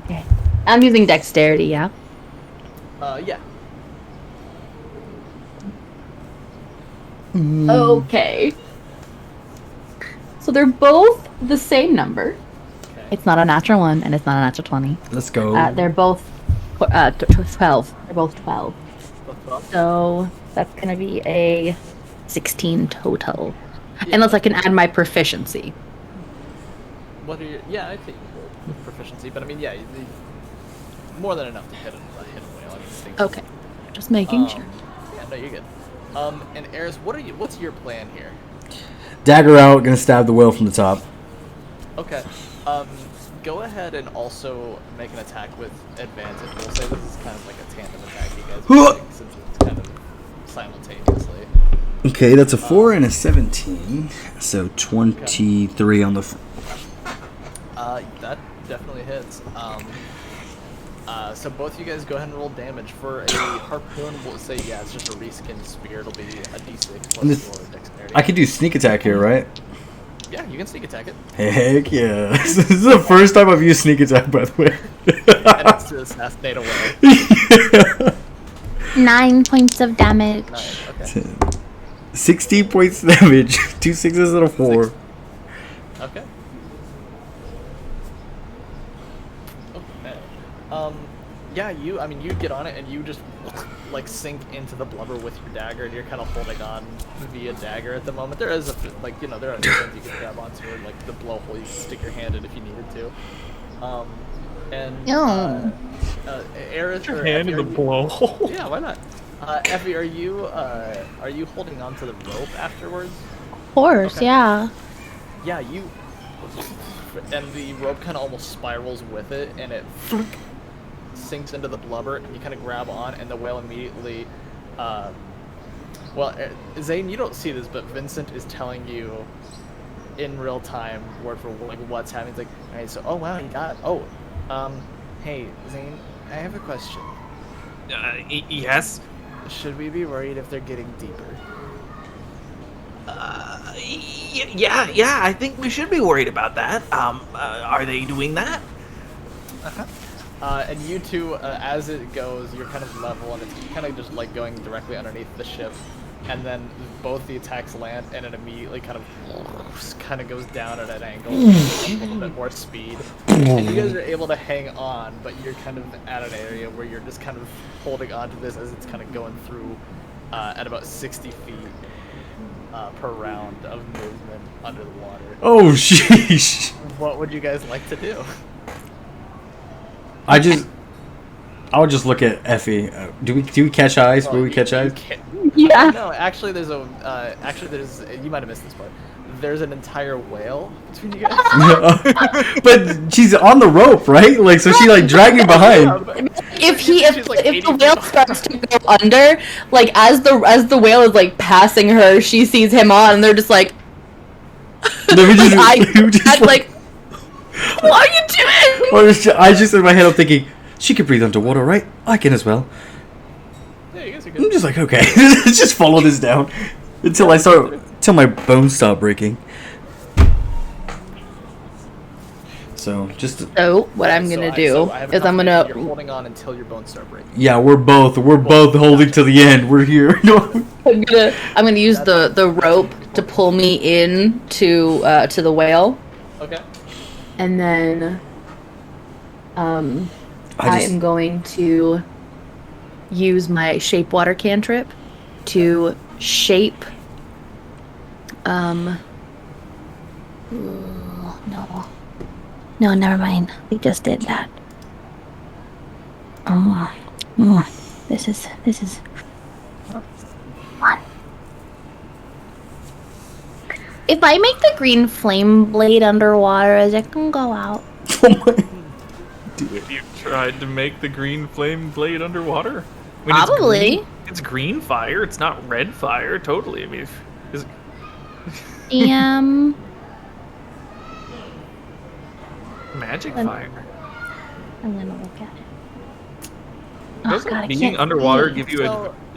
C: Okay. I'm using dexterity, yeah?
B: Yeah.
C: Okay. So they're both the same number.
B: Okay.
C: It's not a natural 1 and it's not a natural 20.
D: Let's go.
C: They're both 12. They're both 12. So that's gonna be a 16 total. Unless I can add my proficiency.
B: What are your? Yeah, I think with proficiency, but I mean, yeah, more than enough to hit a whale. I mean, things-
C: Okay. Just making sure.
B: Yeah, no, you're good. And Eris, what's your plan here?
D: Dagger out, gonna stab the whale from the top.
B: Okay. Go ahead and also make an attack with advantage. We'll say this is kind of like a tandem attack, you guys are doing, since it's kind of simultaneously.
D: Okay, that's a 4 and a 17. So 23 on the.
B: That definitely hits. So both you guys go ahead and roll damage. For a harpoon, we'll say, yeah, it's just a reskinned spear. It'll be a d6
D: And
B: plus
D: this-
B: your dexterity.
D: I could do sneak attack here, right?
B: Yeah, you can sneak attack it.
D: Heck yeah. This is the first time I've used sneak attack, by the way.
B: And it's to assassinate a whale.
C: 9 points of damage.
B: Nice, okay.
D: 16 points damage. 2 6s and a 4.
B: Okay. Oh, man. Yeah, you get on it and you just like sink into the blubber with your dagger, and you're kind of holding on via dagger at the moment. There is there are things you can grab onto, or like the blowhole you can stick your hand in if you needed to. Eris,
A: Your
B: or
A: hand
B: Effie,
A: in the
B: are you-
A: blowhole.
B: Yeah, why not? Effie, are you holding on to the rope afterwards?
C: Of course,
B: Okay.
C: yeah.
B: Yeah, you. And the rope kind of almost spirals with it, and it sinks into the blubber, and you kind of grab on, and the whale immediately. Zane, you don't see this, but Vincent is telling you in real time, word for word, like what's happening. It's like, alright, so, oh wow, you got. Hey, Zane, I have a question.
A: Yes.
B: Should we be worried if they're getting deeper?
A: Yeah, I think we should be worried about that. Are they doing that?
B: And you two, as it goes, you're kind of level, and it's kind of just like going directly underneath the ship, and then both the attacks land, and it immediately kind of goes down at an angle, with a little bit more speed, and you guys are able to hang on, but you're kind of at an area where you're just kind of holding on to this as it's kind of going through at about 60 feet per round of movement under the water.
D: Oh, sheesh.
B: What would you guys like to do?
D: I would just look at Effie. Do we catch eyes? Will we catch eyes?
C: Yeah.
B: No, actually, there's you might have missed this part. there's an entire whale between you guys.
D: But she's on the rope, right? Like, so she like dragging behind.
C: If
B: She's like
C: if the
B: 80
C: whale
B: feet
C: starts to go under, like as the whale is like passing her, she sees him on, and they're just like,
D: Then we just,
C: I'd like, what are you doing?
D: I just in my head I'm thinking, she can breathe underwater, right? I can as well.
B: Yeah, you guys are
D: I'm
B: good.
D: just like, okay, just follow this down until my bones start breaking. So
C: So what I'm
B: So
C: gonna
B: I-
C: do
B: so I have a
C: is I'm
B: confirmation
C: gonna
B: You're holding on until your bones start breaking.
D: yeah, we're both holding to the end. We're here.
C: I'm gonna use the rope to pull me in to the whale,
B: Okay.
C: and then I
D: I
C: am going to use my shape water cantrip to shape no, never mind. We just did that. This is fun. If I make the green flame blade underwater, is it gonna go out?
A: Have you tried to make the green flame blade underwater? I mean,
C: Probably.
A: It's green fire. It's not red fire. Totally. I mean, is magic
C: Then-
A: fire.
C: I'm gonna look at it.
A: Doesn't
C: God, I
A: being
C: can't
A: underwater
C: see.
A: give you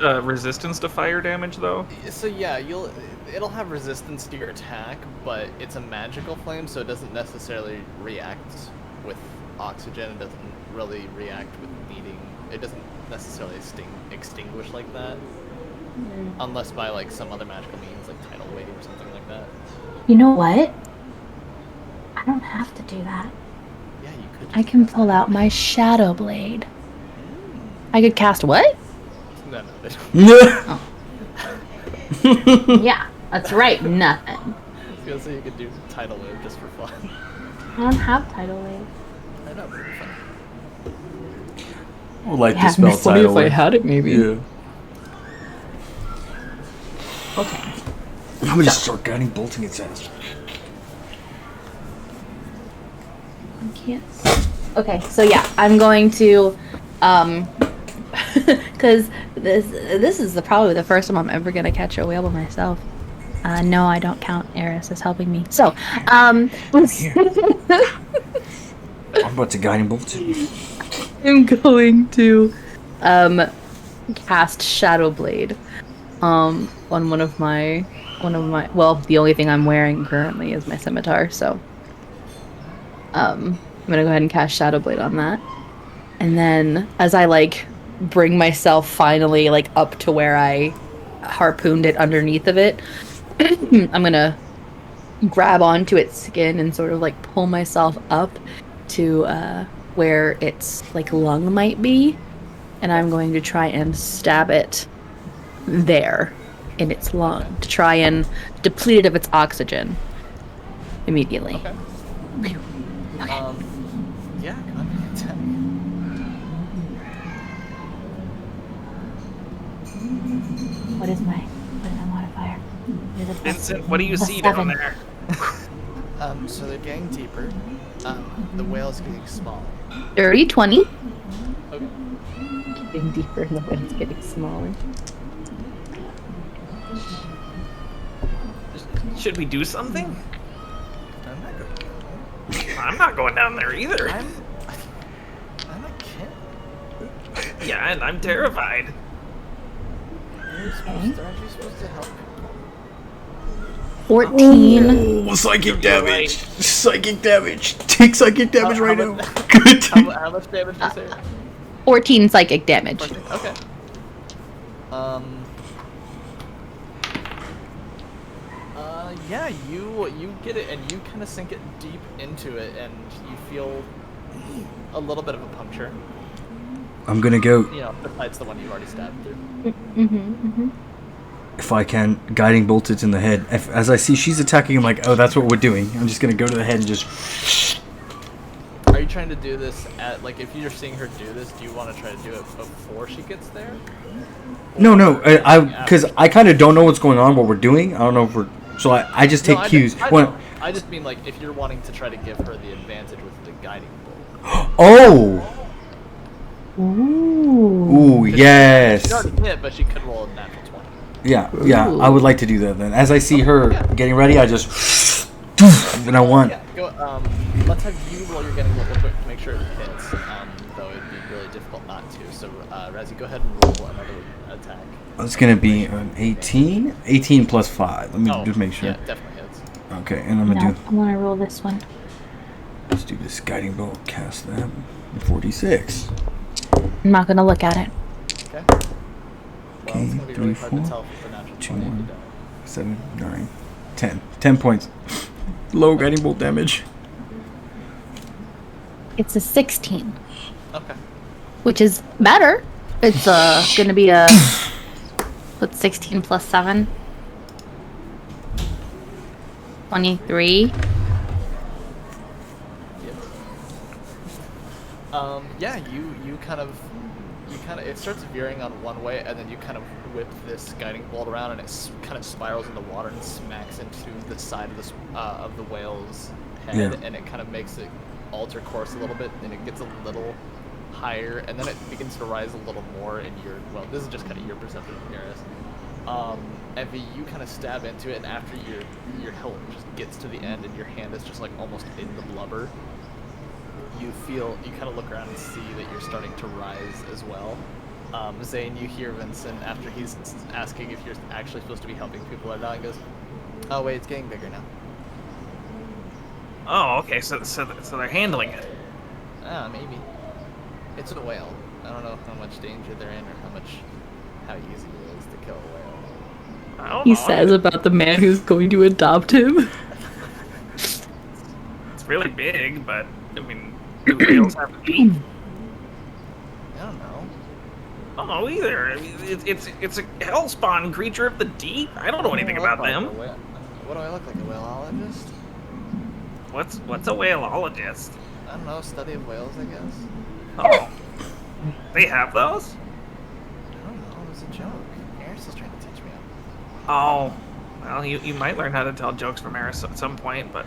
A: a resistance to fire damage, though?
B: So yeah, it'll have resistance to your attack, but it's a magical flame, so it doesn't necessarily react with oxygen. It doesn't really react with beating. It doesn't necessarily extinguish like that, unless by like some other magical means, like tidal wave or something like that.
C: You know what? I don't have to do that.
B: Yeah, you could.
C: I can pull out my shadow blade. I could cast what?
B: No, no.
C: Yeah, that's right. Nothing.
B: I was gonna say you could do tidal wave just for fun.
C: I don't have tidal wave.
B: I know, but it'd be fun.
D: I would like
C: Yeah,
D: to spell
C: it'd be funny
D: tidal
C: if I
D: wave.
C: had it, maybe.
D: Yeah.
C: Okay.
D: I'm gonna just start guiding bolting its ass.
C: I can't. Okay, so yeah, I'm going to, because this is probably the first time I'm ever gonna catch a whale by myself. No, I don't count Eris as helping me. So,
D: I'm about to guiding bolt it.
C: I'm going to cast Shadow Blade on one of my well, the only thing I'm wearing currently is my scimitar, so I'm gonna go ahead and cast Shadow Blade on that. And then as I like bring myself finally like up to where I harpooned it underneath of it, I'm gonna grab onto its skin and sort of like pull myself up to where its like lung might be, and I'm going to try and stab it there in its lung to try and deplete it of its oxygen immediately.
B: Okay. Yeah, go ahead and attack.
C: What is my modifier? Is it
A: Vincent, what do you
C: a
A: see down
C: 7?
A: there?
B: So they're getting deeper. The whale's getting smaller.
C: Dirty 20.
B: Okay.
C: Getting deeper and the wind's getting smaller.
A: Should we do something?
B: I'm not going.
A: I'm not going down there either.
B: I'm a kid.
A: Yeah, and I'm terrified.
B: Aren't you supposed to help?
C: 14.
D: Oh, psychic
A: damage.
D: damage! Psychic damage! Take psychic damage right now!
B: much-
D: Good.
B: How much damage is there?
C: 14 psychic damage.
B: Okay. Yeah, you get it, and you kind of sink it deep into it, and you feel a little bit of a puncture.
D: I'm gonna go,
B: You know, besides the one you've already stabbed through.
D: if I can, guiding bolt it in the head. As I see she's attacking, I'm like, oh, that's what we're doing. I'm just gonna go to the head and just...
B: Are you trying to do this at, like, if you're seeing her do this, do you want to try to do it before she gets there?
D: No, because I kind of don't know what's going on, what we're doing. I don't know if we're... So I just take cues.
B: I just mean like if you're wanting to try to give her the advantage with the guiding bolt.
D: Oh!
C: Ooh.
D: Ooh, yes.
B: She already hit, but she could roll a natural 20.
D: Yeah, I would like to do that then. As I see her getting ready, I just and I want.
B: Yeah, go. Let's have you roll your getting roll real quick to make sure it hits. Though it'd be really difficult not to. So, Razzie, go ahead and roll another attack.
D: It's gonna be an 18. 18 plus 5. Let me just make sure.
B: Yeah, definitely hits.
D: Okay, and I'm gonna do.
C: I want to roll this one.
D: Let's do this guiding bolt. Cast that. 46.
C: I'm not gonna look at it.
B: Okay. Well,
D: Okay,
B: it's gonna be
D: 3,
B: really hard
D: 4,
B: to tell if it's a natural
D: 2,
B: 20 if you
D: 1,
B: don't.
D: 7, 9, 10. 10 points. Low guiding bolt damage.
C: It's a 16,
B: Okay.
C: which is better. It's gonna be a what's 16 plus 7? 23.
B: Yeah, you kind of it starts veering on one way, and then you kind of whip this guiding bolt around, and it kind of spirals in the water and smacks into the side of the whale's head, and it kind of makes it alter course a little bit, and it gets a little higher, and then it begins to rise a little more in your, well, this is just kind of your perception, Garrus. Evie, you kind of stab into it, and after your hilt just gets to the end, and your hand is just like almost in the blubber, you kind of look around and see that you're starting to rise as well. Zane, you hear Vincent after he's asking if you're actually supposed to be helping people or not, and goes, "Oh wait, it's getting bigger now."
A: Oh, okay. So they're handling it.
B: Maybe. It's a whale. I don't know how much danger they're in or how easy it is to kill a whale.
A: I don't
C: He
A: know.
C: says about the man who's going to adopt him.
A: It's really big, but I mean, do whales have teeth?
B: I don't know.
A: I don't know either. I mean, it's a hellspawn creature of the deep. I don't know anything about them.
B: What do I look like, a whaleologist?
A: What's a whaleologist?
B: I don't know, study of whales, I guess.
A: Oh, they have those?
B: I don't know, it was a joke. Eris is trying to teach me.
A: Oh, well, you might learn how to tell jokes from Eris at some point, but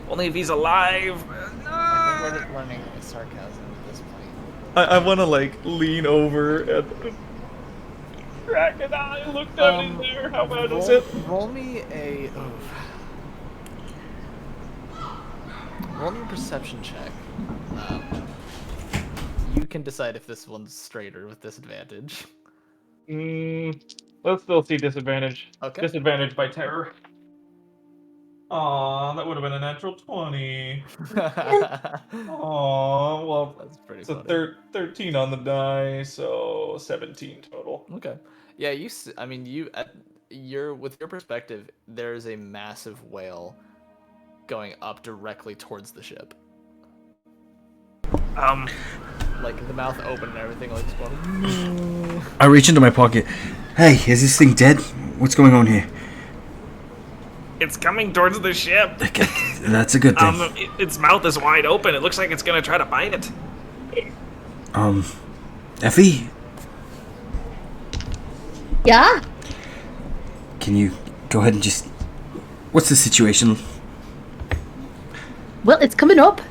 A: only if he's alive.
B: I think we're learning sarcasm at this point.
A: I want to like lean over and crack an eye, look down in there. How bad is it?
B: Roll me a roll me a perception check. You can decide if this one's straighter with disadvantage.
A: Let's still see disadvantage.
B: Okay.
A: Disadvantage by terror. Aw, that would have been a natural 20. Aw, well,
B: That's pretty
A: it's a
B: funny.
A: 13 on the die, so 17 total.
B: Okay. Yeah, with your perspective, there's a massive whale going up directly towards the ship. Like the mouth open and everything, like it's going.
D: I reach into my pocket. Hey, is this thing dead? What's going on here?
A: It's coming towards the ship.
D: That's a good thing.
A: Its mouth is wide open. It looks like it's gonna try to bite it.
D: Effie?
C: Yeah?
D: Can you go ahead and just... What's the situation?
C: Well, it's coming up.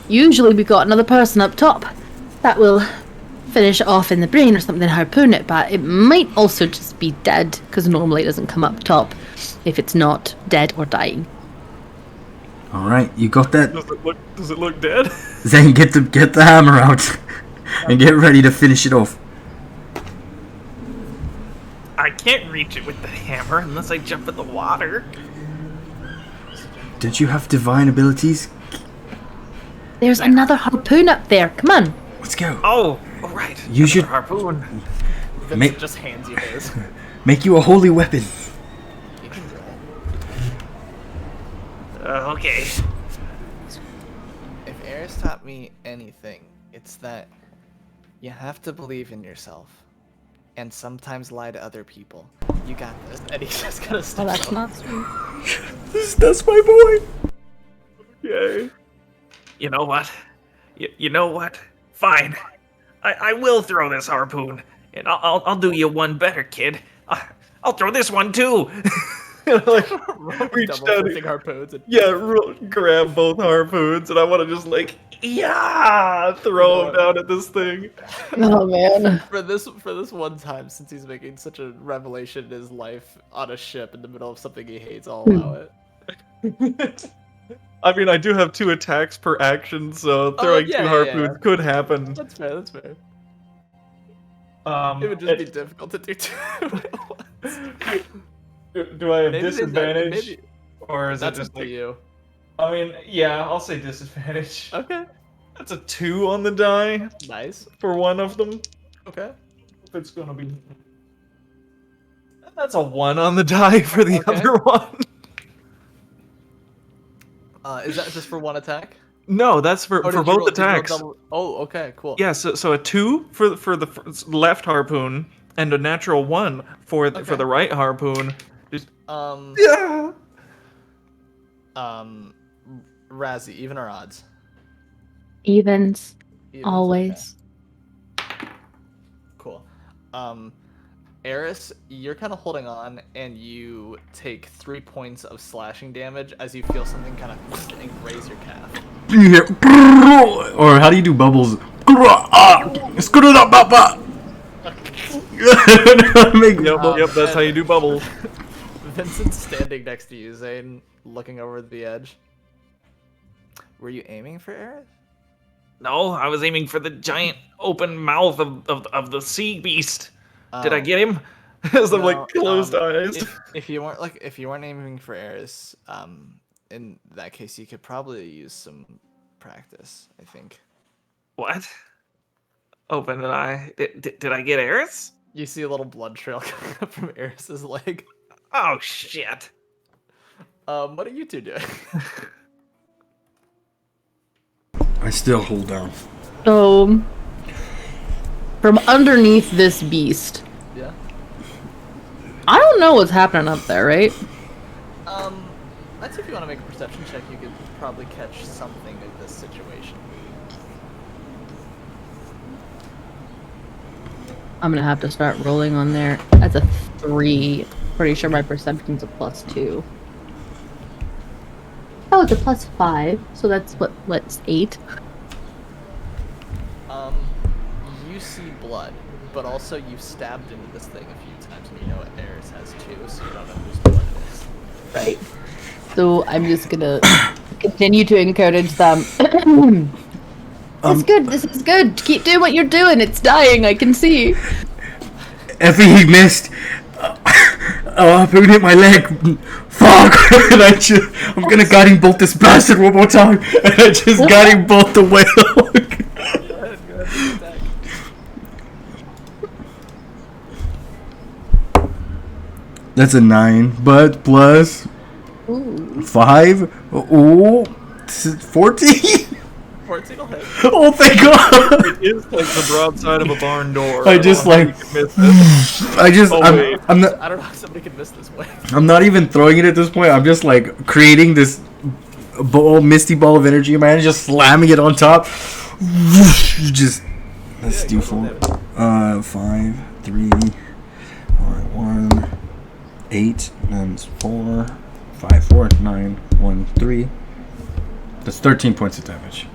C: Usually we've got another person up top that will finish it off in the brain or something, harpoon it, but it might also just be dead, because normally it doesn't come up top if it's not dead or dying.
D: Alright, you got that?
A: Does it look dead?
D: Zane, get the hammer out and get ready to finish it off.
A: I can't reach it with the hammer unless I jump in the water.
D: Don't you have divine abilities?
C: There's another harpoon up there. Come on.
D: Let's go.
A: Oh, right.
D: You should
A: Harpoon.
B: Vincent just hands you his.
D: make you a holy weapon.
B: You can do it.
A: Okay.
B: If Eris taught me anything, it's that you have to believe in yourself, and sometimes lie to other people. You got this. And he's just gonna stop.
C: Oh, that's not true.
D: That's my boy.
A: Okay. You know what? You know what? Fine. I will throw this harpoon, and I'll do you one better, kid. I'll throw this one too. And I, like reach
B: Double
A: down,
B: fisting harpoons. And
A: grab both harpoons, and I want to just like throw them down at this thing.
C: Oh man.
B: for this one time, since he's making such a revelation in his life on a ship in the middle of something he hates, I'll allow it.
A: I mean, I do have 2 attacks per action, so throwing 2 harpoons could happen.
B: That's fair. That's fair.
A: It
B: It would just be difficult to do two at once.
A: Do I have
B: Maybe
A: disadvantage,
B: maybe
A: or is
B: that's
A: it just
B: up to
A: like?
B: you.
A: I mean, yeah, I'll say disadvantage.
B: Okay.
A: That's a 2 on the die
B: Nice.
A: for one of them.
B: Okay.
A: If it's gonna be, that's a 1 on the die for the
B: Okay.
A: other one.
B: Is that just for one attack?
A: No, that's for
B: Oh, did you
A: both
B: roll- did you roll
A: attacks.
B: Oh, okay, cool.
A: Yeah, so a 2 for the left harpoon and a natural 1 for
B: Okay.
A: the right harpoon. Just,
B: Um,
A: yeah.
B: Razzie, even or odds?
C: Evens.
B: Evens,
C: Always.
B: okay. Cool. Eris, you're kind of holding on, and you take 3 points of slashing damage as you feel something kind of graze your calf.
D: You hear, or how do you do bubbles? Screw it up, papa.
A: Yep, that's how you do bubbles.
B: Vincent's standing next to you, Zane, looking over the edge. Were you aiming for Eris?
A: No, I was aiming for the giant open mouth of the sea beast. Did I
B: Oh.
A: get him? As I'm
B: No,
A: like closed eyes.
B: If you weren't aiming for Eris, in that case you could probably use some practice, I think.
A: What? Open an eye. Did I get Eris?
B: You see a little blood trail coming up from Eris's leg.
A: Oh shit.
B: What are you two doing?
D: I still hold down.
C: So, from underneath this beast,
B: Yeah.
C: I don't know what's happening up there, right?
B: I'd say if you want to make a perception check, you could probably catch something of this situation.
C: I'm gonna have to start rolling on there. That's a 3. Pretty sure my perception's a +2. Oh, it's a +5. So that's what's 8.
B: You see blood, but also you've stabbed into this thing a few times, and you know Eris has too, so you don't know whose blood it is.
C: Right. So I'm just gonna continue to encourage them. It's good. This is good. Keep doing what you're doing. It's dying. I can see.
D: Effie, he missed. Harpoon hit my leg. Fuck! And I'm gonna guiding bolt this bastard one more time. And I just guiding bolt the whale.
B: Go ahead, attack.
D: That's a 9, but plus
C: Ooh.
D: 5. Ooh, 14.
B: 14 will hit.
D: Oh, thank God!
A: It is like the broadside of a barn door.
D: I just
A: don't know
D: like.
A: how you could miss this.
D: I just.
A: Oh, wait.
D: I'm not.
B: I don't know how somebody could miss this way.
D: I'm not even throwing it at this point. I'm just like creating this misty ball of energy in my hand, just slamming it on top. Just let's do 4. 5, 3. Alright, 1, 8, and 4, 5, 4, 9, 1, 3. That's 13 points of damage.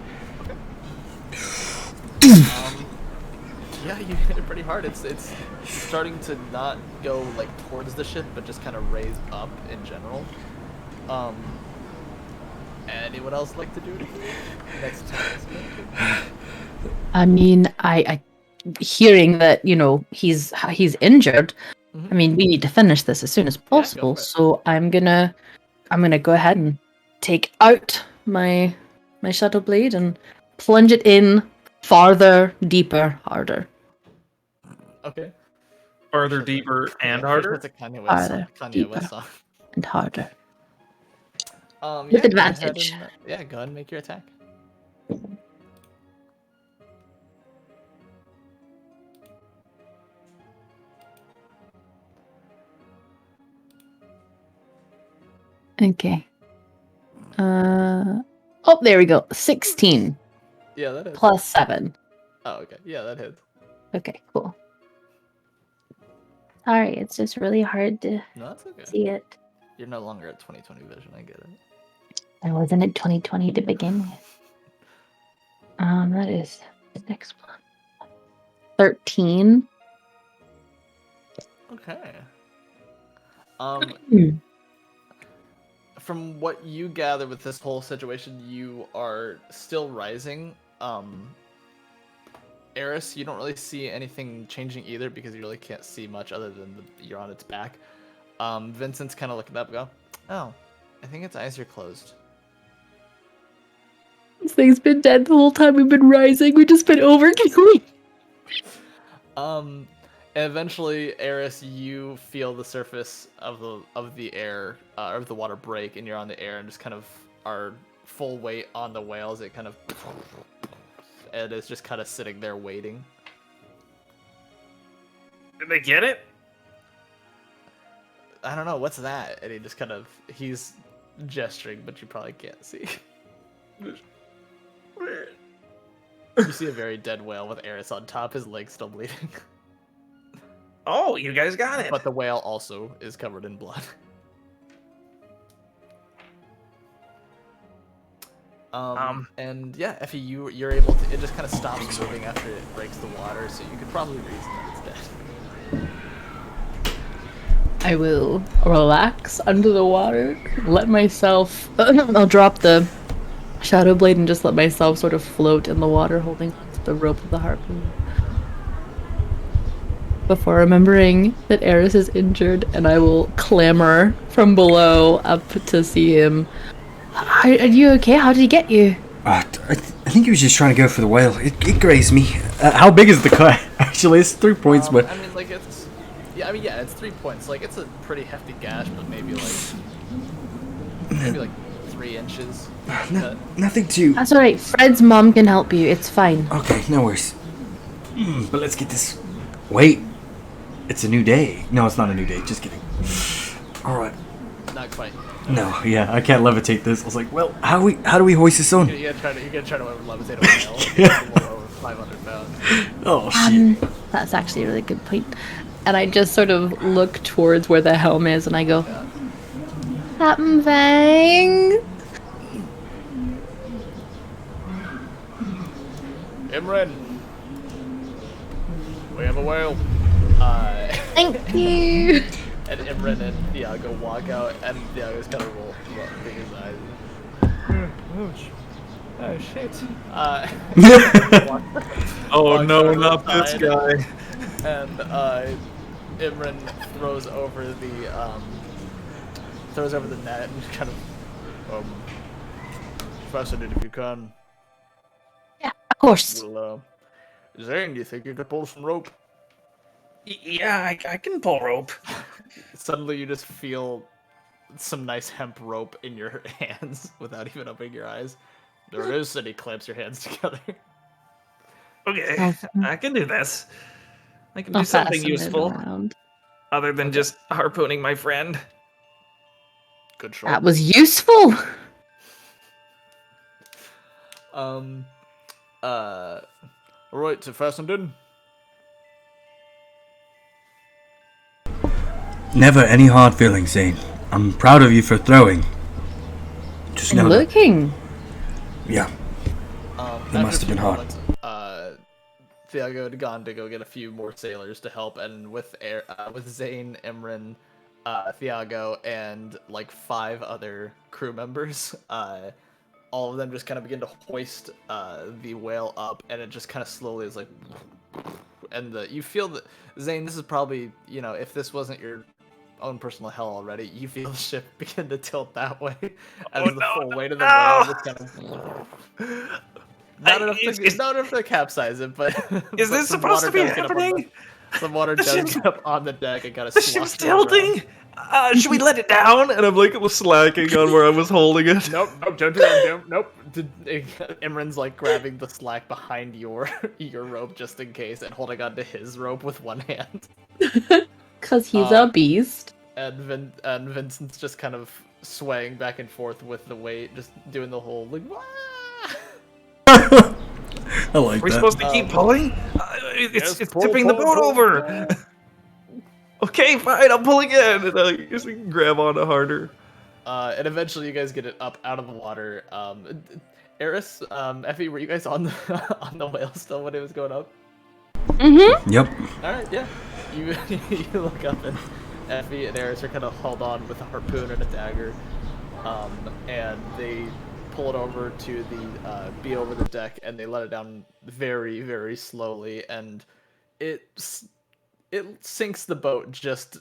B: Yeah, you hit it pretty hard. It's starting to not go like towards the ship, but just kind of raise up in general. Anyone else like to do anything? Next time.
C: I mean, I hearing that he's injured. I mean, we need to finish this as soon as possible.
B: for it.
C: So I'm gonna go ahead and take out my shuttle blade and plunge it in farther, deeper, harder.
B: Okay.
A: Farther, deeper, and
B: Yeah,
A: harder.
B: That's a Kanye West
C: Farther,
B: song. Kanye
C: deeper.
B: West song.
C: And harder.
B: Yeah,
C: With
B: go ahead
C: advantage.
B: and, go ahead and make your attack.
C: Okay. Oh, there we go. 16
B: Yeah, that hits.
C: plus 7.
B: Oh, okay. Yeah, that hits.
C: Okay, cool. Sorry, it's just really hard to
B: No, that's okay.
C: see it.
B: You're no longer at 20/20 vision. I get it.
C: I wasn't at 2020 to begin with. That is the next one. 13.
B: Okay.
C: Hmm.
B: From what you gather with this whole situation, you are still rising. Eris, you don't really see anything changing either because you really can't see much other than you're on its back. Vincent's kind of looking up and go, oh, I think its eyes are closed.
C: This thing's been dead the whole time we've been rising. We've just been overkilling.
B: Eventually, Eris, you feel the surface of the air, of the water break, and you're on the air and just kind of are full weight on the whales. It kind of, and it's just kind of sitting there waiting.
A: Did they get it?
B: I don't know, what's that? And he just kind of, he's gesturing, but you probably can't see. You see a very dead whale with Eris on top, his leg's still bleeding.
A: Oh, you guys got it.
B: But the whale also is covered in blood. And yeah, Effie, you're able to, it just kind of stops moving after it breaks the water, so you could probably reason that it's dead.
C: I will relax under the water, let myself. I'll drop the shadow blade and just let myself sort of float in the water, holding the rope of the harpoon. Before remembering that Eris is injured, and I will clamber from below up to see him. Are you okay? How did he get you?
D: I think he was just trying to go for the whale. It grazed me. How big is the cut? Actually, it's 3 points, but...
B: I mean, like, it's... Yeah, it's 3 points. Like, it's a pretty hefty gash, but maybe, like 3 inches.
D: Nothing too...
C: That's alright. Fred's mom can help you. It's fine.
D: Okay, no worries. But let's get this... Wait. It's a new day. No, it's not a new day. Just kidding. Alright.
B: Not quite.
D: No, yeah, I can't levitate this. I was like, well, how do we hoist this on?
B: You're gonna try to levitate a whale. It's over 500 pounds.
D: Oh, shit.
C: That's actually a really good point. And I just sort of look towards where the helm is, and I go, Captain Vang.
B: Imran, we have a whale.
C: Thank you.
B: And Imran and Thiago walk out, and Thiago's kind of rolling his eyes. Oh shit.
A: Oh no, not this guy.
B: And Imran throws over the net and kind of fasten it if you can.
C: Yeah, of course.
B: Well, Zane, do you think you could pull some rope?
A: Yeah, I can pull rope.
B: Suddenly you just feel some nice hemp rope in your hands without even opening your eyes. There it is, and he clamps your hands together.
A: Okay, I can do this. I can do something useful other than just harpooning my friend.
B: Good shot.
C: That was useful.
B: Right, to fastened in.
D: Never any hard feelings, Zane. I'm proud of you for throwing. Just know that.
C: Looking.
D: Yeah. It must have been hard.
B: Thiago had gone to go get a few more sailors to help, and with Zane, Imran, Thiago, and like 5 other crew members, all of them just kind of begin to hoist the whale up, and it just kind of slowly is like, and you feel that, Zane, this is probably, if this wasn't your own personal hell already, you feel the ship begin to tilt that way as the full weight of the whale just kind of... Not enough to capsize it, but...
A: Is this supposed to be happening?
B: Some water does get up on the deck and kind of
A: the ship's tilting? Should we let it down? And I'm like slacking on where I was holding it.
B: Nope, don't do that. Nope. Imran's like grabbing the slack behind your rope just in case and holding onto his rope with one hand.
C: Because he's a beast.
B: And Vincent's just kind of swaying back and forth with the weight, just doing the whole like, wah!
D: I like that.
A: We're supposed to keep pulling? It's tipping the boat over. Okay, fine, I'll pull again. And I just grab onto harder.
B: And eventually you guys get it up out of the water. Eris, Effie, were you guys on the on the whale still when it was going up?
C: Mm-hmm.
D: Yep.
B: All right, yeah. You you look up and Effie and Eris are kind of hauled on with a harpoon and a dagger, and they pull it over to the be over the deck, and they let it down very, very slowly, and it sinks the boat just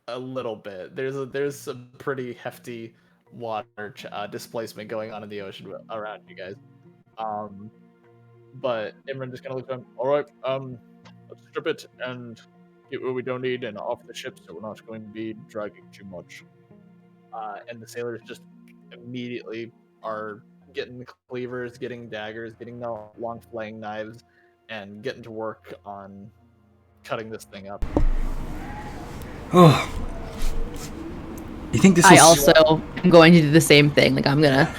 B: a little bit. There's some pretty hefty water displacement going on in the ocean around you guys. But Imran just kind of looks around. All right, let's strip it and get what we don't need and off the ship, so we're not going to be dragging too much. And the sailors just immediately are getting the cleavers, getting daggers, getting the long flaying knives, and getting to work on cutting this thing up.
D: Oh. You think this
C: I
D: is...
C: also am going to do the same thing. Like, I'm gonna,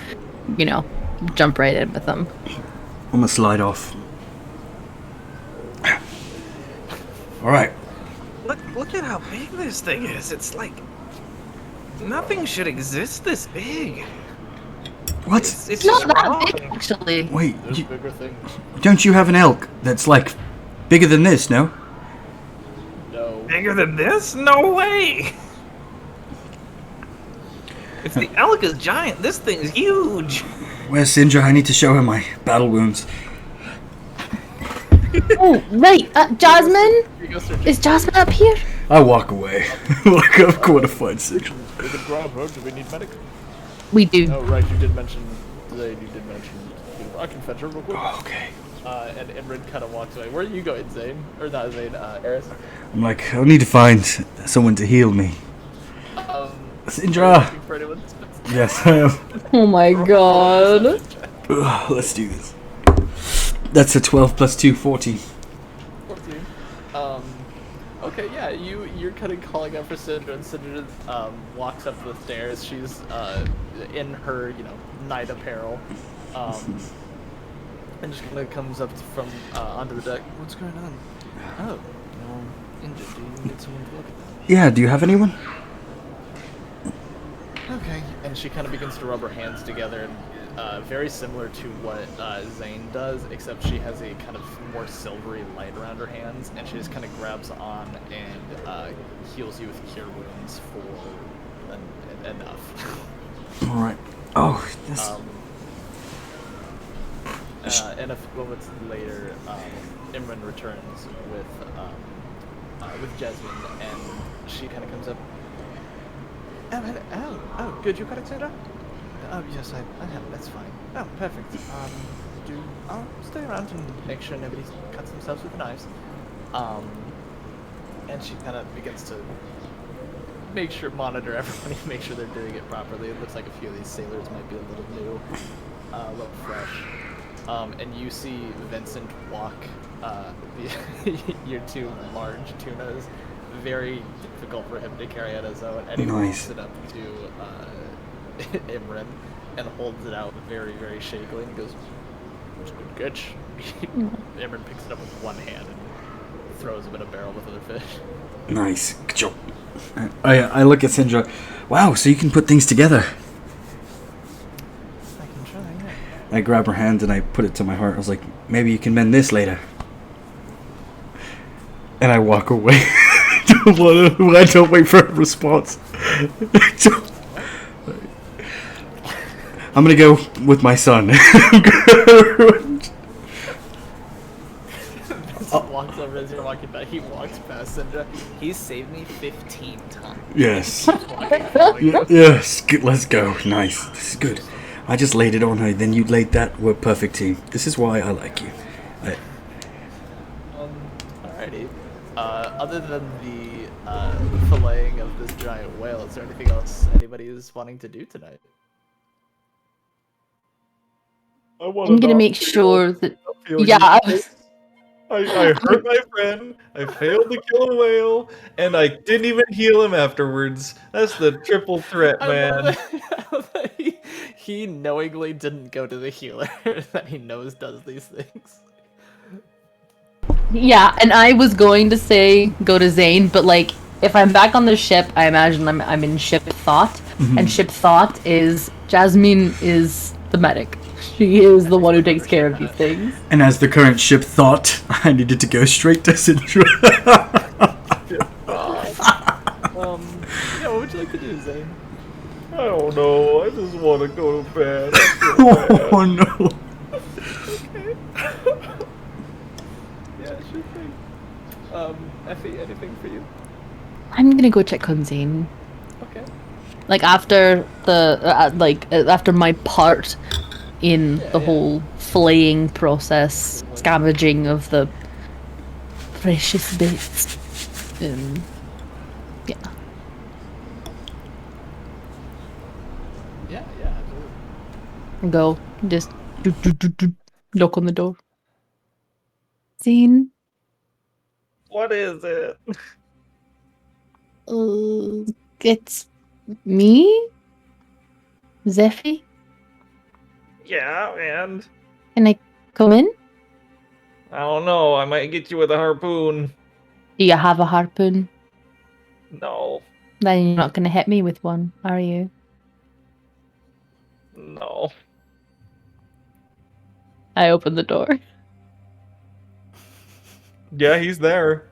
C: jump right in with them.
D: I'm gonna slide off. Alright.
A: Look at how big this thing is. It's like nothing should exist this big.
D: What?
A: It's
C: It's not
A: just
C: that
A: wrong.
C: big, actually.
D: Wait,
B: There's bigger things.
D: don't you have an elk that's, like, bigger than this, no?
B: No.
A: Bigger than this? No way. If the elk is giant, this thing's huge.
D: Where's Sindra? I need to show her my battle wounds.
C: Oh, right. Jasmine?
B: You go search.
C: Is Jasmine up here?
D: I walk away. Like I've got to find Sindra.
B: We can grab her. Do we need medic?
C: We do.
B: Oh, right. You did mention today. You did mention. I can fetch her real quick.
D: Okay.
B: And Imran kind of walks away. Where are you going, Zane? Or not Zane? Eris.
D: I'm like, I need to find someone to heal me. Sindra!
B: Looking for anyone that's been-
D: Yes, I am.
C: Oh my god.
D: Ugh, let's do this. That's a 12 plus 2, 14.
B: 14. Okay, yeah, you're kind of calling out for Sindra, and Sindra walks up the stairs. She's in her, knight apparel, and just kind of comes up from onto the deck. What's going on? Oh, you're injured. Do you need someone to look at that?
D: Yeah, do you have anyone?
B: Okay. And she kind of begins to rub her hands together, and very similar to what Zane does, except she has a kind of more silvery light around her hands, and she just kind of grabs on and heals you with cure wounds for enough.
D: Alright. Oh, this...
B: And a few moments later, Imran returns with Jasmine, and she kind of comes up. Oh, good, you got it, Sandra? Oh, yes, I have it, that's fine. Oh, perfect. I'll stay around and make sure nobody cuts themselves with knives. And she kind of begins to monitor everybody, make sure they're doing it properly. It looks like a few of these sailors might be a little new, a little fresh. And you see Vincent walk your two large tunas. Very difficult for him to carry on his own, and he
D: Nice.
B: holds it up to Imran and holds it out very, very shakily and goes, "It's a good catch." Imran picks it up with one hand and throws him in a barrel with other fish.
D: Nice. Good job. I look at Sindra. Wow, so you can put things together.
B: I can try, yeah.
D: I grab her hand and I put it to my heart. I was like, maybe you can mend this later. And I walk away. I don't wait for a response. I'm gonna go with my son.
B: Walks over as you're walking by. He walks past Sindra. He's saved me 15 times.
D: Yes.
B: Walking
D: Yes. Good, let's go. Nice. This is good. I just laid it on her. Then you laid that. We're a perfect team. This is why I like you.
B: Alrighty. Other than the filleting of this giant whale, is there anything else anybody is wanting to do tonight?
C: I'm gonna make sure that. Yeah.
A: I hurt my friend, I failed to kill a whale, and I didn't even heal him afterwards. That's the triple threat, man.
B: I love that he knowingly didn't go to the healer that he knows does these things.
C: Yeah, and I was going to say go to Zane, but like if I'm back on the ship, I imagine I'm in ship thought, and ship thought is Jasmine is the medic. She is the one who takes care of these things.
D: And as the current ship thought, I needed to go straight to Syndra.
B: Yeah, what would you like to do, Zane?
A: I don't know. I just want to go to bed.
D: Oh no.
B: Yeah, sure thing. Effie, anything for you?
C: I'm gonna go check on Zane.
B: Okay.
C: Like after after my part in the whole flaying process, scavenging of the precious bits. Yeah.
B: Yeah, absolutely.
C: Go. Just knock on the door. Zane?
A: What is it?
C: It's me? Zephy?
A: Yeah, and
C: Can I come in?
A: I don't know. I might get you with a harpoon.
C: Do you have a harpoon?
A: No,
C: Then you're not gonna hit me with one, are you?
A: no.
C: I open the door.
A: Yeah, he's there.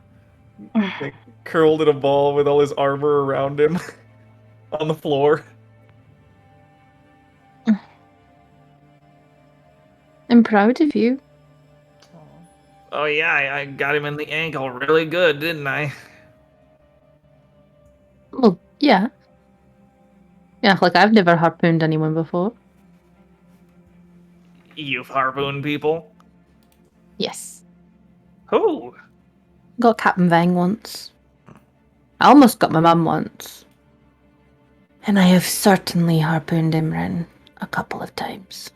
A: Like, curled in a ball with all his armor around him on the floor.
C: I'm proud of you.
A: Oh yeah, I got him in the ankle really good, didn't I?
C: Well, yeah. Yeah, like I've never harpooned anyone before.
A: You've harpooned people?
C: Yes.
A: Who?
C: Got Captain Vang once. I almost got my mum once. And I have certainly harpooned Imran a couple of times.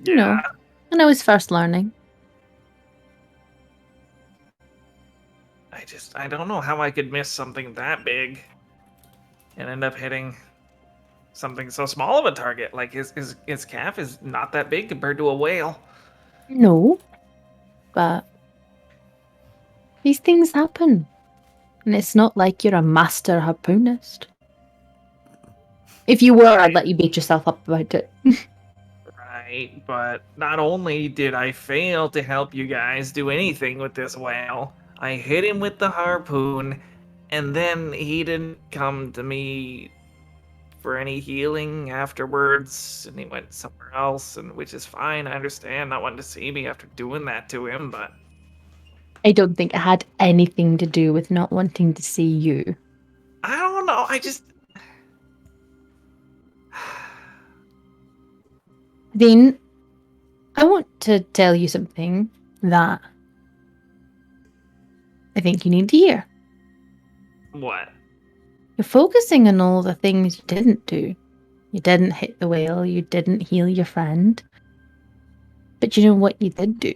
C: You know, when I was first learning.
A: I don't know how I could miss something that big and end up hitting something so small of a target. Like his calf is not that big compared to a whale.
C: No. But these things happen. And it's not like you're a master harpoonist. If you were, I'd let you beat yourself up about it.
A: Right, but not only did I fail to help you guys do anything with this whale, I hit him with the harpoon, and then he didn't come to me for any healing afterwards, and he went somewhere else, and which is fine. I understand not wanting to see me after doing that to him, but
C: I don't think it had anything to do with not wanting to see you.
A: I don't know. I just
C: Then, I want to tell you something that I think you need to hear.
A: what?
C: You're focusing on all the things you didn't do. You didn't hit the whale, you didn't heal your friend. But you know what you did do?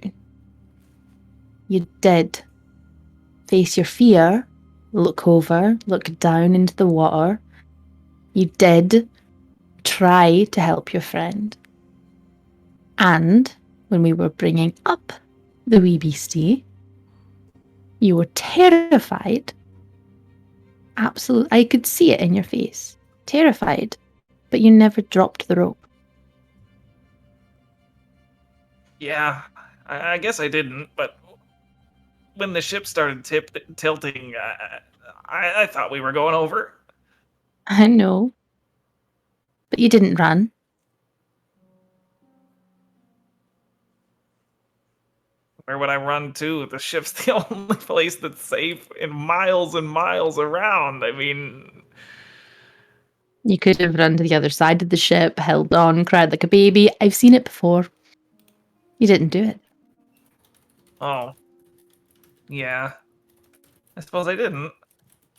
C: You did face your fear, look over, look down into the water. You did try to help your friend. And when we were bringing up the wee beastie, you were terrified. Absolutely, I could see it in your face. Terrified, but you never dropped the rope.
A: Yeah, I guess I didn't, but when the ship started tilting, I thought we were going over.
C: I know, but you didn't run.
A: Where would I run to? The ship's the only place that's safe in miles and miles around. I mean,
C: You could have run to the other side of the ship, held on, cried like a baby. I've seen it before. You didn't do it.
A: oh, yeah. I suppose I didn't.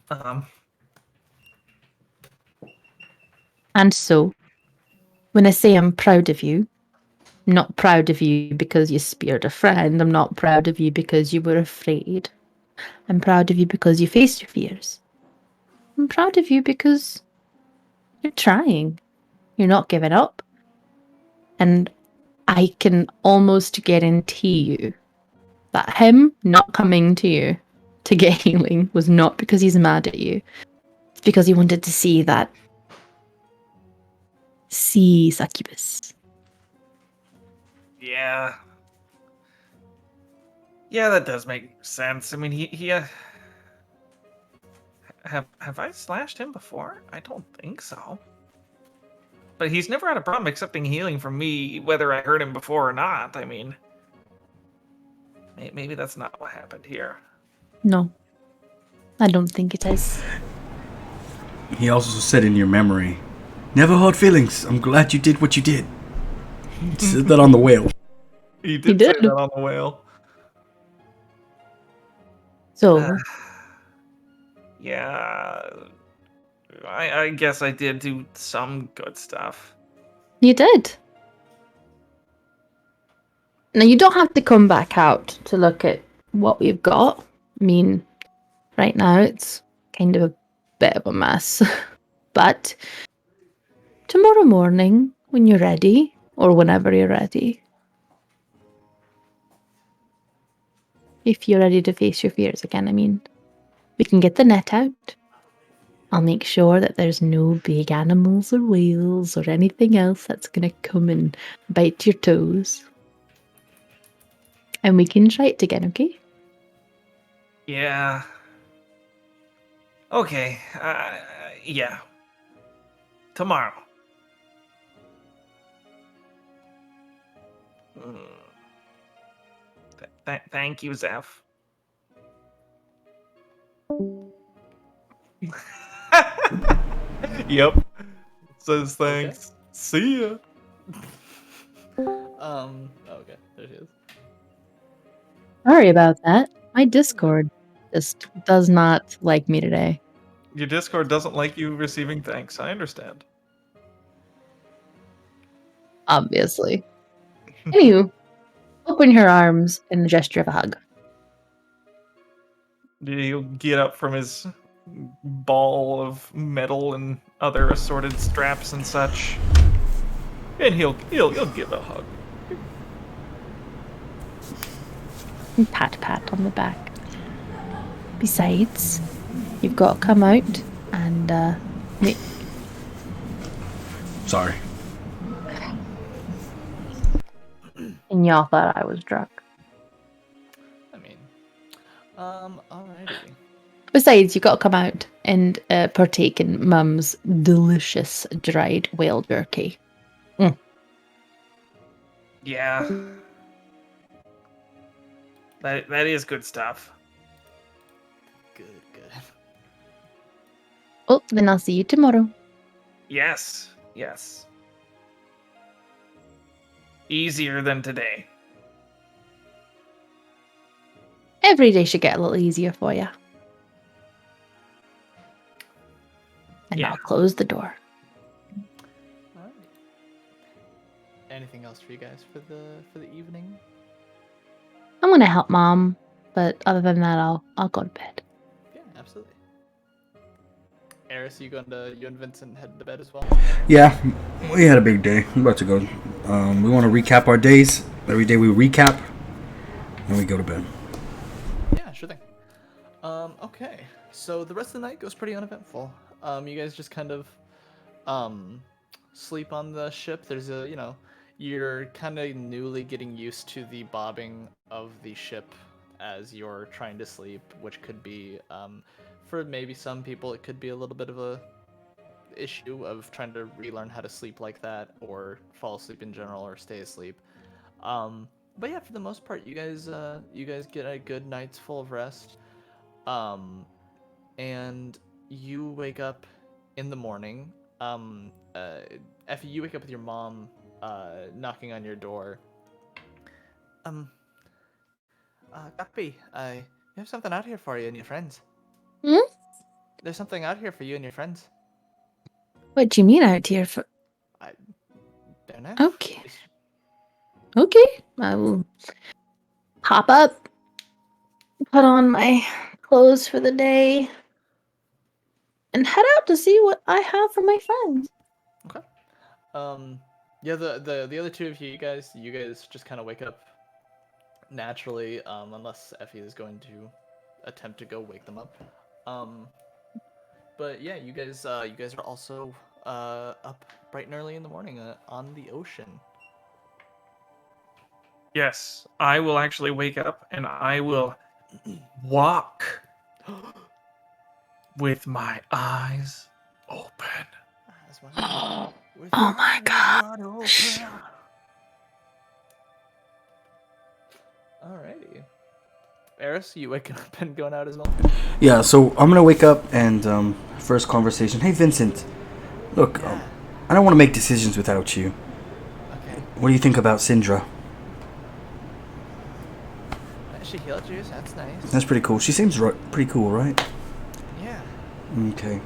A: Um,
C: And so, when I say I'm proud of you, I'm not proud of you because you speared a friend. I'm not proud of you because you were afraid. I'm proud of you because you faced your fears. I'm proud of you because you're trying. You're not giving up. And I can almost guarantee you that him not coming to you to get healing was not because he's mad at you. It's because he wanted to see that sea succubus.
A: Yeah. Yeah, that does make sense. I mean, he have I slashed him before? I don't think so. But he's never had a problem accepting healing from me, whether I hurt him before or not. I mean, maybe that's not what happened here.
C: No, I don't think it is.
D: He also said in your memory, "Never hard feelings. I'm glad you did what you did." He said that on the whale.
A: He did say that on the whale.
C: So,
A: Yeah, I guess I did do some good stuff.
C: you did. Now, you don't have to come back out to look at what we've got. I mean, right now it's kind of a bit of a mess. But tomorrow morning, when you're ready, or whenever you're ready, if you're ready to face your fears again, I mean, we can get the net out. I'll make sure that there's no big animals or whales or anything else that's going to come and bite your toes. And we can try it again, okay?
A: Yeah. Okay. Yeah. Tomorrow. Thank you, Zeph. Yep. Says thanks.
B: Okay.
A: See ya.
B: Okay, there she is.
C: Sorry about that. My Discord just does not like me today.
A: Your Discord doesn't like you receiving thanks. I understand.
C: Obviously. Anywho, open her arms in a gesture of a hug.
A: He'll get up from his ball of metal and other assorted straps and such, and he'll give a hug.
C: And pat on the back. Besides, you've got to come out and
D: Sorry.
C: and y'all thought I was drunk.
B: I mean, alrighty.
C: Besides, you've got to come out and partake in Mum's delicious dried whale jerky.
A: Yeah, that is good stuff.
B: Good.
C: Well, then I'll see you tomorrow.
A: Yes. Easier than today.
C: Every day should get a little easier for you. And
A: Yeah.
C: I'll close the door.
B: Alright. Anything else for you guys for the evening?
C: I'm gonna help Mom, but other than that, I'll go to bed.
B: Yeah, absolutely. Eris, you and Vincent head to bed as well?
D: Yeah, we had a big day. We're about to go. We want to recap our days. Every day we recap, and we go to bed.
B: Yeah, sure thing. Okay. So the rest of the night goes pretty uneventful. You guys just kind of sleep on the ship. There's you're kind of newly getting used to the bobbing of the ship as you're trying to sleep, which could be for maybe some people it could be a little bit of a issue of trying to relearn how to sleep like that, or fall asleep in general, or stay asleep. But yeah, for the most part, you guys get a good night's full of rest. And you wake up in the morning. Effie, you wake up with your mom knocking on your door. Guppy, we have something out here for you and your friends.
C: Hmm?
B: There's something out here for you and your friends.
C: What do you mean out here for?
B: I don't know.
C: Okay. Okay, I will hop up, put on my clothes for the day, and head out to see what I have for my friends.
B: Okay. Yeah, the other two of you guys just kind of wake up naturally, unless Effie is going to attempt to go wake them up. But yeah, you guys are also up bright and early in the morning on the ocean.
A: Yes, I will actually wake up and I will walk with my eyes open.
C: Oh my god.
B: Alrighty. Eris, you waking up and going out as well?
D: Yeah, so I'm gonna wake up and first conversation. Hey Vincent, look, I don't want to make decisions without you.
B: Okay.
D: What do you think about Syndra?
B: She healed you, so that's nice.
D: That's pretty cool. She seems pretty cool, right?
B: Yeah.
D: Okay.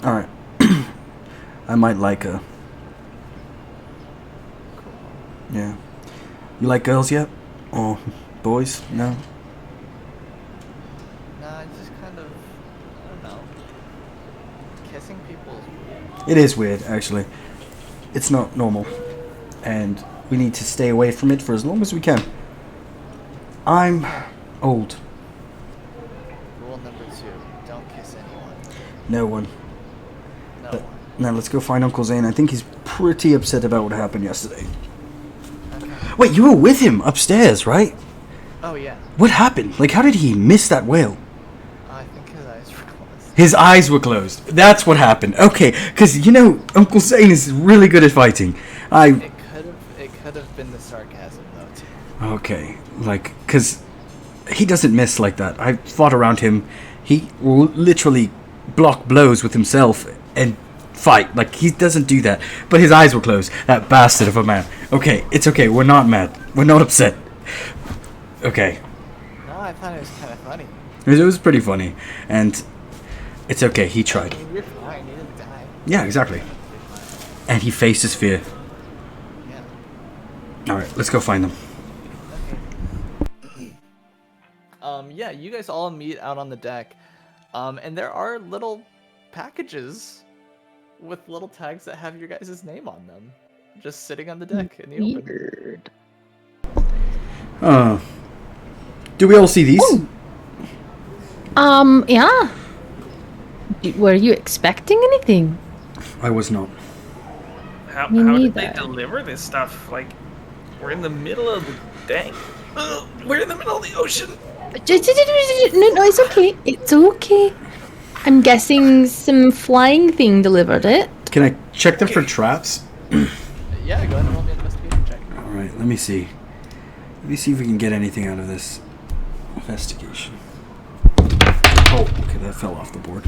D: All right. I might like her.
B: Cool.
D: Yeah. You like girls yet? Or boys? No?
B: Nah, it's just kind of, I don't know. Kissing people is weird.
D: It is weird, actually. It's not normal. And we need to stay away from it for as long as we can. I'm old.
B: Rule number 2, don't kiss anyone.
D: No one.
B: No
D: But
B: one.
D: now let's go find Uncle Zane. I think he's pretty upset about what happened yesterday.
B: Okay.
D: Wait, you were with him upstairs, right?
B: Oh yeah.
D: What happened? Like, how did he miss that whale?
B: I think his eyes were closed.
D: His eyes were closed. That's what happened. Okay, because, you know, Uncle Zane is really good at fighting.
B: It could have been the sarcasm though too.
D: Okay, like, because he doesn't miss like that. I fought around him. He will literally block blows with himself and fight. Like, he doesn't do that. But his eyes were closed. That bastard of a man. Okay, it's okay. We're not mad. We're not upset. Okay.
B: No, I thought it was kind of funny.
D: It was pretty funny. And it's okay. He tried.
B: I mean, you're fine. You didn't die.
D: Yeah, exactly.
B: You're fine.
D: And he faced his fear.
B: Yeah.
D: Alright, let's go find them.
B: Okay. Yeah, you guys all meet out on the deck. And there are little packages with little tags that have your guys' name on them. Just sitting on the deck in the open.
C: Weird.
D: Do we all see these?
C: Yeah. Were you expecting anything?
D: I was not.
A: How
C: Me
A: did they
C: neither.
A: deliver this stuff? Like, we're in the middle of the dang. We're in the middle of the ocean.
C: No, it's okay. It's okay. I'm guessing some flying thing delivered it.
D: Can I check them for traps?
B: Yeah, go ahead and roll me an investigation check.
D: Alright, let me see. Let me see if we can get anything out of this investigation. Oh, okay, that fell off the board.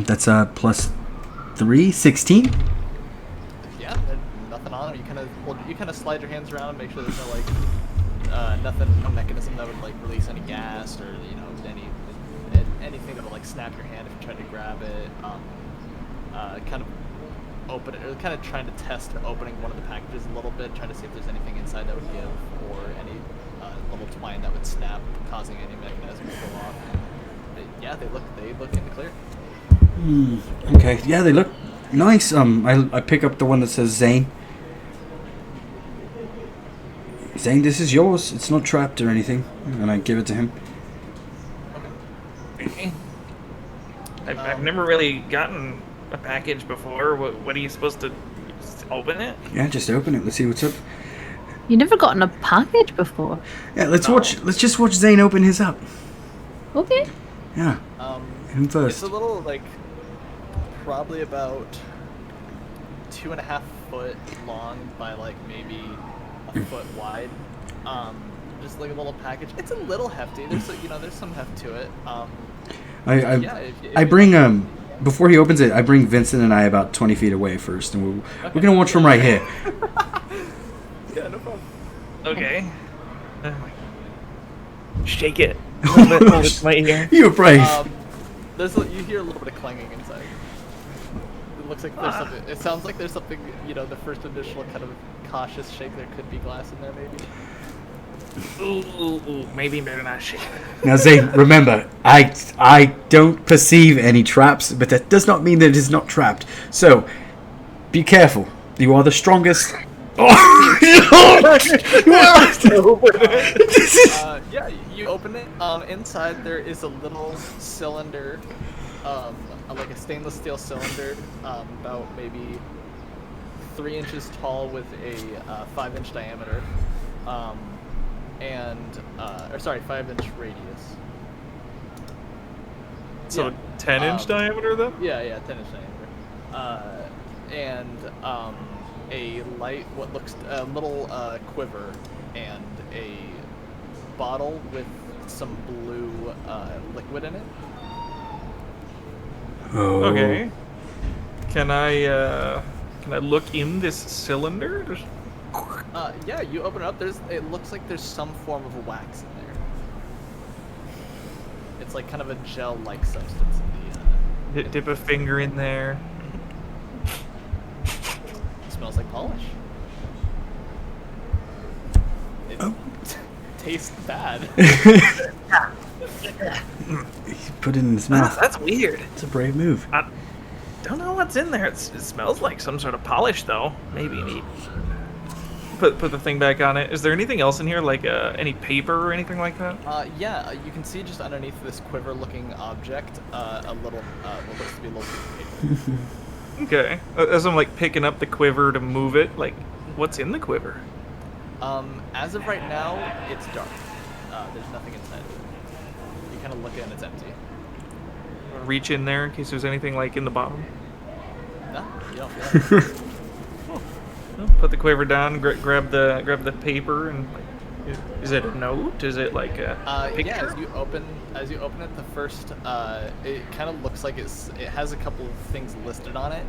D: That's plus 3, 16?
B: Yeah, there's nothing on them. You kind of slide your hands around and make sure there's no no mechanism that would like release any gas or anything that would like snap your hand if you tried to grab it. Kind of open it, or kind of trying to test opening one of the packages a little bit, trying to see if there's anything inside that would give, or any little twine that would snap, causing any mechanism to go off. But yeah, they look in the clear.
D: Okay, yeah, they look nice. I pick up the one that says Zane. Zane, this is yours. It's not trapped or anything. And I give it to him.
A: I've never really gotten a package before. What are you supposed to just open it?
D: Yeah, just open it. Let's see what's up.
C: You never gotten a package before.
D: Yeah, let's
A: No.
D: let's just watch Zane open his up.
C: Okay.
D: Yeah, him
B: It's
D: first.
B: a little like probably about 2.5 foot long by like maybe a foot wide. Just like a little package. It's a little hefty. There's some heft to it.
D: I bring before he opens it, I bring Vincent and I about 20 feet away first, and we're gonna watch from right here.
B: Yeah, no problem.
A: Okay. Shake it. Hold it to my ear.
D: You're brave.
B: You hear a little bit of clanging inside. It looks like there's something. It sounds like there's something. The first initial kind of cautious shake. There could be glass in there, maybe.
A: Ooh, maybe better not shake it.
D: Now, Zane, remember, I don't perceive any traps, but that does not mean that it is not trapped. So, be careful. You are the strongest.
B: Yeah, you open it. Inside there is a little cylinder, like a stainless steel cylinder, about maybe 3 inches tall with a 5-inch diameter, or sorry, 5-inch radius.
A: So
B: Yeah.
A: 10-inch diameter then?
B: Yeah, 10-inch diameter. And a light, what looks a little quiver, and a bottle with some blue liquid in it.
D: Oh.
A: Okay. Can I look in this cylinder?
B: Yeah, you open it up. It looks like there's some form of wax in there. It's like kind of a gel-like substance in the.
A: Dip a finger in there.
B: It smells like polish. It tastes bad.
D: He put it in his mouth.
A: That's weird.
D: It's a brave move.
A: I don't know what's in there. It smells like some sort of polish, though. Maybe neat. Put the thing back on it. Is there anything else in here, like any paper or anything like that?
B: Yeah, you can see just underneath this quiver-looking object, a little, what looks to be a little piece of paper.
A: Okay. As I'm like picking up the quiver to move it, like, what's in the quiver?
B: As of right now, it's dark. There's nothing inside of it. You kind of look in, it's empty.
A: Reach in there in case there's anything like in the bottom.
B: No, you don't feel it.
A: Put the quiver down, grab the paper, and like, is it a note? Is it like a picture?
B: Yeah, as you open it, the first it kind of looks like it has a couple of things listed on it,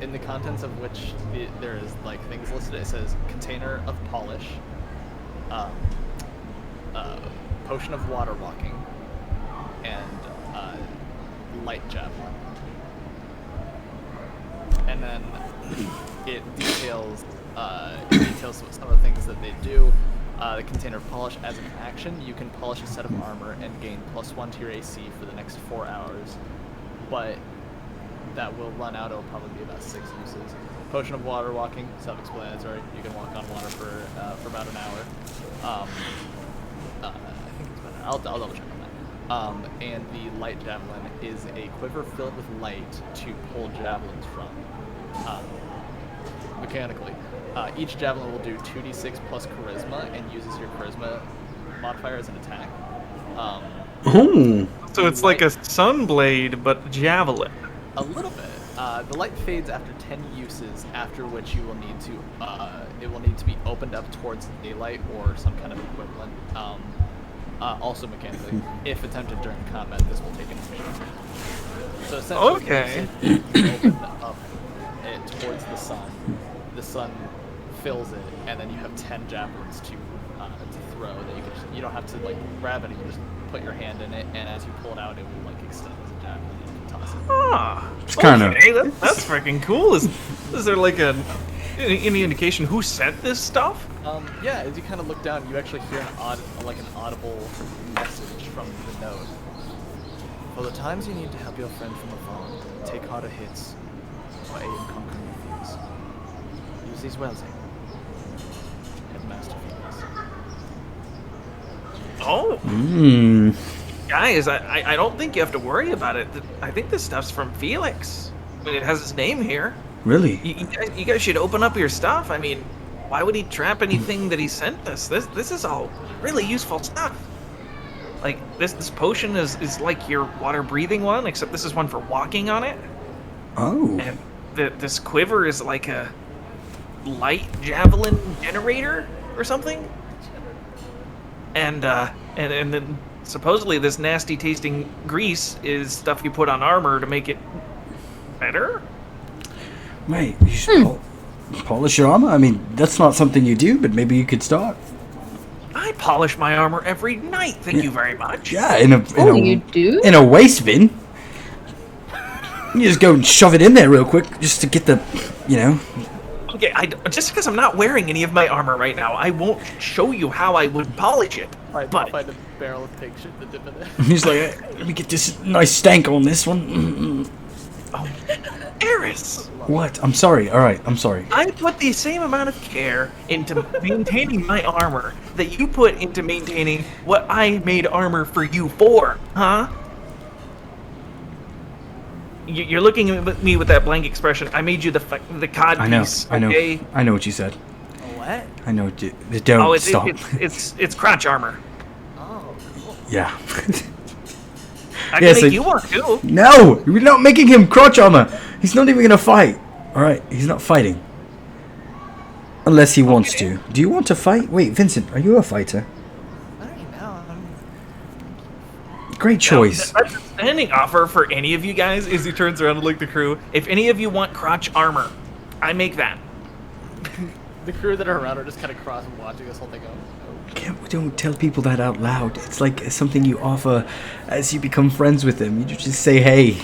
B: in the contents of which there is like things listed. It says container of polish, potion of water walking, and light javelin. And then it details some of the things that they do. The container of polish, as an action, you can polish a set of armor and gain +1 to your AC for the next 4 hours, but that will run out. It'll probably be about 6 uses. Potion of water walking, self-explanatory. You can walk on water for about an hour. I think it's about an hour. I'll double check on that. And the light javelin is a quiver filled with light to pull javelins from. Mechanically. Each javelin will do 2d6 plus charisma and uses your charisma modifier as an attack.
D: Oh.
A: So it's like a sunblade, but javelin.
B: A little bit. The light fades after 10 uses, after which you will need to, it will need to be opened up towards daylight or some kind of equivalent. Also mechanically, if attempted during combat, this will take an initiative. So essentially,
A: Okay.
B: you open up it towards the sun. The sun fills it, and then you have 10 javelins to throw. That you don't have to like grab it. You just put your hand in it, and as you pull it out, it will like extend as a javelin. You can toss it.
A: Ah,
D: It's kind of.
A: okay, that's freaking cool. Is there like any indication who sent this stuff?
B: Yeah, as you kind of look down, you actually hear an audible message from the note. For the times you need to help your friend from afar, take harder hits, or aid in conquering your fears. Use these well, Zane. Headmaster Felix.
A: Oh,
D: Mm.
A: guys, I don't think you have to worry about it. I think this stuff's from Felix. I mean, it has his name here.
D: Really?
A: You guys should open up your stuff. I mean, why would he trap anything that he sent us? This is all really useful stuff. Like, this potion is like your water-breathing one, except this is one for walking on it.
D: Oh.
A: And this quiver is like a light javelin generator or something. And then supposedly this nasty-tasting grease is stuff you put on armor to make it better.
D: Wait, you should polish your armor? I mean, that's not something you do, but maybe you could start.
A: I polish my armor every night, thank you very much.
D: Yeah,
C: You do?
D: in a waste bin. You just go and shove it in there real quick, just to get the,
A: Okay, just because I'm not wearing any of my armor right now, I won't show you how I would polish it.
B: Alright,
A: But
B: find a barrel of pig shit to dip in it.
D: He's like, let me get this nice stank on this one.
A: Oh, Eris!
D: What? I'm sorry. All right, I'm sorry.
A: I put the same amount of care into maintaining my armor that you put into maintaining what I made armor for you for, huh? You're looking at me with that blank expression. I made you the cod
D: I know.
A: piece.
D: I know.
A: Okay?
D: I know what you said.
B: What?
D: I know. Don't
A: Oh, it's
D: stop.
A: it's crotch armor.
B: Oh, cool.
D: Yeah.
A: I
D: Yeah,
A: can
D: so-
A: make you one too.
D: No, we're not making him crotch armor. He's not even gonna fight. All right, he's not fighting. Unless he wants to. Do you want to fight? Wait, Vincent, are you a fighter?
B: I don't know.
D: Great choice.
A: That's a standing offer for any of you guys. Is he turns around to look at the crew. If any of you want crotch armor, I make that.
B: The crew that are around are just kind of cross and watching this whole thing go.
D: Don't tell people that out loud. It's like something you offer as you become friends with them. You just say, hey.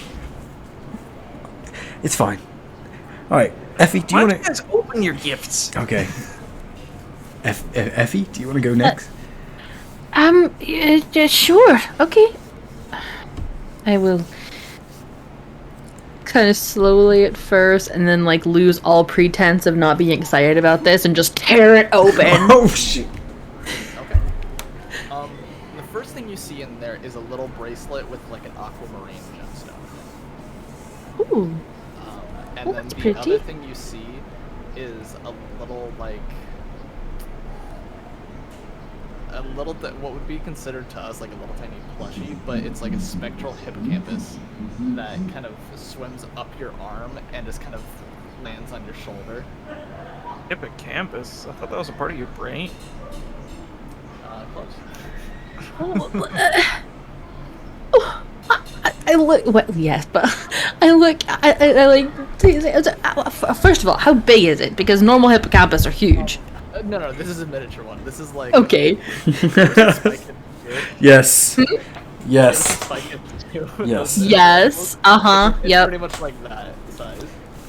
D: It's fine. All right, Effie, do
A: Why
D: you
A: don't
D: want
A: you guys open your gifts?
D: to... Okay. Effie, do you want to go next?
C: Yeah, sure. Okay. I will kind of slowly at first, and then like lose all pretense of not being excited about this, and just tear it open.
D: Oh, shit.
B: Okay. The first thing you see in there is a little bracelet with like an aquamarine gemstone.
C: Ooh.
B: And
C: Oh,
B: then
C: that's
B: the
C: pretty.
B: other thing you see is a little what would be considered to us like a little tiny plushie, but it's like a spectral hippocampus that kind of swims up your arm and just kind of lands on your shoulder.
A: Hippocampus. I thought that was a part of your brain.
B: Close.
C: I look. Well, yes, but I look. I like. First of all, how big is it? Because normal hippocampus are huge.
B: No, this is a miniature one. This is like
C: Okay.
D: Yes. Yes.
B: Spike it too.
D: Yes.
C: Yes. Uh-huh.
B: It's
C: Yep.
B: pretty much like that size.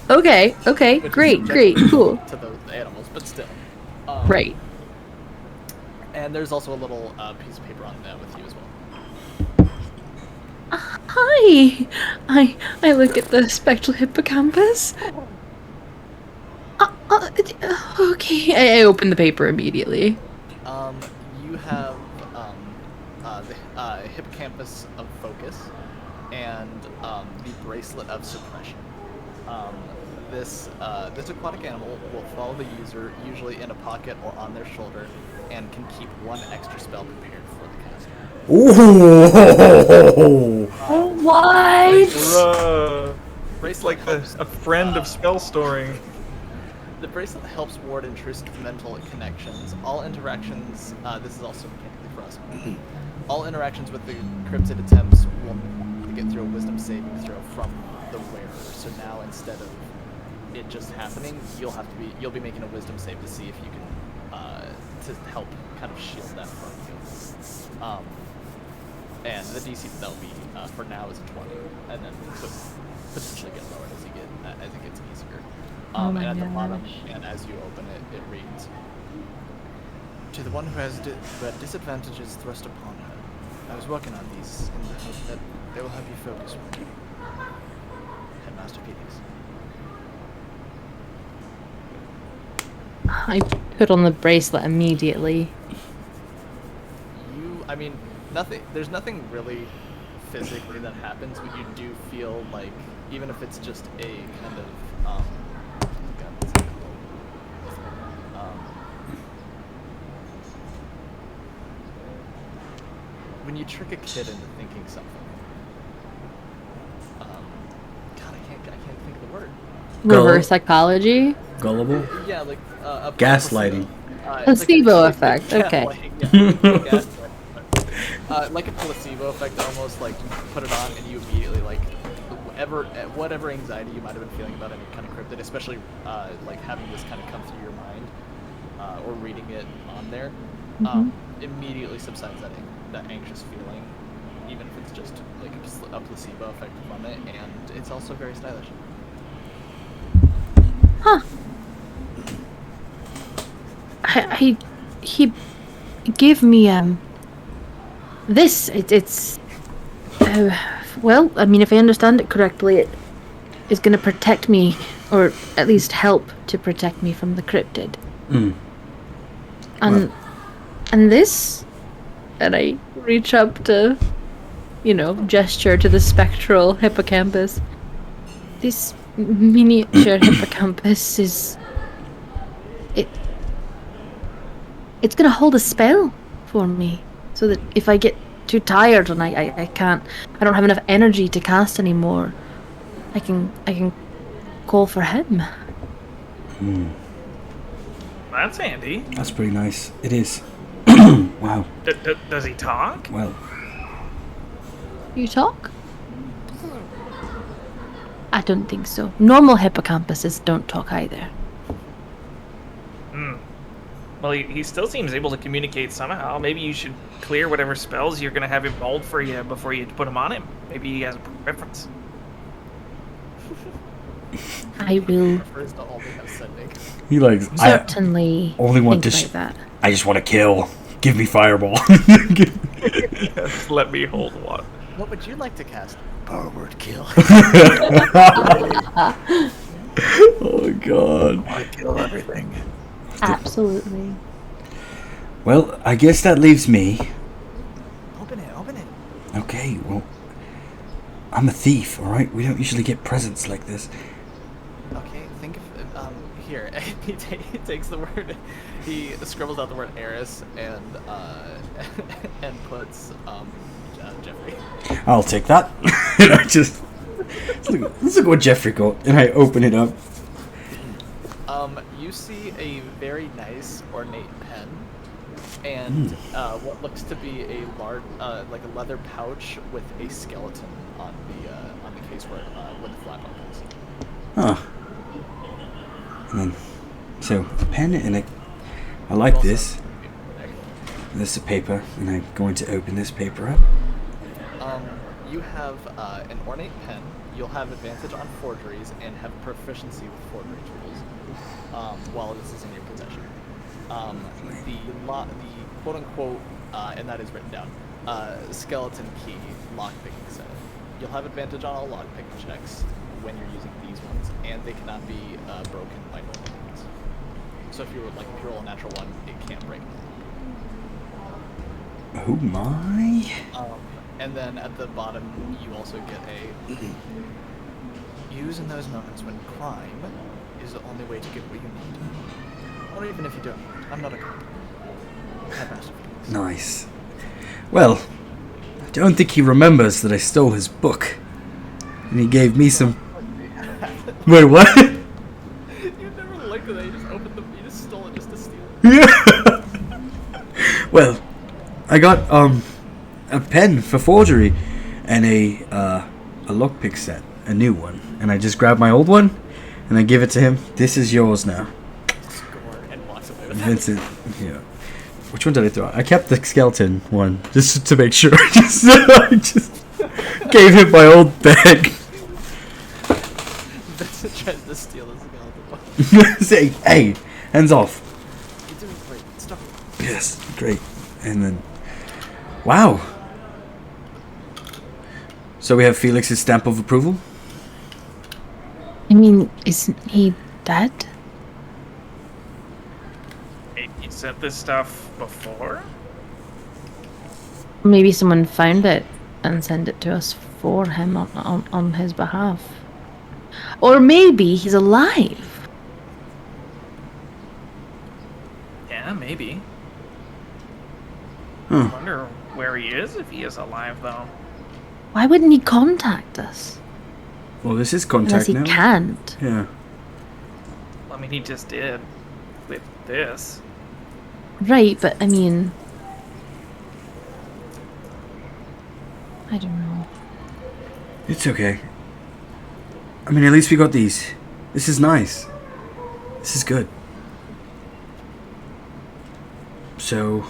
C: Okay. Okay.
B: Which is
C: Great. Great. Cool.
B: to those animals, but still.
C: Right.
B: And there's also a little piece of paper on that with you as well.
C: Hi. I look at the spectral hippocampus. Okay. I open the paper immediately.
B: You have the hippocampus of focus and the bracelet of suppression. This aquatic animal will follow the user, usually in a pocket or on their shoulder, and can keep one extra spell prepared for the caster.
D: Ooh.
C: What?
A: Bruh. It's
B: Bracelet
A: like
B: helps,
A: a friend of spell storing.
B: the bracelet helps ward intrusive mental connections. All interactions, this is also mechanically for us. All interactions with the cryptid attempts will get through a wisdom saving throw from the wearer. So now instead of it just happening, you'll be making a wisdom save to see if you can to help kind of shield that from you. And the DC for that will be for now is a 20, and then could potentially get lowered as it gets easier.
C: Oh my
B: and at the bottom,
C: gosh.
B: and as you open it, it reads: "To the one who had disadvantages thrust upon her, I was working on these in the hope that they will help you focus more. Headmaster Felix."
C: I put on the bracelet immediately.
B: I mean, there's nothing really physically that happens, but you do feel like, even if it's just a kind of, God, what's it called? When you trick a kid into thinking something, God, I can't think of the word.
C: Reverse psychology.
D: Gullible?
B: Yeah, like a
D: Gaslighting.
C: Placebo effect, okay.
B: Like a placebo effect, almost like you put it on and you immediately like whatever anxiety you might have been feeling about any kind of cryptid, especially like having this kind of come through your mind or reading it on there, immediately subsides that anxious feeling, even if it's just like a placebo effect from it, and it's also very stylish.
C: Huh. He gave me this. It's well, I mean, if I understand it correctly, is going to protect me, or at least help to protect me from the cryptid.
D: Mm.
C: And this, and I reach up to, gesture to the spectral hippocampus. This miniature hippocampus is... It's gonna hold a spell for me, so that if I get too tired and I don't have enough energy to cast anymore, I can call for him.
A: That's handy.
D: That's pretty nice. It is. Wow.
A: Does he talk?
D: Well,
C: You talk? I don't think so. Normal hippocampuses don't talk either.
A: Well, he still seems able to communicate somehow. Maybe you should clear whatever spells you're going to have him rolled for you before you put him on him. Maybe he has a preference.
C: I will
B: Prefers to only have sending.
D: he likes.
C: certainly
D: I only want
C: think
D: to.
C: like that.
D: I just want to kill. Give me fireball.
A: Just let me hold one.
B: What would you like to cast? Forward kill.
D: Oh God.
E: I kill everything.
C: Absolutely.
D: Well, I guess that leaves me.
B: Open it.
D: Okay, well, I'm a thief, all right? We don't usually get presents like this.
B: Okay, think of here. He takes the word. He scribbles out the word heiress and and puts Jeffrey.
D: I'll take that. And I just let's look what Jeffrey got, and I open it up.
B: You see a very nice ornate pen, and what looks to be a large, like a leather pouch with a skeleton on the case where the flap opens.
D: Huh. And then, so a pen and I like this. This is a paper, and I'm going to open this paper up.
B: You have an ornate pen. You'll have advantage on forgeries and have proficiency with forgery tools while this is in your possession. The quote-unquote, and that is written down, skeleton key lockpicking set. You'll have advantage on all lockpicking checks when you're using these ones, and they cannot be broken by normal means. So if you roll a natural one, it can't break.
D: Oh my!
B: And then at the bottom, you also get a use in those moments when crime is the only way to get what you need. Or even if you don't. I'm not a cop. I have master feelings.
D: Nice. Well, I don't think he remembers that I stole his book, and he gave me some. Wait, what?
B: You never liked that. You just opened them. You just stole it just to steal it.
D: Yeah. Well, I got a pen for forgery and a lockpick set, a new one, and I just grabbed my old one and I give it to him. This is yours now.
B: Score and walks away with it.
D: Vincent, yeah. Which one did I throw out? I kept the skeleton one just to make sure. I just gave him my old bag.
B: Vincent tries to steal the skeleton one.
D: Say, hey, hands off.
B: You're doing great. Stop.
D: Yes, great. And then, wow. So we have Felix's stamp of approval.
C: I mean, isn't he dead?
A: Hey, you sent this stuff before?
C: Maybe someone found it and sent it to us for him on his behalf. Or maybe he's alive.
A: Yeah, maybe.
D: Huh.
A: I wonder where he is if he is alive, though.
C: Why wouldn't he contact us?
D: Well, this is
C: Unless
D: contact
C: he
D: now.
C: can't.
D: Yeah.
A: I mean, he just did with this.
C: Right, but I mean... I don't know.
D: It's okay. I mean, at least we got these. This is nice. This is good. So,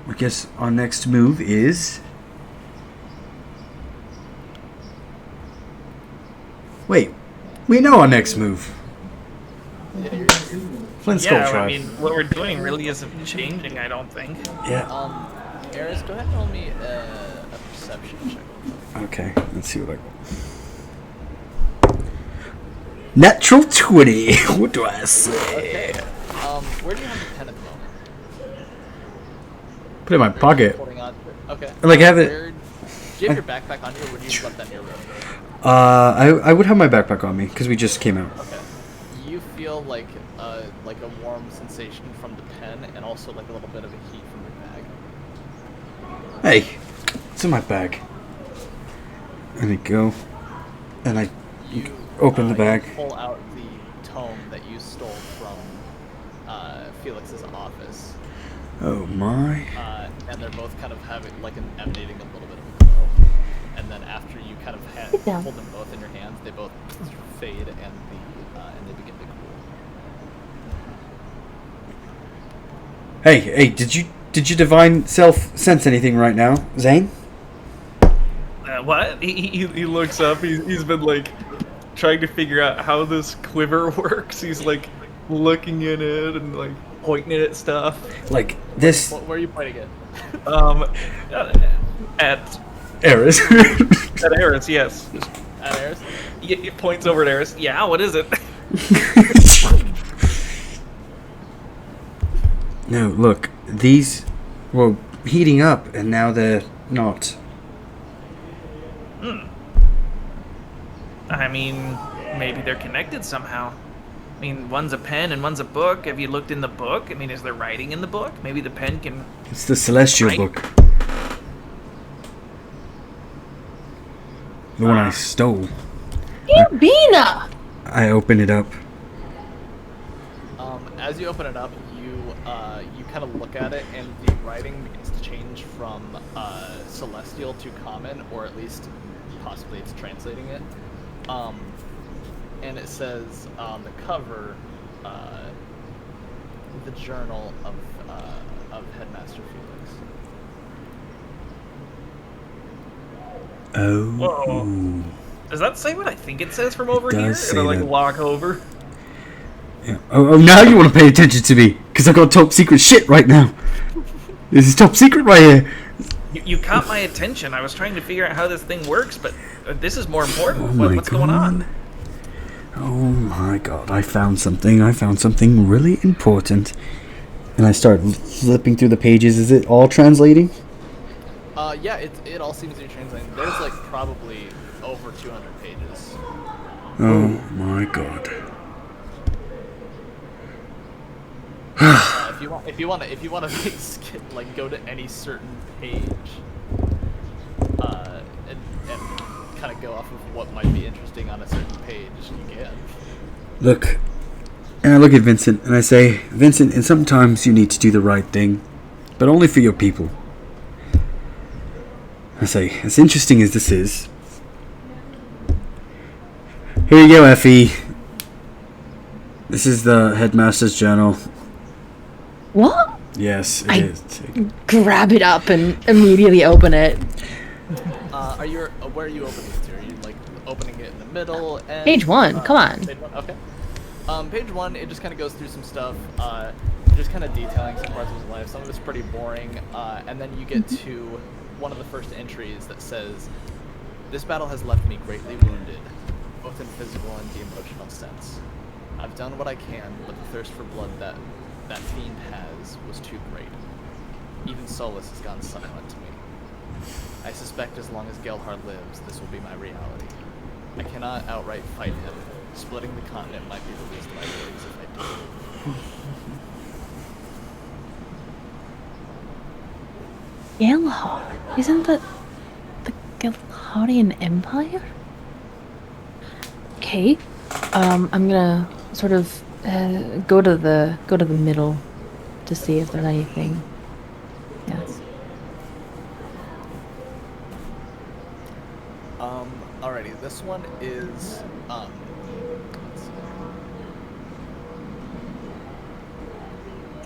D: I guess our next move is... Wait, we know our next move. Flint Skull
A: Yeah,
D: Tribe.
A: I mean, what we're doing really isn't changing, I don't think.
D: Yeah.
B: Eris, go ahead and roll me a perception check.
D: Okay, let's see what I got. Natural 20. What do I say?
B: Okay. Where do you have the pen at the moment?
D: Put it in my pocket.
B: Holding on to it. Okay.
D: Like, have it.
B: Do you have your backpack on you, or would you just let that in your room?
D: I would have my backpack on me because we just came out.
B: Okay. You feel like a warm sensation from the pen, and also like a little bit of a heat from your bag.
D: Hey, it's in my bag. And I go, and I open the bag.
B: You pull out the tome that you stole from Felix's office.
D: Oh my.
B: And they're both kind of emanating a little bit of a glow. And then after you kind of
C: Yeah.
B: hold them both in your hands, they both fade and they begin to cool.
D: Hey, did your divine self sense anything right now, Zane?
A: What? He looks up. He's been like trying to figure out how this quiver works. He's like looking in it and like pointing it at stuff.
D: Like this.
B: Where are you pointing it?
A: At
D: Eris.
A: at Eris, yes.
B: At Eris?
A: He points over at Eris. Yeah, what is it?
D: No, look, these were heating up and now they're not.
A: I mean, maybe they're connected somehow. I mean, one's a pen and one's a book. Have you looked in the book? I mean, is there writing in the book? Maybe the pen can...
D: It's the Celestial
A: Right.
D: book. The one I stole.
C: Bina!
D: I open it up.
B: As you open it up, you kind of look at it, and the writing begins to change from celestial to common, or at least possibly it's translating it. And it says on the cover, the journal of Headmaster Felix.
D: Oh.
A: Whoa. Does that say what I think it says from over
D: does
A: here?
D: say
A: And I like
D: that.
A: walk over.
D: Yeah. Oh, now you want to pay attention to me because I got top secret shit right now. This is top secret right here.
A: You caught my attention. I was trying to figure out how this thing works, but this is more important.
D: Oh my
A: What's going on?
D: Oh my god, I found something. I found something really important. And I start flipping through the pages. Is it all translating?
B: Yeah, it all seems to be translating. There's like probably over 200 pages.
D: Oh my god.
B: If you want to like go to any certain page, and kind of go off of what might be interesting on a certain page, you can.
D: Look. And I look at Vincent and I say, Vincent, and sometimes you need to do the right thing, but only for your people. I say, as interesting as this is, here you go, Effie. This is the headmaster's journal.
C: What?
D: Yes, it
C: I-
D: is.
C: Grab it up and immediately open it.
B: Where are you opening it to? Are you like opening it in the middle? End?
C: Page 1, come on.
B: Page 1, okay. Page 1, it just kind of goes through some stuff, just kind of detailing some parts of his life. Some of it's pretty boring, and then you get to one of the first entries that says, "This battle has left me greatly wounded, both in physical and the emotional sense. I've done what I can, but the thirst for blood that fiend has was too great. Even Solus has gone silent to me. I suspect as long as Gelhard lives, this will be my reality. I cannot outright fight him. Splitting the continent might be the least of my worries if I do."
C: Gelhard? Isn't that the Gelhardian Empire? Okay. I'm gonna sort of go to the middle to see if there's anything. Yes.
B: Alrighty, this one is, let's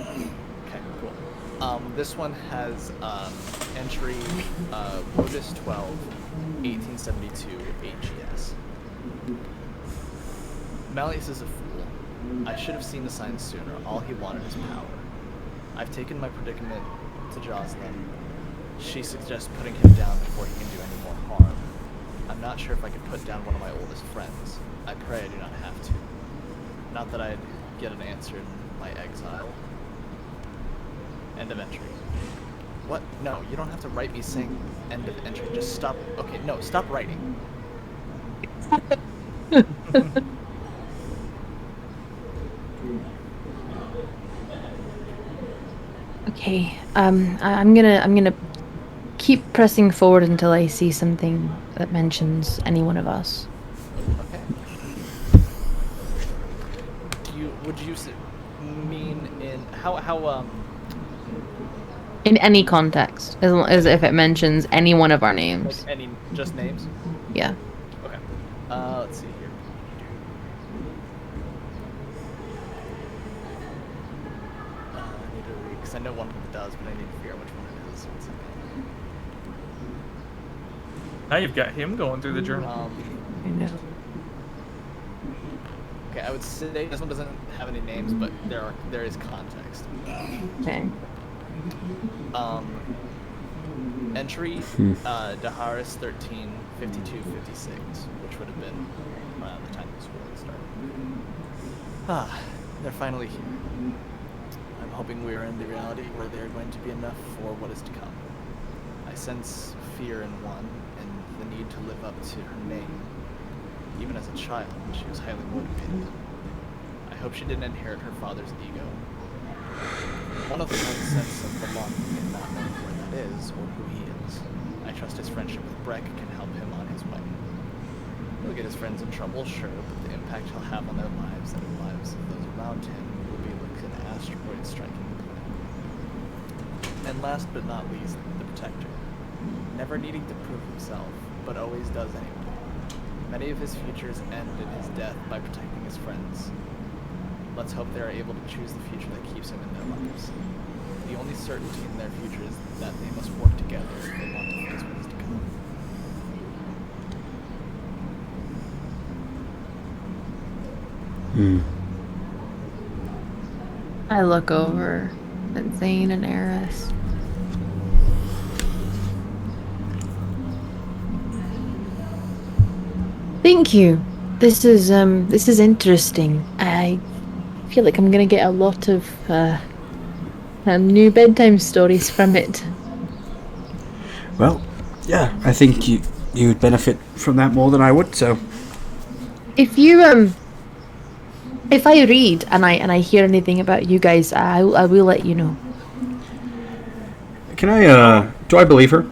B: see. Okay, cool. This one has, entry, Modus 12, 1872, AGS. Malleus is a fool. I should have seen the signs sooner. All he wanted is power. I've taken my predicament to Jocelyn. She suggests putting him down before he can do any more harm. I'm not sure if I could put down one of my oldest friends. I pray I do not have to. Not that I'd get an answer in my exile. End of entry. What? No, you don't have to write me saying end of entry. Just stop. Okay, no, stop writing.
C: Okay. I'm gonna keep pressing forward until I see something that mentions any one of us.
B: Okay. Would you mean in how
C: In any context, as long as if it mentions any one of our
B: like
C: names.
B: any just names?
C: Yeah.
B: Okay. Let's see here. I need to read because I know one of them does, but I need to figure out which one it is. One second.
A: Now you've got him going through the journal.
C: I know.
B: Okay, I would say this one doesn't have any names, but there is context.
C: Okay.
B: Entry Daharis 13 52 56, which would have been around the time the school started. Ah, they're finally here. I'm hoping we are in the reality where they are going to be enough for what is to come. I sense fear in one and the need to live up to her name. Even as a child, she was highly motivated. I hope she didn't inherit her father's ego. One of them has a sense of belonging and not knowing where that is or who he is. I trust his friendship with Breck can help him on his way. He'll get his friends in trouble, sure, but the impact he'll have on their lives and the lives of those around him will be like an asteroid striking the planet. And last but not least, the Protector. Never needing to prove himself, but always does anyway. Many of his futures end in his death by protecting his friends. Let's hope they are able to choose the future that keeps him in their lives. The only certainty in their future is that they must work together if they want to face what is to come.
C: I look over at Zane and Eris. Thank you. This is interesting. I feel like I'm gonna get a lot of new bedtime stories from it.
D: Well, yeah, I think you would benefit from that more than I would. So,
C: If I read and I hear anything about you guys, I will let you know.
D: can I? Do I believe her?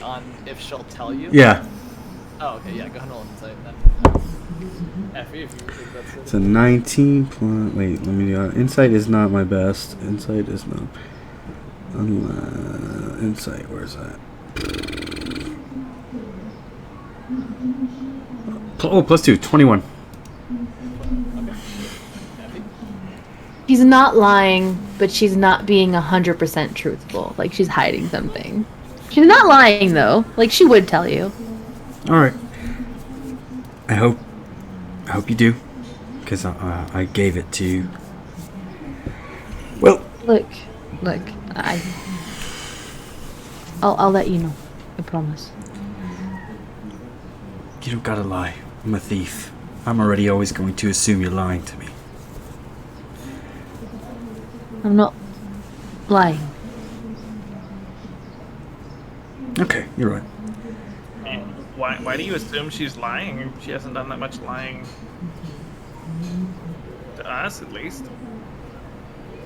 B: On if she'll tell you?
D: Yeah.
B: Oh, okay, yeah, go ahead and roll insight then. Effie, if you think that's it.
D: It's a 19 plus. Wait, let me. Insight is not my best. Insight is not. Insight, where's that? Oh, +2, 21.
B: Okay. Effie?
C: She's not lying, but she's not being 100% truthful. Like she's hiding something. She's not lying though. Like she would tell you.
D: All right. I hope you do, because I gave it to you. Well,
C: Look, I'll let you know. I promise.
D: you don't gotta lie. I'm a thief. I'm already always going to assume you're lying to me.
C: I'm not lying.
D: Okay, you're right.
A: Why do you assume she's lying? She hasn't done that much lying. To us, at least.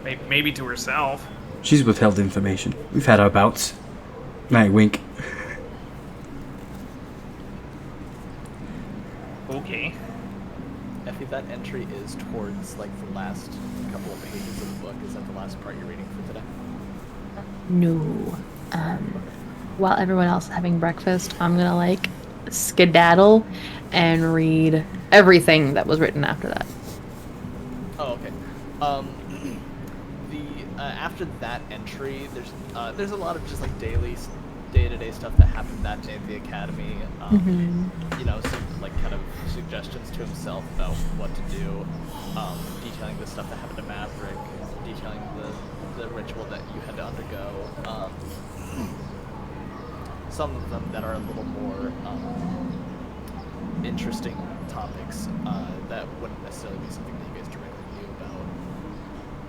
A: Maybe to herself.
D: She's withheld information. We've had our bouts. Night wink.
A: Okay.
B: Effie, that entry is towards like the last couple of pages of the book. Is that the last part you're reading for today?
C: No. While everyone else is having breakfast, I'm gonna like skedaddle and read everything that was written after that.
B: Oh, okay. After that entry, there's a lot of just like day-to-day stuff that happened that day at the academy. You know, some like kind of suggestions to himself about what to do. Detailing the stuff that happened to Maverick, detailing the ritual that you had to undergo. Some of them that are a little more interesting topics that wouldn't necessarily be something that you guys directly knew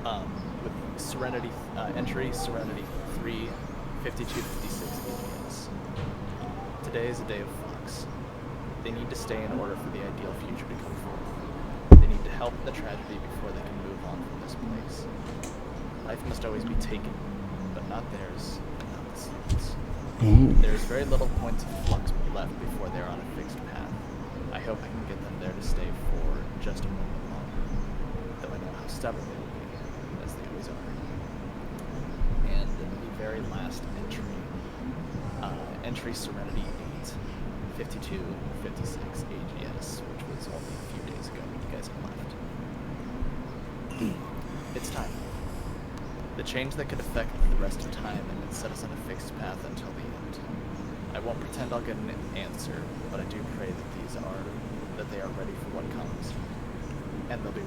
B: about. With Serenity entry, Serenity 3, 5256 AGS. Today is a day of flux. They need to stay in order for the ideal future to come forth. They need to help the tragedy before they can move on from this place. Life must always be taken, but not theirs, and not the seeds. There is very little point of flux left before they are on a fixed path. I hope I can get them there to stay for just a moment longer, though I know how stubborn they will be, as they always are. And the very last entry, entry Serenity 8, 5256 AGS, which was only a few days ago when you guys have left. It's time. The change that could affect the rest of time and then set us on a fixed path until the end. I won't pretend I'll get an answer, but I do pray that they are ready for what comes, and they'll be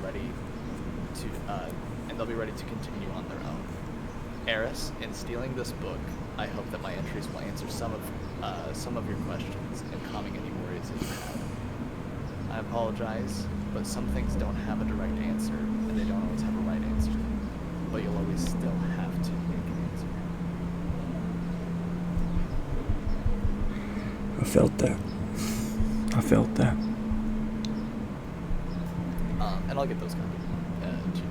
B: ready to continue on their own. Eris, in stealing this book, I hope that my entries will answer some of your questions and calming any worries that you have. I apologize, but some things don't have a direct answer, and they don't always have a right answer. But you'll always still have to make an answer.
D: I felt that.
B: And I'll get those copies to you.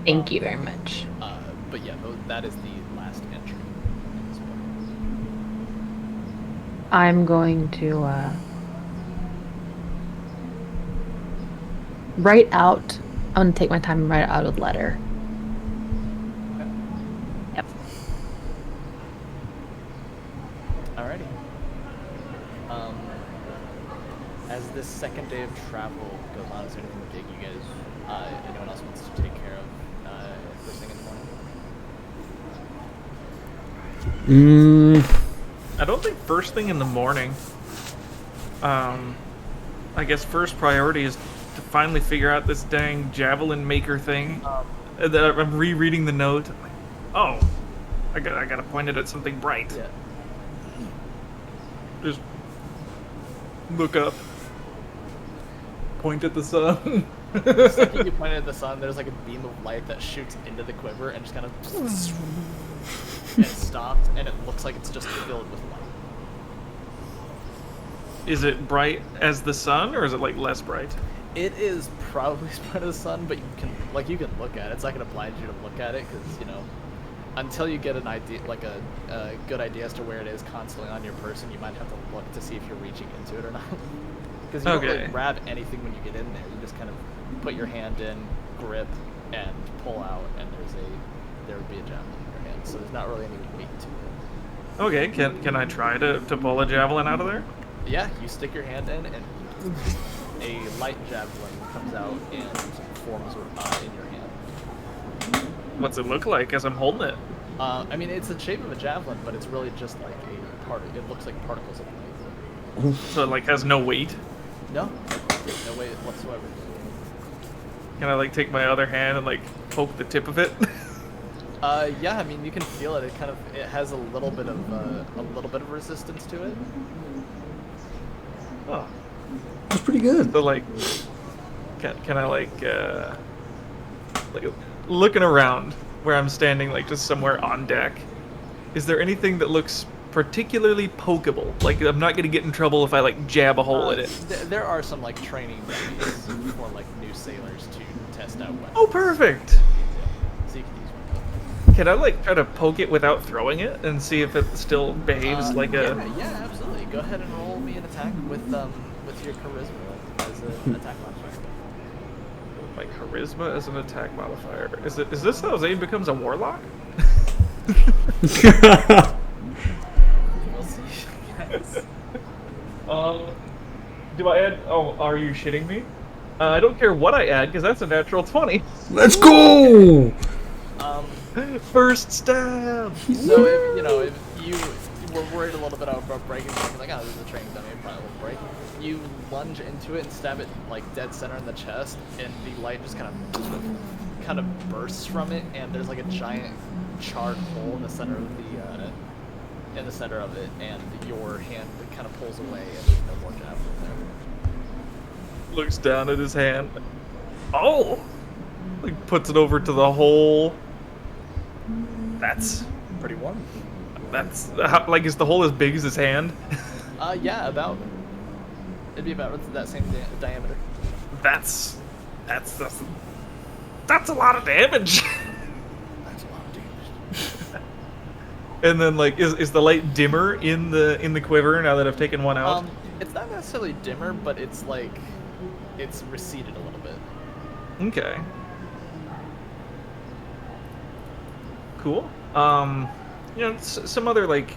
C: Thank you very much.
B: But yeah, that is the last entry.
E: I'm going to write out. I'm going to take my time and write out a letter.
B: Okay.
E: Yep.
B: Alrighty. As this second day of travel goes on, is there anything big you guys, anyone else wants to take care of first thing in the morning?
A: I don't think first thing in the morning. I guess first priority is to finally figure out this dang javelin maker thing. I'm rereading the note. I'm like, oh, I gotta point it at something bright.
B: Yeah.
A: Just look up. Point at the sun.
B: The second you point at the sun, there's like a beam of light that shoots into the quiver and just kind of and it stops, and it looks like it's just filled with light.
A: Is it bright as the sun, or is it like less bright?
B: It is probably as bright as the sun, but you can look at it. It's not gonna blind you to look at it, because until you get an idea, like a good idea as to where it is constantly on your person, you might have to look to see if you're reaching into it or not. Because you don't really grab anything when you get in there. You just kind of put your hand in, grip, and pull out, and there would be a javelin in your hand. So there's not really any weight to it.
A: Okay, can I try to pull a javelin out of there?
B: Yeah, you stick your hand in, and a light javelin comes out and forms in your hand.
A: What's it look like as I'm holding it?
B: I mean, it's the shape of a javelin, but it's really just like it looks like particles of light.
A: So it like has no weight?
B: No weight whatsoever.
A: Can I like take my other hand and like poke the tip of it?
B: Yeah, I mean, you can feel it. It has a little bit of resistance to it.
A: Oh,
D: That's pretty good.
A: so like, can I like looking around where I'm standing, like just somewhere on deck? Is there anything that looks particularly pokeable? Like, I'm not gonna get in trouble if I like jab a hole in it.
B: There are some like training dummies for like new sailors to test out weapons.
A: Oh, perfect.
B: So you can use one.
A: Can I like try to poke it without throwing it and see if it still behaves like a?
B: Yeah, absolutely. Go ahead and roll me an attack with your charisma as an attack modifier.
A: My charisma as an attack modifier. Is this how Zane becomes a warlock?
B: We'll see. Yes.
A: Do I add? Oh, are you shitting me? I don't care what I add because that's a natural 20.
D: Let's go!
A: First stab.
B: So if you were worried a little bit about breaking something, like, oh, this is a training dummy, it probably won't break. You lunge into it and stab it like dead center in the chest, and the light just kind of bursts from it, and there's like a giant charred hole in the center of it, and your hand kind of pulls away, and there's no more javelin there.
A: looks down at his hand. Oh! Like, puts it over to the hole. That's...
B: Pretty warm.
A: Like, is the hole as big as his hand?
B: Yeah, about. It'd be about that same diameter.
A: That's a lot of damage.
B: That's a lot of damage.
A: And then, like, is the light dimmer in the quiver now that I've taken one out?
B: It's not necessarily dimmer, but it's like it's receded a little bit.
A: Okay. Cool. Some other like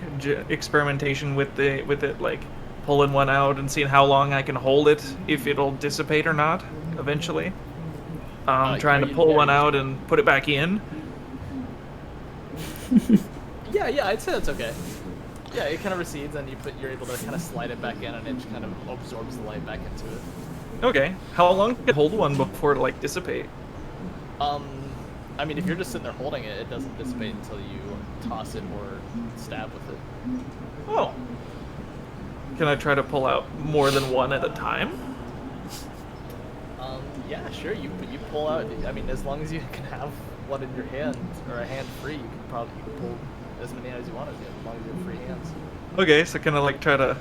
A: experimentation with it, like pulling one out and seeing how long I can hold it, if it'll dissipate or not eventually. Trying to pull one out and put it back in.
B: Yeah, I'd say that's okay. Yeah, it kind of recedes, and you're able to kind of slide it back in, and it just kind of absorbs the light back into it.
A: Okay. How long can I hold one before it like dissipate?
B: I mean, if you're just sitting there holding it, it doesn't dissipate until you toss it or stab with it.
A: Oh. Can I try to pull out more than one at a time?
B: Yeah, sure. You pull out. I mean, as long as you can have one in your hand or a hand free, you can pull as many as you want as long as you have free hands.
A: Okay, so can I like try to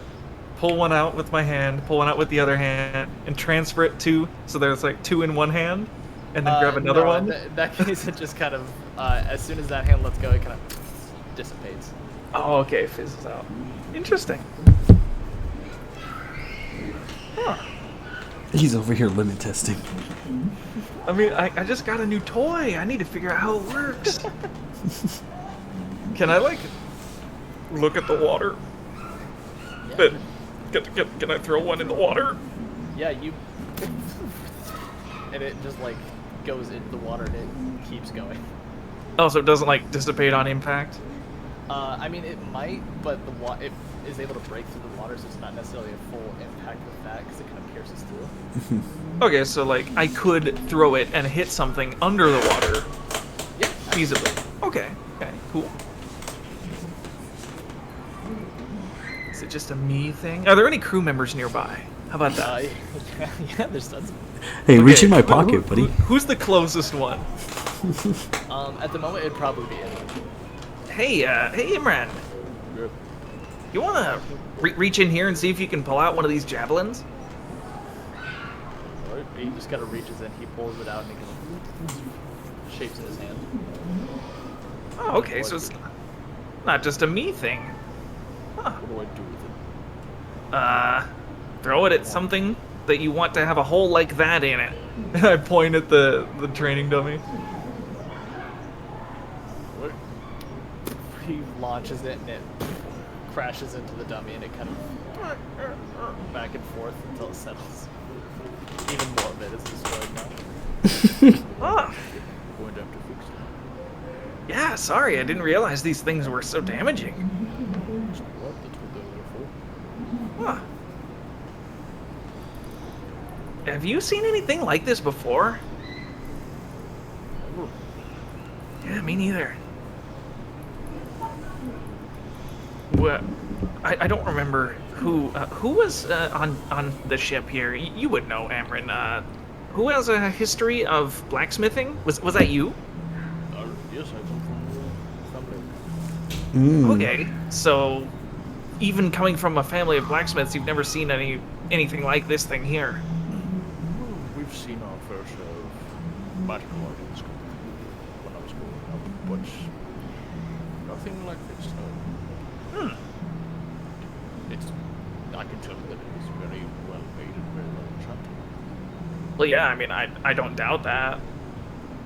A: pull one out with my hand, pull one out with the other hand, and transfer it so there's like two in one hand, and then grab another one?
B: In that case, it just kind of, as soon as that hand lets go, it kind of dissipates.
A: Oh, okay, fizzles out. Interesting. Huh.
D: He's over here limit testing.
A: I mean, I just got a new toy. I need to figure out how it works. Can I, like, look at the water?
B: Yeah.
A: Can I throw one in the water?
B: Yeah, and it just, like, goes into the water and it keeps going.
A: Oh, so it doesn't, like, dissipate on impact?
B: I mean, it might, but it is able to break through the water, so it's not necessarily a full impact with that, because it kind of pierces through.
A: Okay, so, like, I could throw it and hit something under the water.
B: Yeah.
A: Feasibly. Okay, cool. Is it just a me thing? Are there any crew members nearby? How about that?
B: Yeah, there's tons of
D: Hey, reach
A: Okay,
D: in my pocket, buddy.
A: Who's the closest one?
B: At the moment, it'd probably be it.
A: Hey, Imran. You wanna reach in here and see if you can pull out one of these javelins?
B: Alright, he just kind of reaches in, he pulls it out, and he kind of shapes in his hand.
A: Oh, okay, so it's not just a me thing. Huh.
B: What do I do with it?
A: Throw it at something that you want to have a hole like that in it. I point at the training dummy.
B: He launches it, and it crashes into the dummy, and it kind of back and forth until it settles. Even more of it is destroyed now.
A: Ah,
B: Going to have to fix it.
A: yeah, sorry, I didn't realize these things were so damaging.
B: So what? That's what they're there for.
A: Huh. Have you seen anything like this before?
B: Never.
A: Yeah, me neither. Well, I don't remember who was on the ship here. You would know, Amron. Who has a history of blacksmithing? Was that you?
B: Yes, I come from family.
A: Okay, so even coming from a family of blacksmiths, you've never seen anything like this thing here.
B: We've seen our fair share of magical items when I was growing up, but nothing like this. No. I can tell you that it is very well made and very well enchanted.
A: Well, yeah, I mean, I don't doubt that.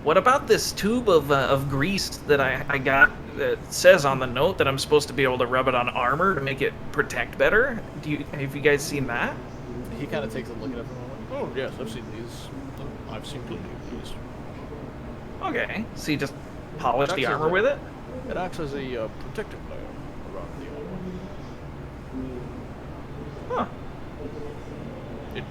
A: What about this tube of grease that I got that says on the note that I'm supposed to be able to rub it on armor to make it protect better? Have you guys seen that?
B: He kind of takes a look at it for a moment. Oh, yes, I've seen these. I've seen plenty of these.
A: Okay, so you just polish the
B: Actually,
A: armor with it?
B: It acts as a protective layer around the armor.
A: Huh.
B: It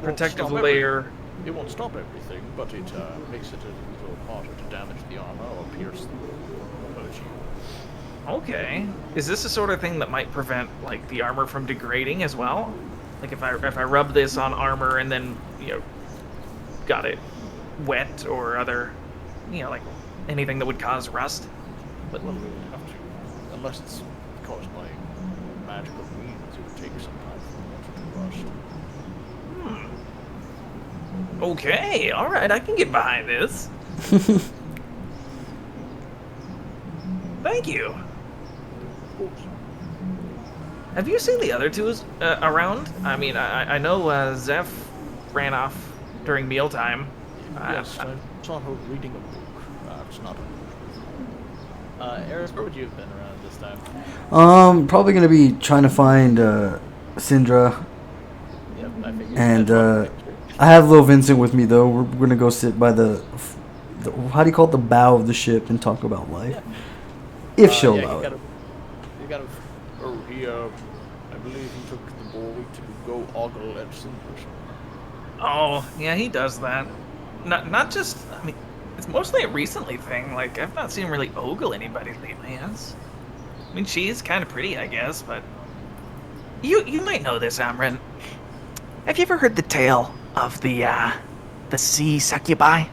A: Protective
B: won't stop
A: layer.
B: It won't stop everything, but it makes it a little harder to damage the armor or pierce them or hurt you.
A: Okay. Is this the sort of thing that might prevent, like, the armor from degrading as well? Like if I rub this on armor and then got it wet or other, like anything that would cause rust.
B: But well, we would have to, unless it's caused by magical means, it would take some time for water to rust.
A: Okay, all right, I can get behind this. Thank you. Have you seen the other two around? I mean, I know Zeph ran off during mealtime.
B: Yes, I saw her reading a book. It's not Eris, where would you have been around this time?
D: Probably gonna be trying to find Syndra,
B: Yep, I figured.
D: and I have little Vincent with me though. We're gonna go sit by the how do you call it, the bow of the ship, and talk about life, if she'll allow it.
B: I believe he took the boy to go ogle at Syndra.
A: Oh, yeah, he does that. Not just, I mean, it's mostly a recently thing. Like, I've not seen him really ogle anybody lately, yes? I mean, she is kind of pretty, I guess, but... You might know this, Amran. Have you ever heard the tale of the sea succubi?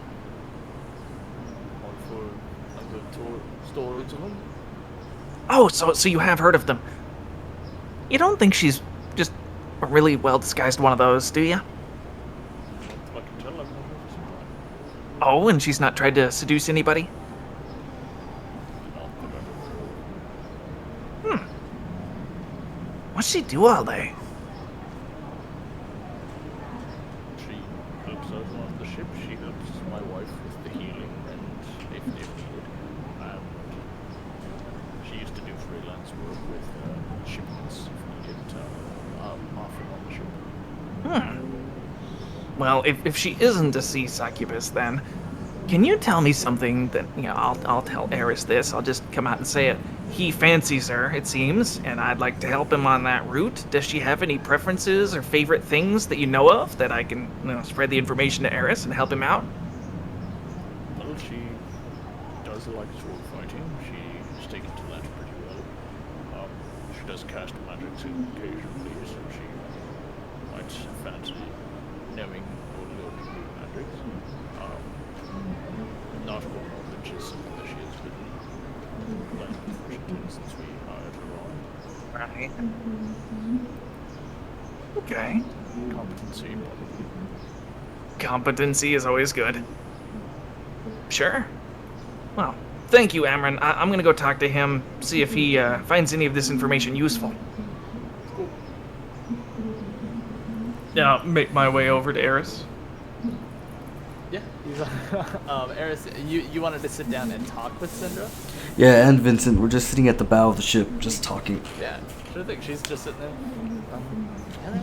B: Stories of them?
A: Oh, so you have heard of them. You don't think she's just a really well-disguised one of those, do you?
B: I can tell I've known her for some time.
A: Oh, and she's not tried to seduce anybody?
B: Not remember.
A: What's she do all day?
B: She helps out on the ship. She helps my wife with the healing and if needed. She used to do freelance work with shipments if needed often on the ship.
A: Well, if she isn't a sea succubus, then can you tell me something that I'll tell Eris this. I'll just come out and say it. He fancies her, it seems, and I'd like to help him on that route. Does she have any preferences or favorite things that you know of that I can spread the information to Eris and help him out?
B: Well, she does like sword fighting. She's taken to that pretty well. She does cast magic occasionally, so she might fancy knowing or learning new magics. Not all knowledge is something that she has been learning proficient in since we hired her on.
A: Right. Okay.
B: Competency, probably.
A: Competency is always good. Sure. Well, thank you, Amran. I'm gonna go talk to him, see if he finds any of this information useful. Yeah, make my way over to Eris.
B: Yeah, he's Eris, you wanted to sit down and talk with Syndra?
D: Yeah, and Vincent, we're just sitting at the bow of the ship, just talking.
B: Yeah, sure thing. She's just sitting there. Hello.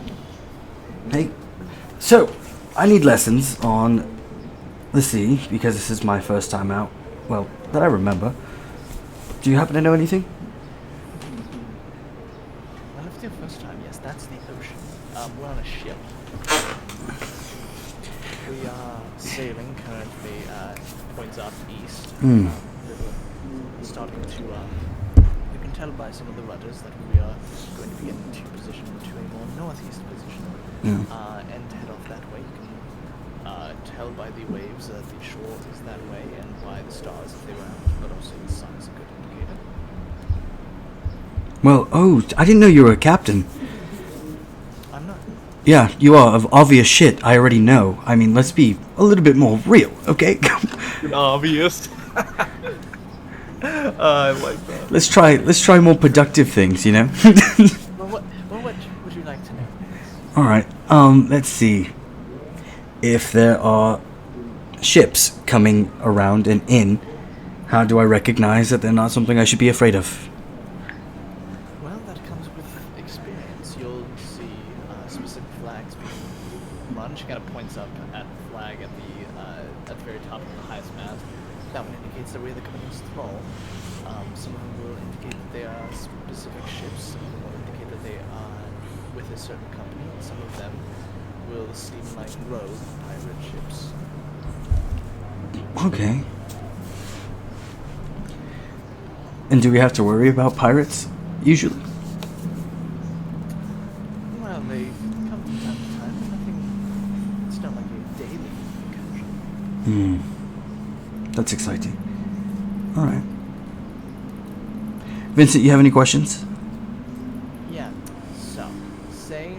D: Hey, so I need lessons on the sea because this is my first time out. Well, that I remember. Do you happen to know anything?
B: Well, if it's your first time, yes, that's the ocean. We're on a ship. We are sailing currently, points up east. We're starting to, you can tell by some of the rudders that we are going to be getting into position to a more northeast position. And to head off that way, you can tell by the waves that the shore is that way and by the stars if they were out, but also the sun is a good indicator.
D: Well, oh, I didn't know you were a captain.
B: I'm not.
D: Yeah, you are, of obvious shit, I already know. I mean, let's be a little bit more real, okay?
A: Obvious. I like that.
D: Let's try more productive things, you know?
B: Well, what would you like to know?
D: Alright, let's see. If there are ships coming around and in, how do I recognize that they're not something I should be afraid of?
B: Well, that comes with experience. You'll see specific flags being run. She kind of points up at the flag at the very top of the highest mast. That one indicates that we're the company's thrall. Some of them will indicate that they are specific ships. Some of them will indicate that they are with a certain company. And some of them will seem like rogue pirate ships.
D: Okay. And do we have to worry about pirates, usually?
B: Well, they come come from time to time, but nothing. It's not like a daily incursion.
D: That's exciting. All right. Vincent, you have any questions?
B: Yeah. So, say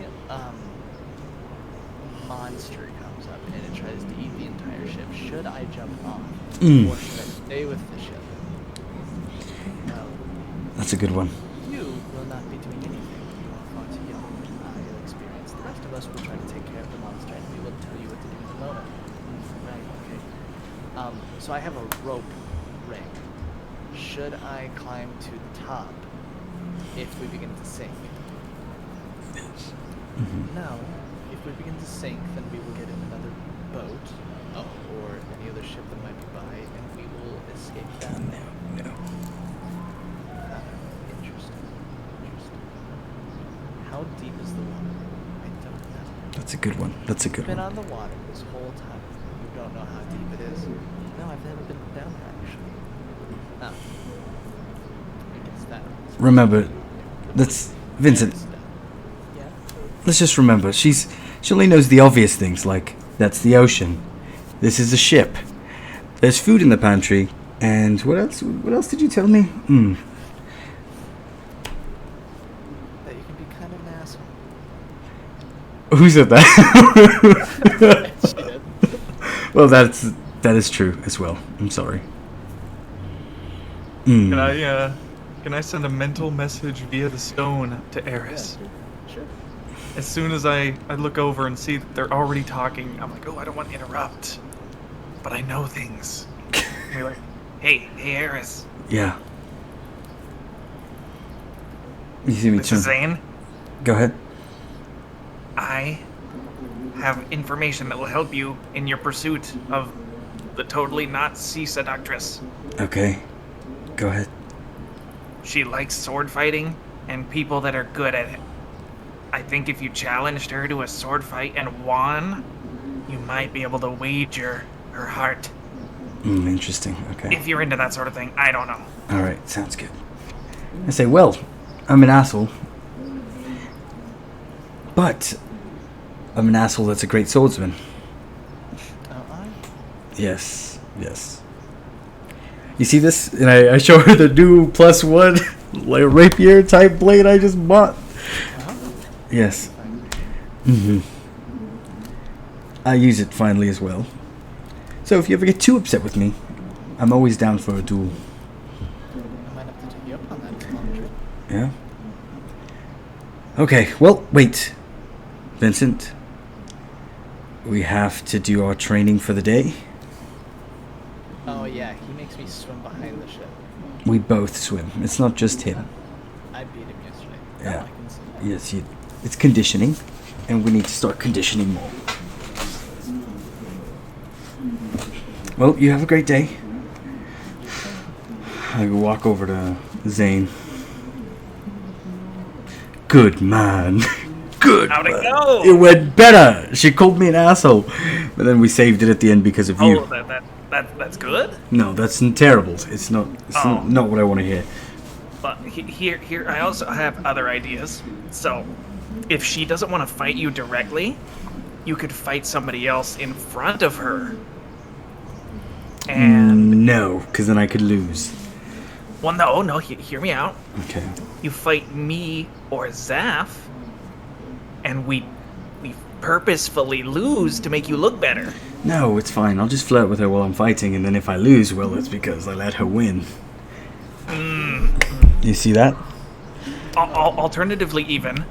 B: monster comes up and it tries to eat the entire ship. Should I jump off, or should I stay with the ship? No.
D: That's a good one.
B: You will not be doing anything. You are far too young. You'll experience. The rest of us will try to take care of the monster, and we will tell you what to do in the moment. Right? Okay. So I have a rope ring. Should I climb to the top if we begin to sink? No. If we begin to sink, then we will get in another boat, or any other ship that might be by, and we will escape that way.
D: No.
B: Interesting. How deep is the water? I don't know.
D: That's a good one. That's a good
B: Been
D: one.
B: on the water this whole time. You don't know how deep it is. No, I've never been down there actually. Oh. I guess that.
D: Remember, that's Vincent.
B: Yeah.
D: Let's just remember, she only knows the obvious things, like that's the ocean. This is a ship. There's food in the pantry, and what else? What else did you tell me?
B: That you can be kind of an asshole.
D: Who said that?
B: She did.
D: Well, that is true as well. I'm sorry.
A: Can I send a mental message via the stone to Eris?
B: Yeah, sure.
A: As soon as I look over and see that they're already talking, I'm like, oh, I don't want to interrupt, but I know things. And we're like, hey, Eris,
D: Yeah. You see me
A: this is
D: turn.
A: Zane.
D: Go ahead.
A: I have information that will help you in your pursuit of the totally not sea seductress.
D: Okay. Go ahead.
A: She likes sword fighting and people that are good at it. I think if you challenged her to a sword fight and won, you might be able to wager her heart.
D: Interesting. Okay.
A: If you're into that sort of thing, I don't know.
D: All right. Sounds good. I say, well, I'm an asshole, but I'm an asshole that's a great swordsman. Yes. You see this? And I show her the new +1 like rapier type blade I just bought. Yes. I use it finally as well. So if you ever get too upset with me, I'm always down for a duel.
B: I might have to take you up on that. It's a long trip.
D: Yeah? Okay, well, wait. Vincent, we have to do our training for the day.
B: Oh yeah, he makes me swim behind the ship.
D: We both swim. It's not just him.
B: I beat him yesterday.
D: Yeah.
B: No, I can see that.
D: Yes, it's conditioning, and we need to start conditioning more. Well, you have a great day. I will walk over to Zane. Good man. Good.
A: How'd it
D: man.
A: go?
D: It went better. She called me an asshole, but then we saved it at the end because of you.
A: Oh, that's good?
D: No, that's terrible. It's not. Not what I want to hear.
A: But here, I also have other ideas. So, if she doesn't want to fight you directly, you could fight somebody else in front of her. And
D: No, because then I could lose.
A: well, no, hear me out.
D: Okay.
A: You fight me or Zaf, and we purposefully lose to make you look better.
D: No, it's fine. I'll just flirt with her while I'm fighting, and then if I lose, well, it's because I let her win. You see that?
A: Alternatively, even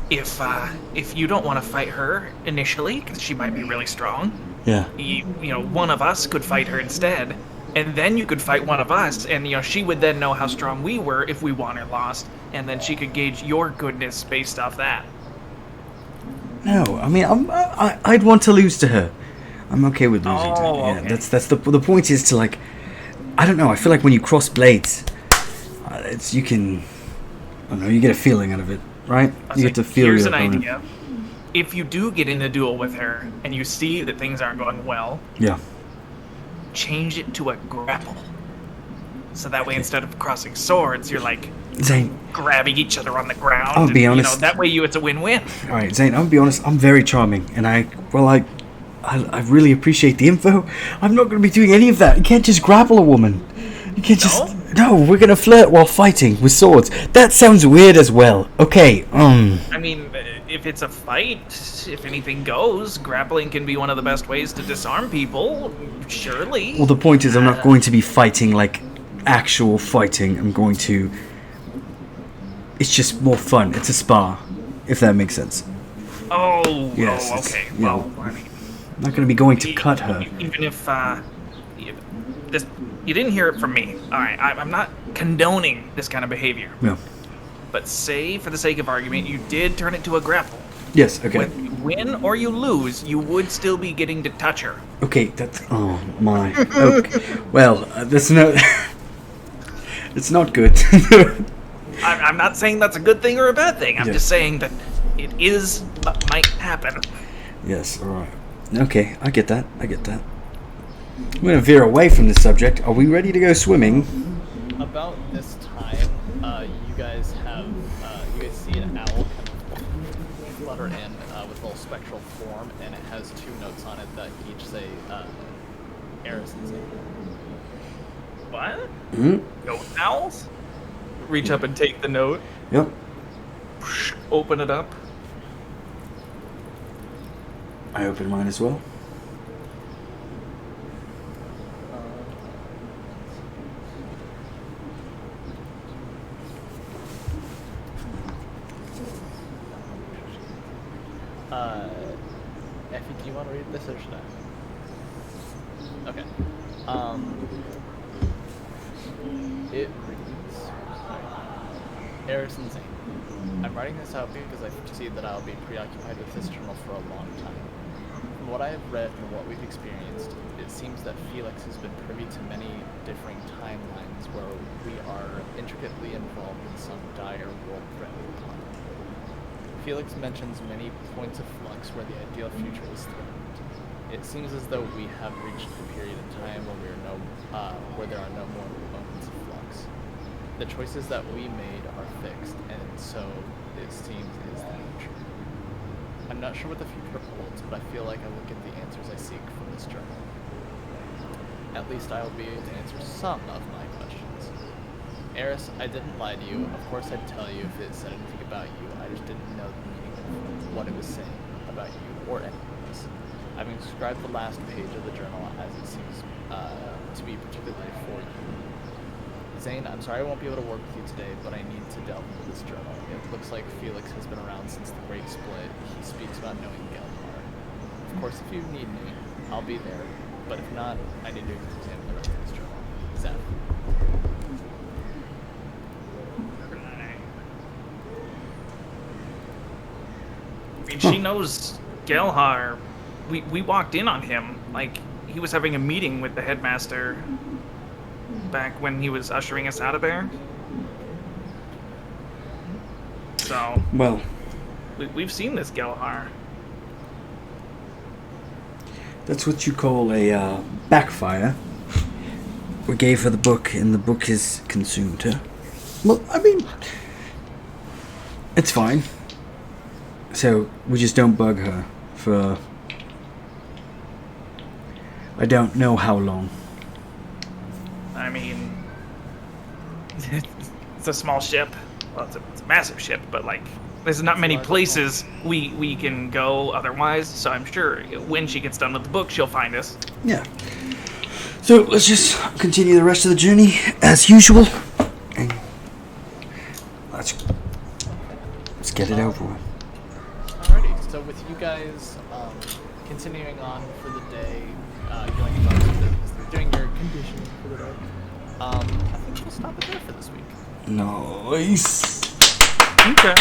A: if you don't want to fight her initially, because she might be really strong,
D: Yeah.
A: you know, one of us could fight her instead, and then you could fight one of us, and she would then know how strong we were if we won or lost, and then she could gauge your goodness based off that.
D: No, I mean, I'd want to lose to her. I'm okay with losing to her. Yeah,
A: okay.
D: that's the point is to like, I don't know. I feel like when you cross blades, you can, I don't know, you get a feeling out of it, right? You get to feel
A: Here's
D: your
A: an
D: opponent.
A: idea. If you do get in a duel with her and you see that things aren't going well,
D: Yeah.
A: change it to a grapple. So that way, instead of crossing swords, you're like
D: Zane,
A: grabbing each other on the ground.
D: I'll be honest.
A: That way, it's a win-win.
D: all right, Zane. I'll be honest. I'm very charming, and I really appreciate the info. I'm not going to be doing any of that. You can't just grapple a woman. You can't just. No, we're going to flirt while fighting with swords. That sounds weird as well. Okay.
A: I mean, if it's a fight, if anything goes, grappling can be one of the best ways to disarm people. Surely.
D: Well, the point is, I'm not going to be fighting like actual fighting. I'm going to. It's just more fun. It's a spa, if that makes sense.
A: Oh.
D: Yes,
A: Oh,
D: it's,
A: okay.
D: you know,
A: Well, I mean,
D: I'm not going to be going to cut her.
A: even if this, you didn't hear it from me. All right, I'm not condoning this kind of behavior.
D: No.
A: But say, for the sake of argument, you did turn it to a grapple.
D: Yes. Okay.
A: When you win or you lose, you would still be getting to touch her.
D: Okay. That's. Oh my. Okay. Well, that's no. It's not good.
A: I'm not saying that's a good thing or a bad thing. I'm
D: Yes.
A: just saying that it is what might happen.
D: Yes. All right. Okay. I get that. I'm going to veer away from this subject. Are we ready to go swimming?
B: About this time, you guys see an owl kind of flutter in with a little spectral form, and it has 2 notes on it that each say Eris and Zane.
A: What?
D: Hmm.
A: Goat owls? Reach up and take the note.
D: Yep.
A: Open it up.
D: I open mine as well.
B: Effie, do you want to read this or should I? Okay. It reads, Eris and Zane. I'm writing this out because I see that I'll be preoccupied with this journal for a long time. From what I have read and what we've experienced, it seems that Felix has been privy to many differing timelines where we are intricately involved in some dire world-threatening plot. Felix mentions many points of flux where the ideal future is threatened. It seems as though we have reached the period of time where where there are no more moments of flux. The choices that we made are fixed, and so it seems is the future. I'm not sure what the future holds, but I feel like I will get the answers I seek from this journal. At least I will be able to answer some of my questions. Eris, I didn't lie to you. Of course I'd tell you if it said anything about you. I just didn't know the meaning of what it was saying about you or anything else. I've inscribed the last page of the journal as it seems to be particularly for you. Zane, I'm sorry I won't be able to work with you today, but I need to delve into this journal. It looks like Felix has been around since the Great Split. He speaks about knowing Gelmar. Of course, if you need me, I'll be there. But if not, I need to examine the rest of this journal. Zap.
A: I mean, she knows Gelhar. We walked in on him. Like, he was having a meeting with the headmaster back when he was ushering us out of there. So,
D: Well,
A: we've seen this Gelhar.
D: that's what you call a backfire. We gave her the book, and the book has consumed her. Well, I mean, it's fine. So, we just don't bug her for... I don't know how long.
A: I mean, it's a small ship. Well, it's a massive ship, but like, there's not many places we can go otherwise. So I'm sure when she gets done with the book, she'll find us.
D: Yeah. So, let's just continue the rest of the journey as usual. And let's get it over with.
B: Alrighty, so with you guys continuing on for the day, going about some business, doing your conditioning for the day, I think we'll stop it there for this week.
D: Nice.
A: Okay.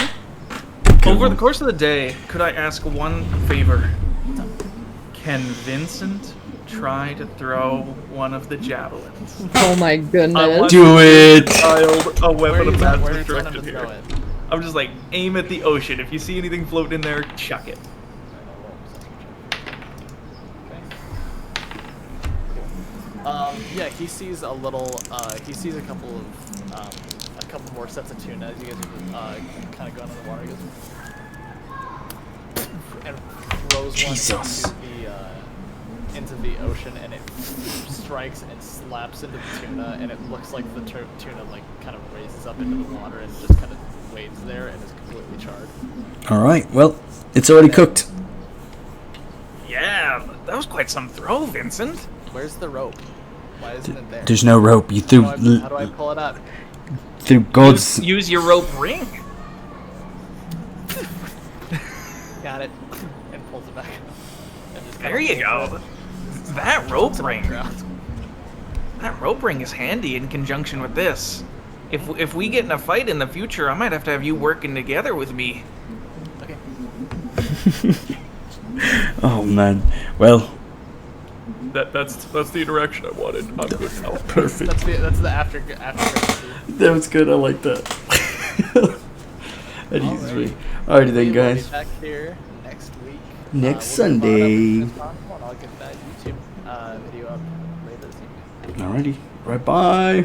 A: Over the course of the day, could I ask one favor? Can Vincent try to throw one of the javelins?
E: Oh my
A: I
E: goodness.
A: want
D: Do
A: to
D: it.
A: give Child a
B: Where
A: weapon
B: are
A: of
B: you
A: mass
B: telling him
A: destruction
B: to
A: here.
B: throw it?
A: I'm just like, aim at the ocean. If you see anything floating in there, chuck it.
B: Yeah, he sees a little. He sees a couple more sets of tuna as you guys are kind of going in the water. He goes and throws
D: Jesus.
B: one into the ocean, and it strikes and slaps into the tuna, and it looks like the tuna like kind of raises up into the water and just kind of wades there and is completely charred.
D: All right. Well, it's already cooked.
A: Yeah, that was quite some throw, Vincent.
B: Where's the rope? Why isn't it there?
D: There's no rope. You threw
B: How do I pull it up?
D: through God's.
A: Use your rope ring.
B: Got it. And pulls it back up. And just
A: There you go. That rope ring.
B: Ground.
A: That rope ring is handy in conjunction with this. If we get in a fight in the future, I might have to have you working together with me.
B: Okay.
D: Oh man. Well,
A: That's the direction I wanted. I'm good now.
D: perfect.
B: That's the after scene.
D: That was good. I like that. That eases me. Alrighty then,
B: We will be
D: guys.
B: back here next week.
D: Next
B: We'll get brought up as
D: Sunday.
B: soon as possible, and I'll get that YouTube video up later this evening.
D: Alrighty. Right. Bye.